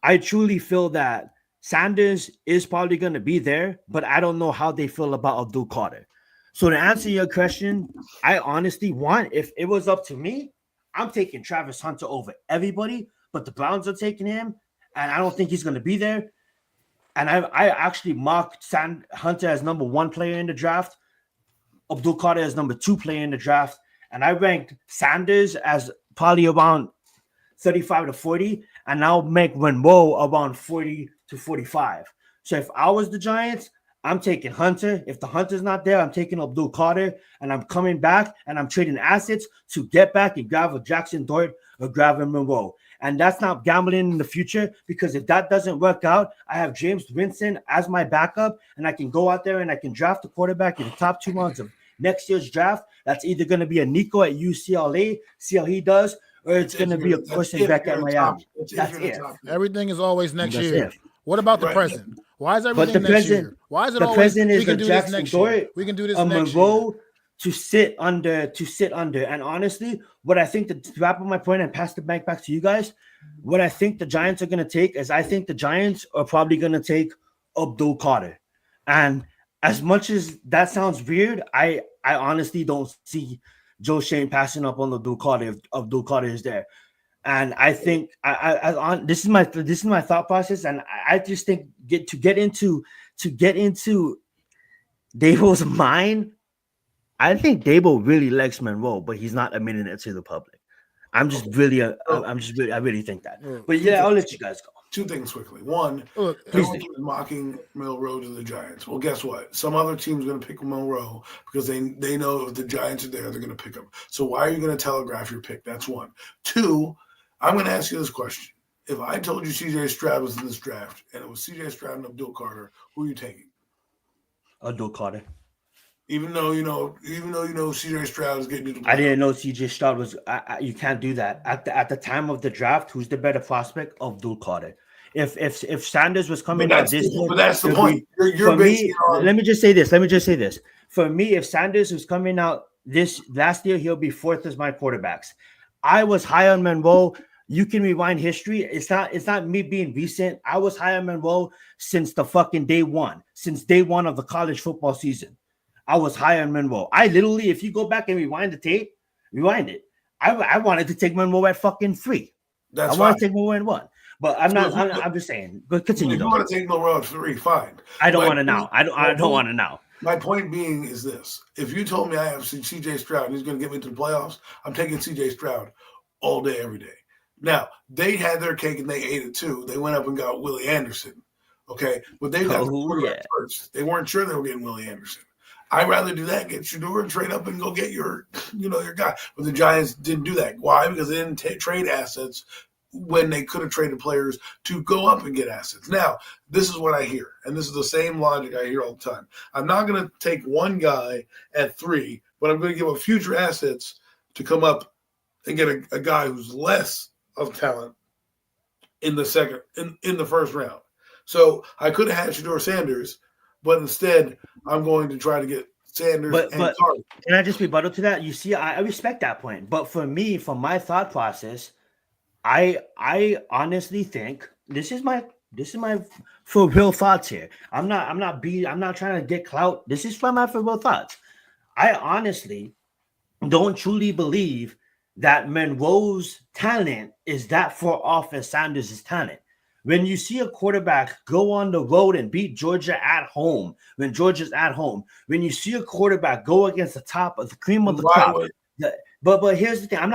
I truly feel that Sanders is probably going to be there, but I don't know how they feel about Abdul Carter. So to answer your question, I honestly want, if it was up to me, I'm taking Travis Hunter over everybody, but the Browns are taking him, and I don't think he's going to be there. And I actually marked Hunter as number 1 player in the draft, Abdul Carter as number 2 player in the draft, and I ranked Sanders as probably around 35 to 40, and I'll make Monroe around 40 to 45. So if I was the Giants, I'm taking Hunter. If the Hunter's not there, I'm taking Abdul Carter, and I'm coming back, and I'm trading assets to get back and grab a Jackson Dort or grab a Monroe. And that's not gambling in the future, because if that doesn't work out, I have James Winston as my backup, and I can go out there and I can draft a quarterback in the top 2 rounds of next year's draft. That's either going to be a Nico at UCLA, see how he does, or it's going to be a person back at Miami. That's it. Everything is always next That's year. it. What about the present? Why is everything next year? Why is it the always present we is can a do Jackson this next Dort, year? We can do this a next Monroe year. to sit under. And honestly, what I think, to wrap up my point and pass the mic back to you guys, what I think the Giants are going to take is, I think the Giants are probably going to take Abdul Carter. And as much as that sounds weird, I honestly don't see Joe Shane passing up on Abdul Carter if Abdul Carter is there. And I think this is my thought process, and I just think to get into Dabo's mind, I think Dabo really likes Monroe, but he's not admitting it to the public. I really think that. But yeah, I'll let you guys go. 2 things quickly. One, Look, everyone was mocking Monroe to the Giants. Well, guess what? Some other team's going to pick Monroe because they know if the Giants are there, they're going to pick him. So why are you going to telegraph your pick? That's 1. 2, I'm going to ask you this question. If I told you C.J. Stroud was in this draft, and it was C.J. Stroud and Abdul Carter, who are you taking? Abdul Carter. Even though you know C.J. Stroud is getting you the playoffs. I didn't know C.J. Stroud was. You can't do that at the time of the draft. Who's the better prospect? Abdul Carter. If Sanders was coming out this year, but that's the point. You're basing it on. Let me just say this. For me, if Sanders was coming out this last year, he'll be 4th as my quarterbacks. I was high on Monroe. You can rewind history. It's not me being recent. I was high on Monroe since the fucking day one of the college football season. I was high on Monroe. I literally, if you go back and rewind the tape, it. I wanted to take Monroe at fucking 3. That's I want to take Monroe at 1. But I'm just saying. But continue. If you want to take Monroe at 3, fine. I don't want to now. I don't want to now. My point being is this: if you told me I have C.J. Stroud and he's going to get me to the playoffs, I'm taking C.J. Stroud all day, every day. Now, they had their cake and they ate it too. They went up and got Willie Anderson. Okay, but they got the quarterback first. They weren't sure they were getting Willie Anderson. I'd rather do that, get Shedeur and trade up and go get your guy. But the Giants didn't do that. Why? Because they didn't trade assets when they could have traded players to go up and get assets. Now, this is what I hear, and this is the same logic I hear all the time. I'm not going to take one guy at 3, but I'm going to give up future assets to come up and get a guy who's less of talent in the second in the first round. So I could have had Shedeur Sanders, but instead I'm going to try to get Sanders and Carter. Can I just rebuttal to that? You see, I respect that point, but for me, from my thought process, I honestly think this is my for real thoughts here. I'm not trying to get clout. This is from my for real thoughts. I honestly don't truly believe that Monroe's talent is that far off as Sanders' talent. When you see a quarterback go on the road and beat Georgia at home, when Georgia's at home, when you see a quarterback go against the top of the cream of the crop. But here's the thing. I'm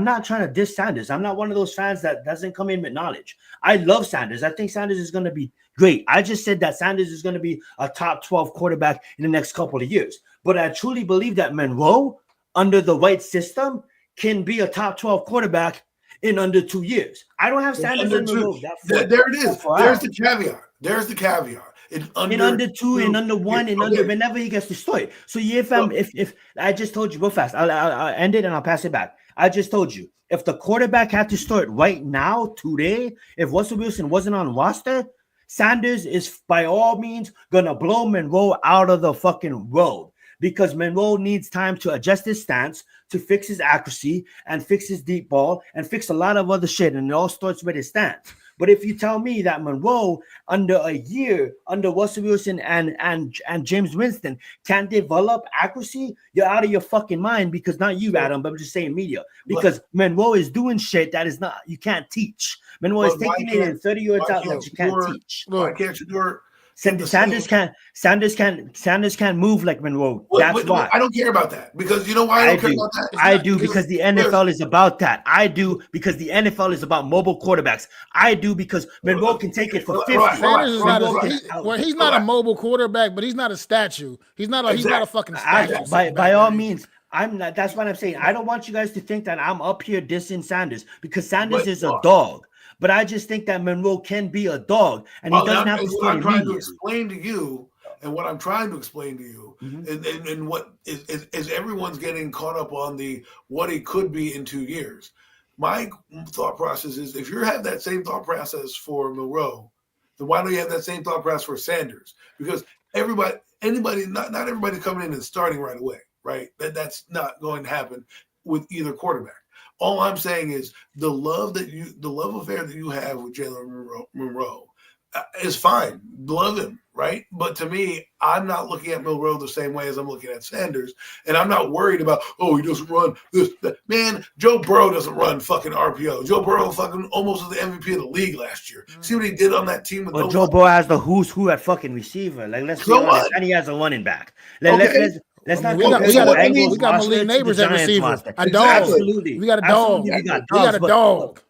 not trying to diss Sanders. I'm not one of those fans that doesn't come in with knowledge. I love Sanders. I think Sanders is going to be great. I just said that Sanders is going to be a top 12 quarterback in the next couple of years. But I truly believe that Monroe, under the right system, can be a top 12 quarterback in under 2 years. I don't have Sanders in Monroe. There it is. There's the caveat. There's the caveat. In under 2, in under 1, in under whenever he gets destroyed. So if I just told you real fast, I'll end it and I'll pass it back. I just told you if the quarterback had to start right now today, if Russell Wilson wasn't on roster, Sanders is by all means gonna blow Monroe out of the fucking road because Monroe needs time to adjust his stance, to fix his accuracy, and fix his deep ball, and fix a lot of other shit. And it all starts with his stance. But if you tell me that Monroe, under a year, under Russell Wilson and James Winston, can't develop accuracy, you're out of your fucking mind because not you, Adam, but I'm just saying media. Because Monroe is doing shit that is not, you can't teach. Monroe is taking it in 30 yards out that you can't teach. Why can't you do it? Sanders can't move like Monroe. That's why. I don't care about that because you know why I don't care about that? I do because the NFL is about that. I do because the NFL is about mobile quarterbacks. I do because Monroe can take it for 50. He's not a mobile quarterback, but he's not a statue. He's not a fucking statue. By all means. I'm not. That's what I'm saying. I don't want you guys to think that I'm up here dissing Sanders because Sanders is a dog. But I just think that Monroe can be a dog, and he doesn't have to start I'm trying to explain to you, and what I'm trying to explain to you, and what is everyone's getting caught up on the what he could be in 2 years. My thought process is if you have that same thought process for Monroe, then why don't you have that same thought process for Sanders? Because not everybody coming in and starting right away, right? That's not going to happen with either quarterback. All I'm saying is the love affair that you have with Jalen Monroe is fine. Love him, right? But to me, I'm not looking at Monroe the same way as I'm looking at Sanders, and I'm not worried about he doesn't run this. Man, Joe Burrow doesn't run fucking RPO. Joe Burrow fucking almost was the MVP of the league last year. See what he did on that team? But Joe Burrow has the who's who at fucking receiver. Like let's be honest, and he has a running back. Let's not. We got Malik Neighbors at receiver. A dog. Absolutely. We got a dog. We got a dog.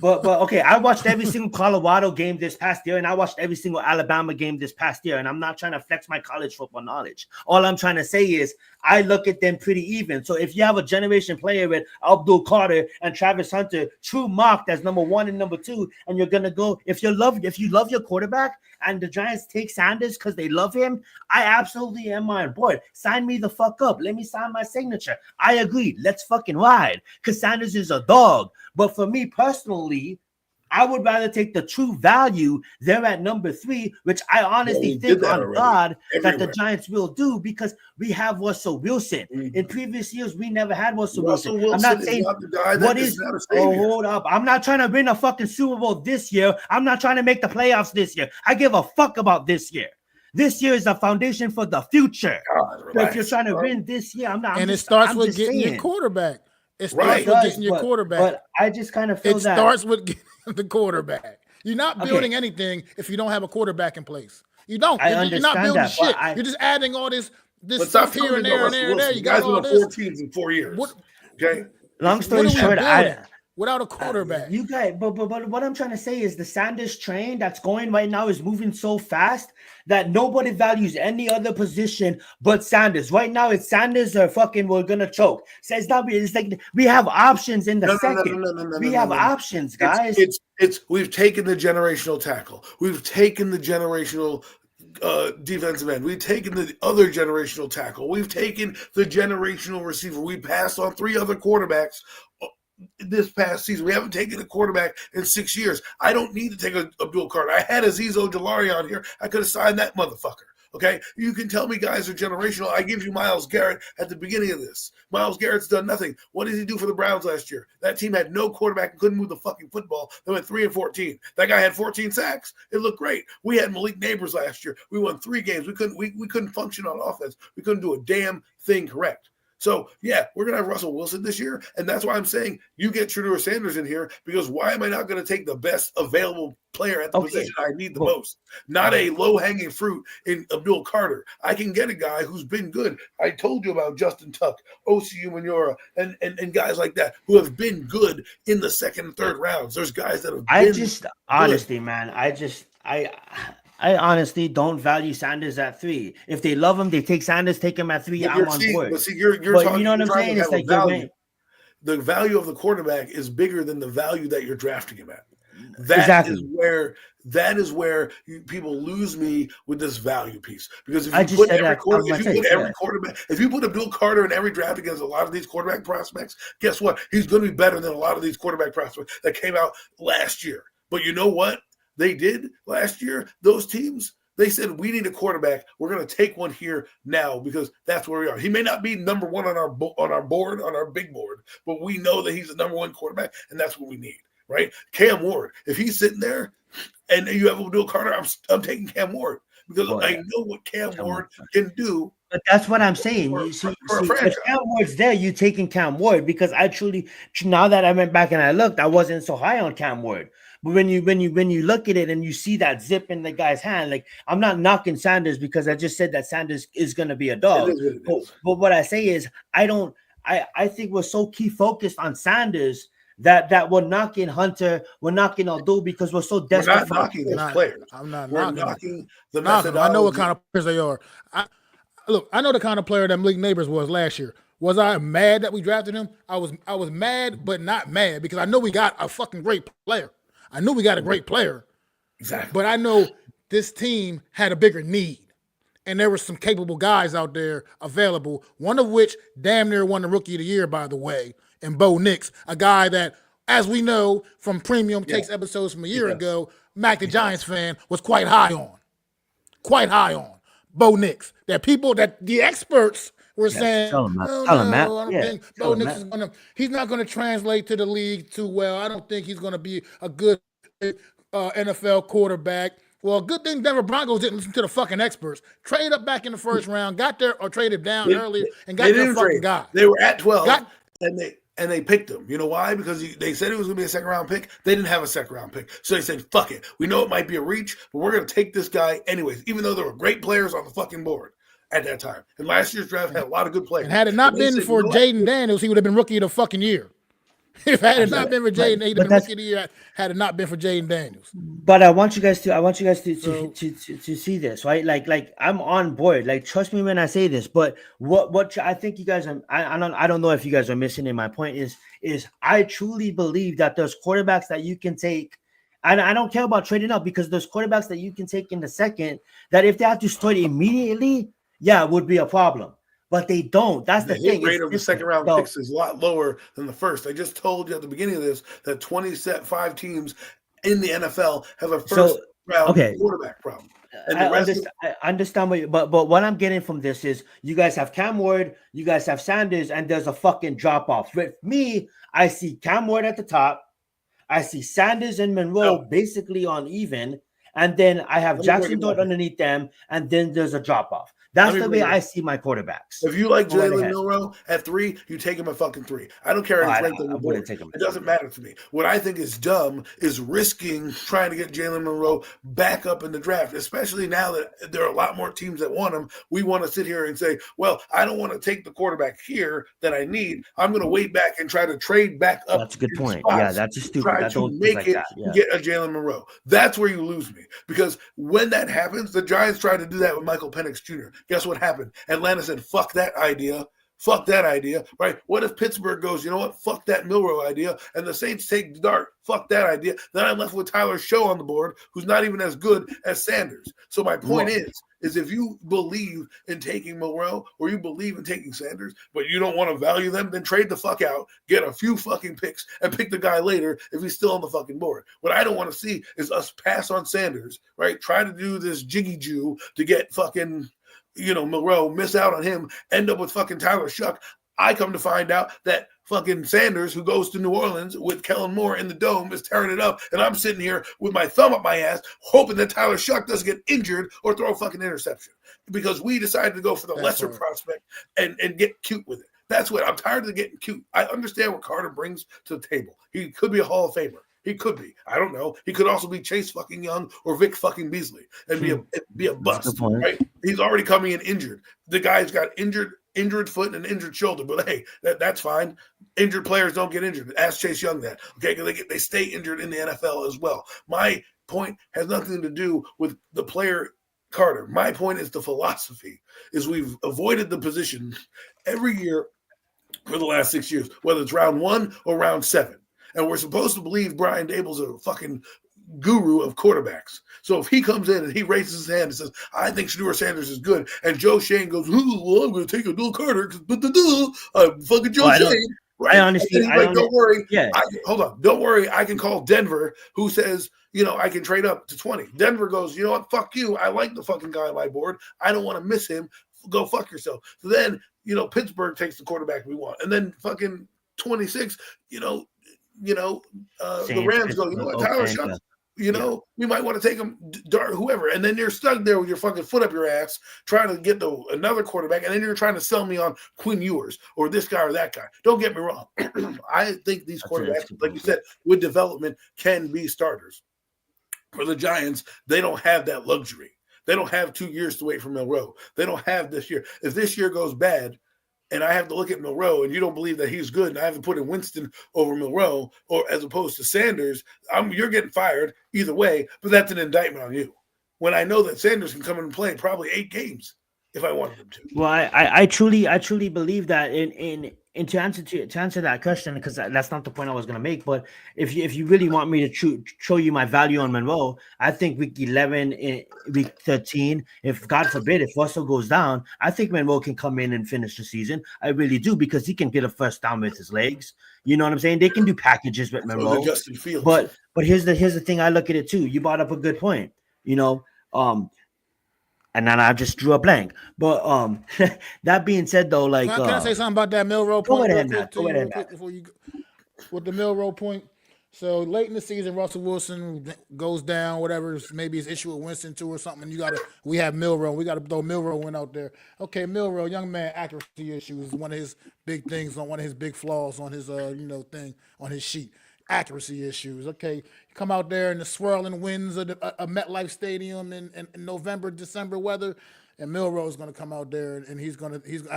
But okay, I watched every single Colorado game this past year, and I watched every single Alabama game this past year, and I'm not trying to flex my college football knowledge. All I'm trying to say is I look at them pretty even. So if you have a generation player with Abdul Carter and Travis Hunter, true mocked as number 1 and number 2, and you're gonna go if you love your quarterback and the Giants take Sanders because they love him, I absolutely am on board. Sign me the fuck up. Let me sign my signature. I agree. Let's fucking ride because Sanders is a dog. But for me personally, I would rather take the true value there at number 3, which I honestly think on God that the Giants will do because we have Russell Wilson. In previous years, we never had Russell Wilson. I'm not saying hold up. I'm not trying to win a fucking Super Bowl this year. I'm not trying to make the playoffs this year. I give a fuck about this year. This year is a foundation for the future. So if you're trying to win this year, I'm not. And it starts with getting your quarterback. It starts with getting your quarterback. But I just kind of feel it starts with getting the quarterback. You're not building anything if you don't have a quarterback in place. You don't. You're not building shit. You're just adding all this stuff here and there and there and there. You guys won 4 teams in 4 years. Okay. Long story short, without a quarterback. You guys, but what I'm trying to say is the Sanders train that's going right now is moving so fast that nobody values any other position but Sanders. Right now, it's Sanders or fucking we're gonna choke. So it's like we have options in the second. We have options, guys. It's we've taken the generational tackle. We've taken the generational defensive end. We've taken the other generational tackle. We've taken the generational receiver. We passed on 3 other quarterbacks this past season. We haven't taken a quarterback in 6 years. I don't need to take a Abdul Carter. I had Azeez Ojulari on here. I could have signed that motherfucker. Okay, you can tell me guys are generational. I give you Myles Garrett at the beginning of this. Myles Garrett's done nothing. What did he do for the Browns last year? That team had no quarterback and couldn't move the fucking football. They went 3-14. That guy had 14 sacks. It looked great. We had Malik Neighbors last year. We won 3 games. We couldn't function on offense. We couldn't do a damn thing correct. So, yeah, we're going to have Russell Wilson this year, and that's why I'm saying you get Shedeur Sanders in here, because why am I not going to take the best available player at the position I need the most? Not a low-hanging fruit in Abdul Carter. I can get a guy who's been good. I told you about Justin Tuck, Osi Umenyiora, and guys like that who have been good in the second and third rounds. There's guys that have been honestly, man, I honestly don't value Sanders at 3. If they love him, they take Sanders, take him at 3. I'm on board. But see, you're talking, you know what I'm saying? It's like the value of the quarterback is bigger than the value that you're drafting him at. That is where people lose me with this value piece. Because if you put Abdul Carter in every draft against a lot of these quarterback prospects, guess what? He's going to be better than a lot of these quarterback prospects that came out last year. But you know what they did last year? Those teams, they said, we need a quarterback. We're going to take one here now because that's where we are. He may not be number 1 on our board, on our big board, but we know that he's the number 1 quarterback, and that's what we need, right? Cam Ward, if he's sitting there and you have Abdul Carter, I'm taking Cam Ward because I know what Cam Ward can do. But that's what I'm saying. If Cam Ward's there, you taking Cam Ward, because I truly, now that I went back and I looked, I wasn't so high on Cam Ward. But when you look at it and you see that zip in the guy's hand, like, I'm not knocking Sanders because I just said that Sanders is going to be a dog. But what I say is I think we're so key focused on Sanders that we're knocking Hunter, we're knocking Abdul because we're so desperate. We're not knocking those players. I'm not knocking the methodology. I know what kind of players they are. I know the kind of player that Malik Neighbors was last year. Was I mad that we drafted him? I was mad, but not mad, because I know we got a fucking great player. I knew we got a great player. Exactly. But I know this team had a bigger need. And there were some capable guys out there available, one of which damn near won the Rookie of the Year, by the way, and Bo Nix, a guy that, as we know from Premium Takes episodes from a year ago, Mac the Giants fan was quite high on. Bo Nix. That the experts were saying, I don't think Bo Nix is he's not going to translate to the league too well. I don't think he's going to be a good NFL quarterback. Well, good thing Denver Broncos didn't listen to the fucking experts. Trade up back in the first round, got there or traded down earlier, and got their fucking guy. They were at 12, and they picked him. You know why? Because they said it was going to be a second-round pick. They didn't have a second-round pick. So they said, fuck it. We know it might be a reach, but we're going to take this guy anyways, even though there were great players on the fucking board at that time. And last year's draft had a lot of good players. And had it not been for Jaden Daniels, he would have been Rookie of the fucking Year. If had it not been for Jaden, he'd have been Rookie of the Year. Had it not been for Jaden Daniels. But I want you guys to see this, right? Like I'm on board. Like, trust me when I say this. But what I think you guys are, I don't know if you guys are missing it. My point is I truly believe that there's quarterbacks that you can take. And I don't care about trading up, because there's quarterbacks that you can take in the second that if they have to start immediately, it would be a problem. But they don't. That's the thing. The rate of the second round picks is a lot lower than the first. I just told you at the beginning of this that 25 teams in the NFL have a first round quarterback problem. And I understand but what I'm getting from this is you guys have Cam Ward, you guys have Sanders, and there's a fucking drop off. With me, I see Cam Ward at the top. I see Sanders and Monroe basically on even. And then I have Jackson Dart underneath them, and then there's a drop off. That's me the bring way it I up. see my quarterbacks. If you like Go right Jalen ahead. Milroe at 3, you take him at fucking 3. I don't care if he's ranked on I the wouldn't board. take him. It doesn't matter to me. What I think is dumb is risking trying to get Jalen Milroe back up in the draft, especially now that there are a lot more teams that want him. We want to sit here and say, well, I don't want to take the quarterback here that I need. I'm going to wait back and try to trade back up. That's a good in point. spots Yeah, that's a to stupid. try I to don't think make like it that. Yeah. get a Jalen Milroe. That's where you lose me, because when that happens, the Giants tried to do that with Michael Penix Jr. Guess what happened? Atlanta said, fuck that idea. Fuck that idea, right? What if Pittsburgh goes, you know what? Fuck that Milroe idea, and the Saints take the dart. Fuck that idea. Then I'm left with Tyler Show on the board, who's not even as good as Sanders. So my point is if you believe in taking Milroe or you believe in taking Sanders, but you don't want to value them, then trade the fuck out, get a few fucking picks, and pick the guy later if he's still on the fucking board. What I don't want to see is us pass on Sanders, right? Try to do this jiggy Jew to get fucking Milroe, miss out on him, end up with fucking Tyler Shuck. I come to find out that fucking Sanders, who goes to New Orleans with Kellen Moore in the dome, is tearing it up. And I'm sitting here with my thumb up my ass, hoping that Tyler Shuck doesn't get injured or throw a fucking interception, because we decided to go for the lesser prospect and get cute with it. That's what I'm tired of getting cute. I understand what Carter brings to the table. He could be a Hall of Famer. He could be. I don't know. He could also be Chase fucking Young or Vic fucking Beasley and be a bust. Right? He's already coming in injured. The guy's got injured foot and an injured shoulder. But hey, that's fine. Injured players don't get injured. Ask Chase Young that. Okay, because they stay injured in the NFL as well. My point has nothing to do with the player Carter. My point is the philosophy. Is we've avoided the position every year for the last 6 years, whether it's round 1 or round 7. And we're supposed to believe Brian Dable's a fucking guru of quarterbacks. So if he comes in and he raises his hand and says, I think Shedeur Sanders is good, and Joe Shane goes, well, I'm going to take a dual Carter because I'm fucking Joe Shane. Right? Don't worry. Yeah. Hold on. Don't worry. I can call Denver, who says, I can trade up to 20. Denver goes, you know what? Fuck you. I like the fucking guy on my board. I don't want to miss him. Go fuck yourself. So then, Pittsburgh takes the quarterback we want. And then fucking 26, the Rams go, you know what, Tyler Shuck, we might want to take him, whoever. And then you're stuck there with your fucking foot up your ass trying to get another quarterback. And then you're trying to sell me on Quinn Ewers or this guy or that guy. Don't get me wrong. I think these quarterbacks, like you said, with development can be starters. For the Giants, they don't have that luxury. They don't have 2 years to wait for Milroe. They don't have this year. If this year goes bad, and I have to look at Milroe, and you don't believe that he's good, and I have to put in Winston over Milroe, or as opposed to Sanders, you're getting fired either way, but that's an indictment on you. When I know that Sanders can come in and play probably 8 games if I wanted him to. Well, I truly believe that in to answer that question, because that's not the point I was going to make. But if you really want me to show you my value on Monroe, I think week 11, week 13, if God forbid if Russell goes down, I think Monroe can come in and finish the season. I really do, because he can get a first down with his legs. You know what I'm saying? They can do packages with Monroe. Justin Fields. But here's the thing. I look at it too. You brought up a good point. And then I just drew a blank. But that being said, though, like, can I say something about that Milroe point? Go ahead, Matt. Before you go with the Milroe point. So late in the season, Russell Wilson goes down, whatever. Maybe it's issue with Winston too or something. We have Milroe. We got to throw Milroe in out there. Okay, Milroe, young man, accuracy issues is one of his big things, one of his big flaws on his thing on his sheet. Accuracy issues. Okay, come out there in the swirling winds of MetLife Stadium in November, December weather, and Milroe is going to come out there and that's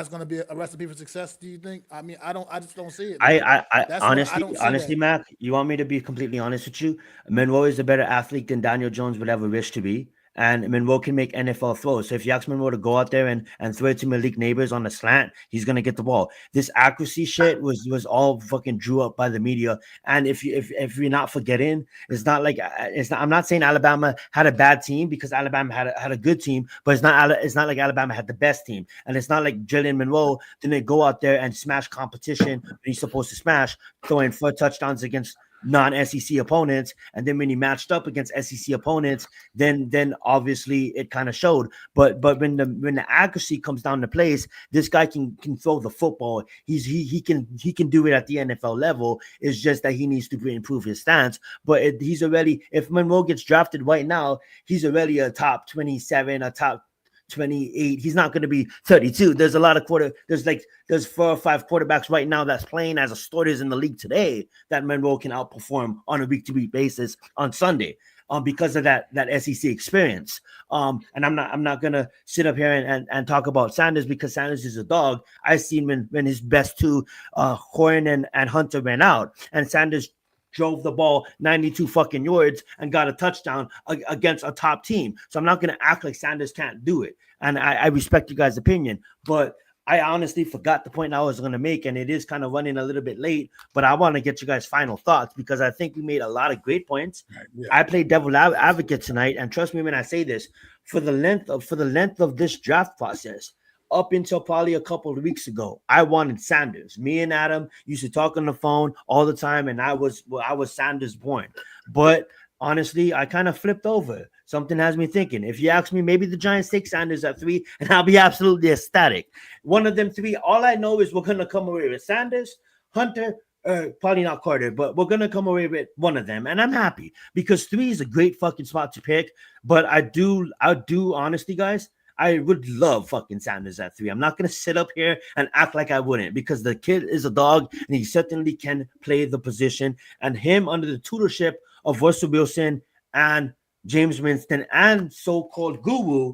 going to be a recipe for success. Do you think? I mean, I just don't see it. I honestly, Mac, you want me to be completely honest with you? Monroe is a better athlete than Daniel Jones would ever wish to be. And Monroe can make NFL throws. So if you ask Monroe to go out there and throw it to Malik Neighbors on the slant, he's gonna get the ball. This accuracy shit was all fucking drew up by the media. And if you're not forgetting, I'm not saying Alabama had a bad team, because Alabama had a good team, but it's not like Alabama had the best team. And it's not like Jalen Monroe didn't go out there and smash competition when he's supposed to smash, throwing 4 touchdowns against non-SEC opponents, and then when he matched up against SEC opponents, then obviously it kind of showed. But when the accuracy comes down to place, this guy can throw the football. He can do it at the NFL level. It's just that he needs to improve his stance. But he's already, if Monroe gets drafted right now, he's already a top 27, a top 28. He's not going to be 32. There's a lot of there's 4 or 5 quarterbacks right now that's playing as a starters in the league today that Monroe can outperform on a week-to-week basis on Sunday. Because of that SEC experience. And I'm not gonna sit up here and talk about Sanders because Sanders is a dog. I seen when his best two, Horn and Hunter ran out, and Sanders drove the ball 92 fucking yards and got a touchdown against a top team. So I'm not gonna act like Sanders can't do it. And I respect you guys' opinion, but I honestly forgot the point I was going to make, and it is kind of running a little bit late, but I want to get you guys' final thoughts because I think we made a lot of great points. Yeah. I played devil advocate tonight, and trust me when I say this, for the length of this draft process, up until probably a couple of weeks ago, I wanted Sanders. Me and Adam used to talk on the phone all the time, and I was Sanders born. But honestly, I kind of flipped over. Something has me thinking. If you ask me, maybe the Giants take Sanders at 3, and I'll be absolutely ecstatic. One of them 3, all I know is we're going to come away with Sanders, Hunter, probably not Carter, but we're going to come away with one of them, and I'm happy because 3 is a great fucking spot to pick. But I do honestly, guys, I would love fucking Sanders at 3. I'm not going to sit up here and act like I wouldn't because the kid is a dog, and he certainly can play the position. And him under the tutorship of Russell Wilson and James Winston and so-called Guru,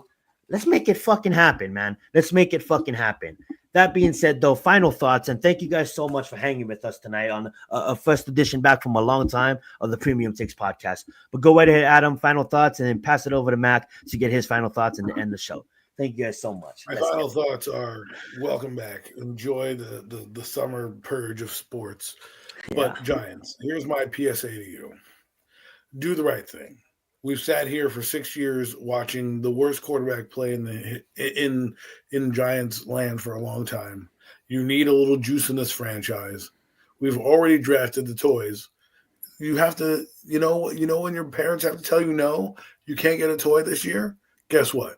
let's make it fucking happen, man. Let's make it fucking happen. That being said, though, final thoughts, and thank you guys so much for hanging with us tonight on a first edition back from a long time of the Premium Takes podcast. But go right ahead, Adam, final thoughts, and then pass it over to Mac to get his final thoughts and end the show. Thank you guys so much. My final thoughts are welcome back. Enjoy the summer purge of sports. But Giants, here's my PSA to you. Do the right thing. We've sat here for 6 years watching the worst quarterback play in Giants land for a long time. You need a little juice in this franchise. We've already drafted the toys. You have to, when your parents have to tell you no, you can't get a toy this year. Guess what?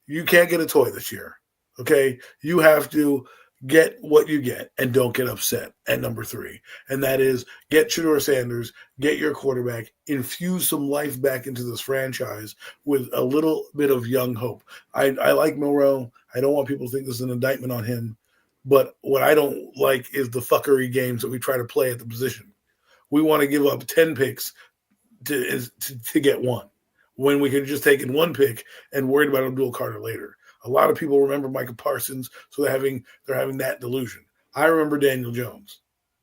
You can't get a toy this year. Okay? You have to get what you get and don't get upset at number 3. And that is get Shedeur Sanders, get your quarterback, infuse some life back into this franchise with a little bit of young hope. I like Monroe. I don't want people to think this is an indictment on him. But what I don't like is the fuckery games that we try to play at the position. We want to give up 10 picks to get 1 when we could have just taken 1 pick and worried about Abdul Carter later. A lot of people remember Micah Parsons, so they're having that delusion. I remember Daniel Jones.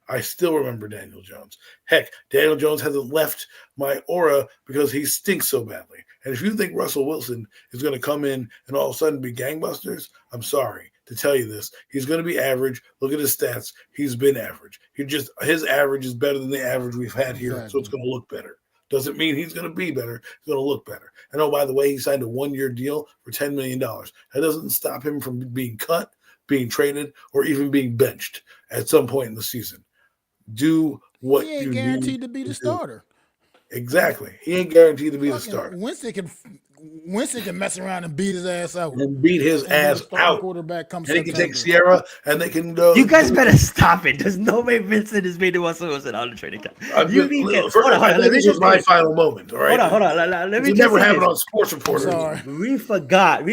I still remember Daniel Jones. Heck, Daniel Jones hasn't left my aura because he stinks so badly. And if you think Russell Wilson is going to come in and all of a sudden be gangbusters, I'm sorry to tell you this. He's going to be average. Look at his stats. He's been average. His average is better than the average we've had here, exactly. So it's going to look better. Doesn't mean he's going to be better. He's going to look better. And oh, by the way, he signed a 1-year deal for $10 million. That doesn't stop him from being cut, being traded, or even being benched at some point in the season. Do what you need. He ain't guaranteed to be the starter. Exactly. He ain't guaranteed to be the starter. Winston can mess around and beat his ass out. And beat his ass out. Quarterback comes and he can take Sierra, and they can go. You guys better stop it. There's no way Vincent is made to Russell Wilson on the training camp. Hold on. This was my final moment. All right. Hold on. Let me never have it on Sports Reporter. We forgot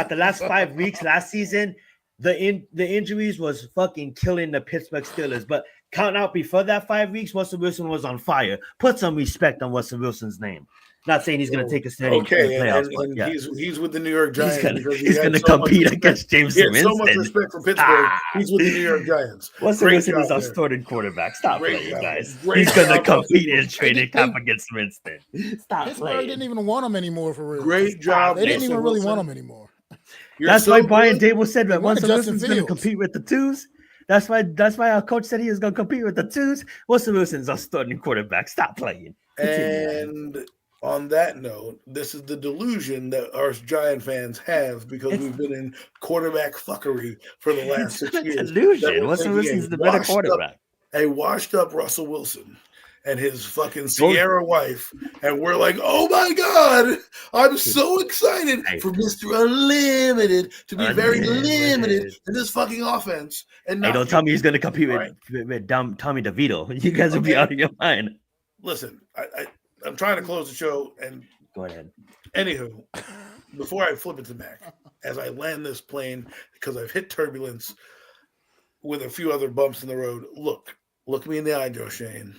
the last 5 weeks last season. The injuries was fucking killing the Pittsburgh Steelers. But count out before that 5 weeks, Russell Wilson was on fire. Put some respect on Russell Wilson's name. Not saying he's going to take a steady playoffs, and he's with the New York Giants. He's going to compete against James Winston. He has so much respect for Pittsburgh. He's with the New York Giants. Russell Wilson is our starting quarterback. Stop playing, guys. He's going to compete in training camp against Winston. Stop Pittsburgh playing. Didn't even want him anymore for real. Great job. They didn't even really want him anymore. That's why Brian Dable said that Russell Wilson's going to compete with the 2s. That's why our coach said he was going to compete with the 2s. Russell Wilson's our starting quarterback. Stop playing. And on that note, this is the delusion that our Giant fans have because we've been in quarterback fuckery for the last 6 years. Delusion. Russell Wilson's the better quarterback. A washed-up Russell Wilson and his fucking Sierra wife, and we're like, oh my God, I'm so excited for Mr. Unlimited to be very limited in this fucking offense. And don't tell me he's going to compete with Tommy DeVito. You guys will be out of your mind. Listen, I'm trying to close the show, and go ahead. Anywho, before I flip it to Mac, as I land this plane, because I've hit turbulence with a few other bumps in the road, look me in the eye, Joe Shane.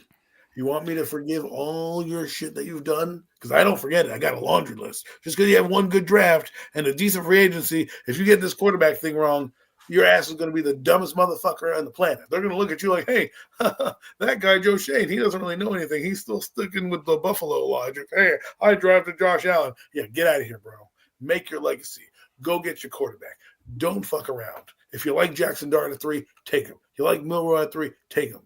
You want me to forgive all your shit that you've done? Because I don't forget it. I got a laundry list. Just because you have one good draft and a decent free agency, if you get this quarterback thing wrong, your ass is going to be the dumbest motherfucker on the planet. They're going to look at you like, hey, that guy Joe Shane, he doesn't really know anything. He's still sticking with the Buffalo logic. Hey, I drafted Josh Allen. Yeah, get out of here, bro. Make your legacy. Go get your quarterback. Don't fuck around. If you like Jackson Dart at 3, take him. You like Milroy at 3, take him.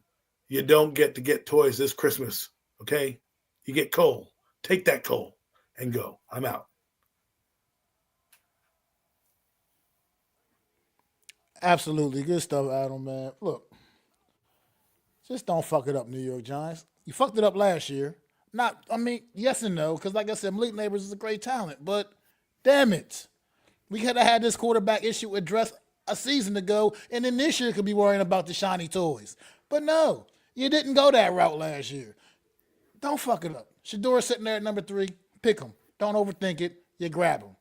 You don't get to get toys this Christmas, okay? You get Cole. Take that Cole and go. I'm out. Absolutely. Good stuff, Adam, man. Look, just don't fuck it up, New York Giants. You fucked it up last year. Yes and no, because like I said, Malik Neighbors is a great talent, but damn it. We could have had this quarterback issue addressed a season ago, and then this year could be worrying about the shiny toys. But no, you didn't go that route last year. Don't fuck it up. Shador's sitting there at number 3. Pick him. Don't overthink it. You grab him.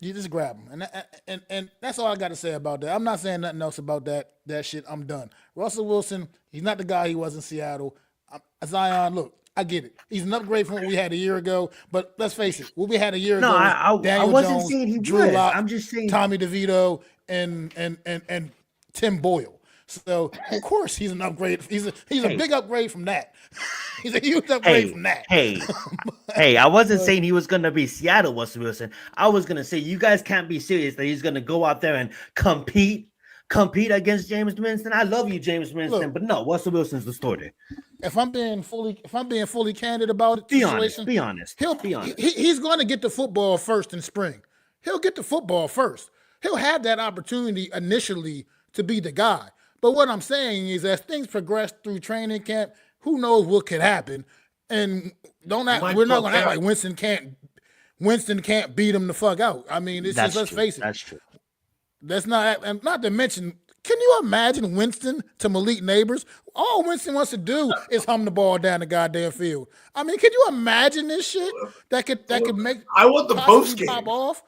You just grab him. And that's all I got to say about that. I'm not saying nothing else about that shit. I'm done. Russell Wilson, he's not the guy he was in Seattle. Zion, look, I get it. He's an upgrade from what we had a year ago. But let's face it, what we had a year ago, I wasn't saying he Drew was. Lock, I'm just saying Tommy DeVito, and Tim Boyle. So of course he's an upgrade. He's a big upgrade from that. He's a huge upgrade from that. Hey, I wasn't saying he was gonna be Seattle Russell Wilson. I was gonna say you guys can't be serious that he's gonna go out there and compete against James Winston. I love you, James Winston, but no, Russell Wilson's the starter. If I'm being fully candid about it, be honest. He's going to get the football first in spring. He'll get the football first. He'll have that opportunity initially to be the guy. But what I'm saying is, as things progress through training camp, who knows what could happen? And we're not going to act like Winston can't beat him the fuck out. I mean, let's face it. That's true. That's not to mention. Can you imagine Winston to Malik Neighbors? All Winston wants to do is hum the ball down the goddamn field. I mean, can you imagine this shit that could make? I want the post game pop off.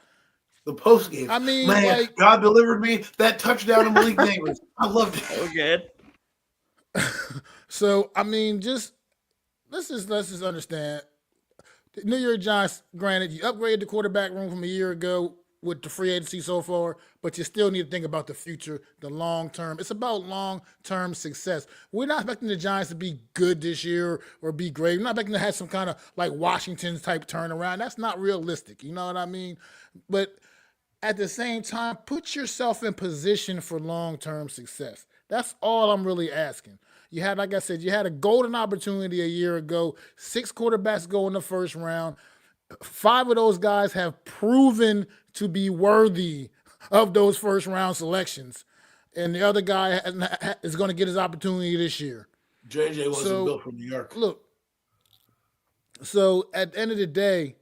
The post game. I mean, man, God delivered me that touchdown to Malik Neighbors. I loved it. So good. So I mean, let's just understand. The New York Giants, granted, you upgraded the quarterback room from a year ago with the free agency so far, but you still need to think about the future, the long term. It's about long-term success. We're not expecting the Giants to be good this year or be great. We're not expecting to have some kind of like Washington type turnaround. That's not realistic. You know what I mean? But at the same time, put yourself in position for long-term success. That's all I'm really asking. You had, like I said, you had a golden opportunity a year ago. 6 quarterbacks go in the first round. 5 of those guys have proven to be worthy of those first round selections. And the other guy is going to get his opportunity this year. JJ wasn't built from New York. Look, so at the end of the day,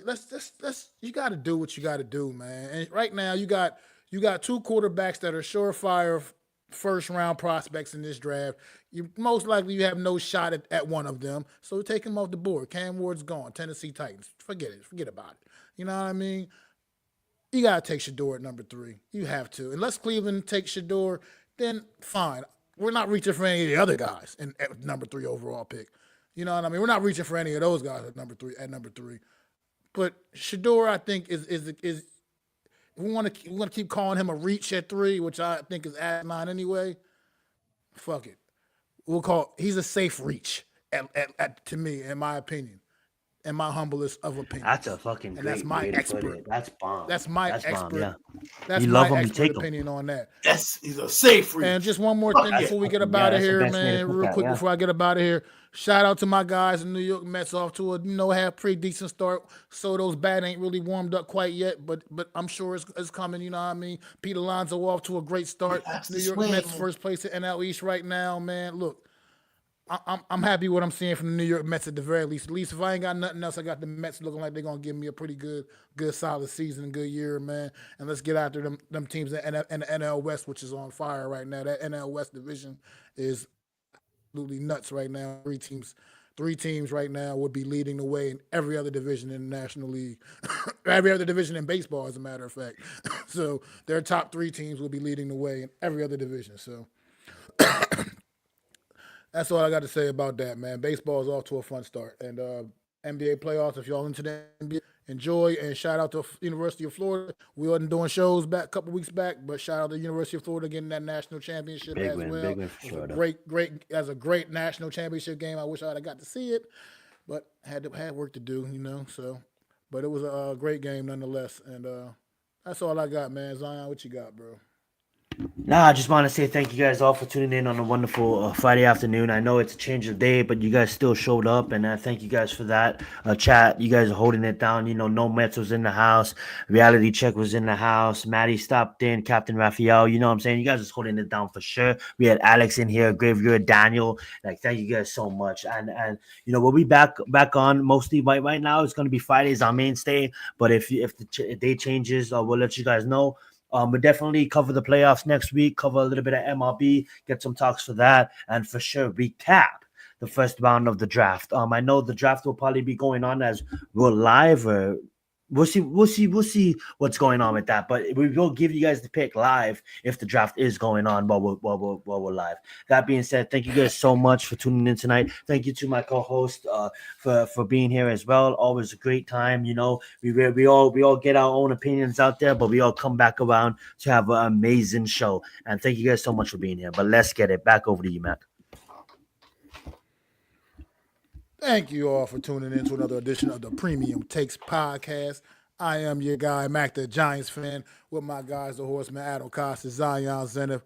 let's you got to do what you got to do, man. And right now you got 2 quarterbacks that are surefire first round prospects in this draft. You most likely you have no shot at one of them, so take him off the board. Cam Ward's gone. Tennessee Titans. Forget about it. You know what I mean? You gotta take Shador at number 3. You have to. Unless Cleveland takes Shador, then fine. We're not reaching for any of the other guys at number 3 overall pick. You know what I mean? We're not reaching for any of those guys at number 3. But Shador, I think, is we want to keep calling him a reach at 3, which I think is asinine anyway. Fuck it. He's a safe reach to me, in my opinion, in my humblest of opinions. That's a fucking great that's my way to expert. put it. That's bomb. That's my expert. Bomb, yeah. That's you my love him, expert you take opinion on that. Yes, he's a safe reach. And just one more thing before we get up out of here, man. Real quick before I get up out of here. Shout out to my guys in New York Mets off to a have pretty decent start. Soto's bat ain't really warmed up quite yet, but I'm sure it's coming. You know what I mean? Pete Alonso off to a great start. New York Mets first place at NL East right now, man. Look, I'm happy what I'm seeing from the New York Mets at the very least. At least if I ain't got nothing else, I got the Mets looking like they're gonna give me a pretty good solid season and good year, man. And let's get after them teams in the NL West, which is on fire right now. That NL West division is absolutely nuts right now. 3 teams three teams right now would be leading the way in every other division in the National League, every other division in baseball, as a matter of fact. So their top three teams will be leading the way in every other division. So that's all I got to say about that, man. Baseball is off to a fun start. And NBA playoffs, if y'all into the NBA, enjoy. And shout out to University of Florida. We wasn't doing shows back a couple weeks back, but shout out to University of Florida getting that national championship Big as win, well. big win for It was Florida. a great national championship game. I wish I'd have got to see it, but had work to do, So, but it was a great game nonetheless. And that's all I got, man. Zion, what you got, bro? Nah, I just want to say thank you guys all for tuning in on a wonderful Friday afternoon. I know it's a change of day, but you guys still showed up, and I thank you guys for that. Chat, you guys are holding it down. No Mets was in the house. Reality Check was in the house. Maddie stopped in. Captain Raphael, you know what I'm saying? You guys are holding it down for sure. We had Alex in here, Graveyard Daniel. Like, thank you guys so much. And we'll be back on mostly right now. It's going to be Fridays, our mainstay. But if the day changes, we'll let you guys know. We'll definitely cover the playoffs next week, cover a little bit of MLB, get some talks for that, and for sure recap the first round of the draft. I know the draft will probably be going on as we're live, or we'll see what's going on with that. But we will give you guys the pick live if the draft is going on while we're live. That being said, thank you guys so much for tuning in tonight. Thank you to my co-host for being here as well. Always a great time. We all get our own opinions out there, but we all come back around to have an amazing show. And thank you guys so much for being here. But let's get it back over to you, Mac. Thank you all for tuning in to another edition of the Premium Takes Podcast. I am your guy, Mac the Giants fan, with my guys, the Horseman, Adam Costa, Zion Zenith.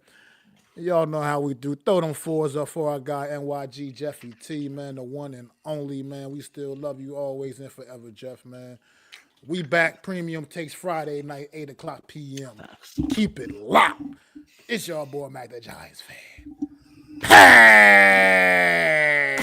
Y'all know how we do. Throw them fours up for our guy, NYG Jeffy T, man, the one and only, man. We still love you always and forever, Jeff, man. We back. Premium Takes Friday night, 8 o'clock p.m. Keep it locked. It's your boy, Mac the Giants fan. Hey!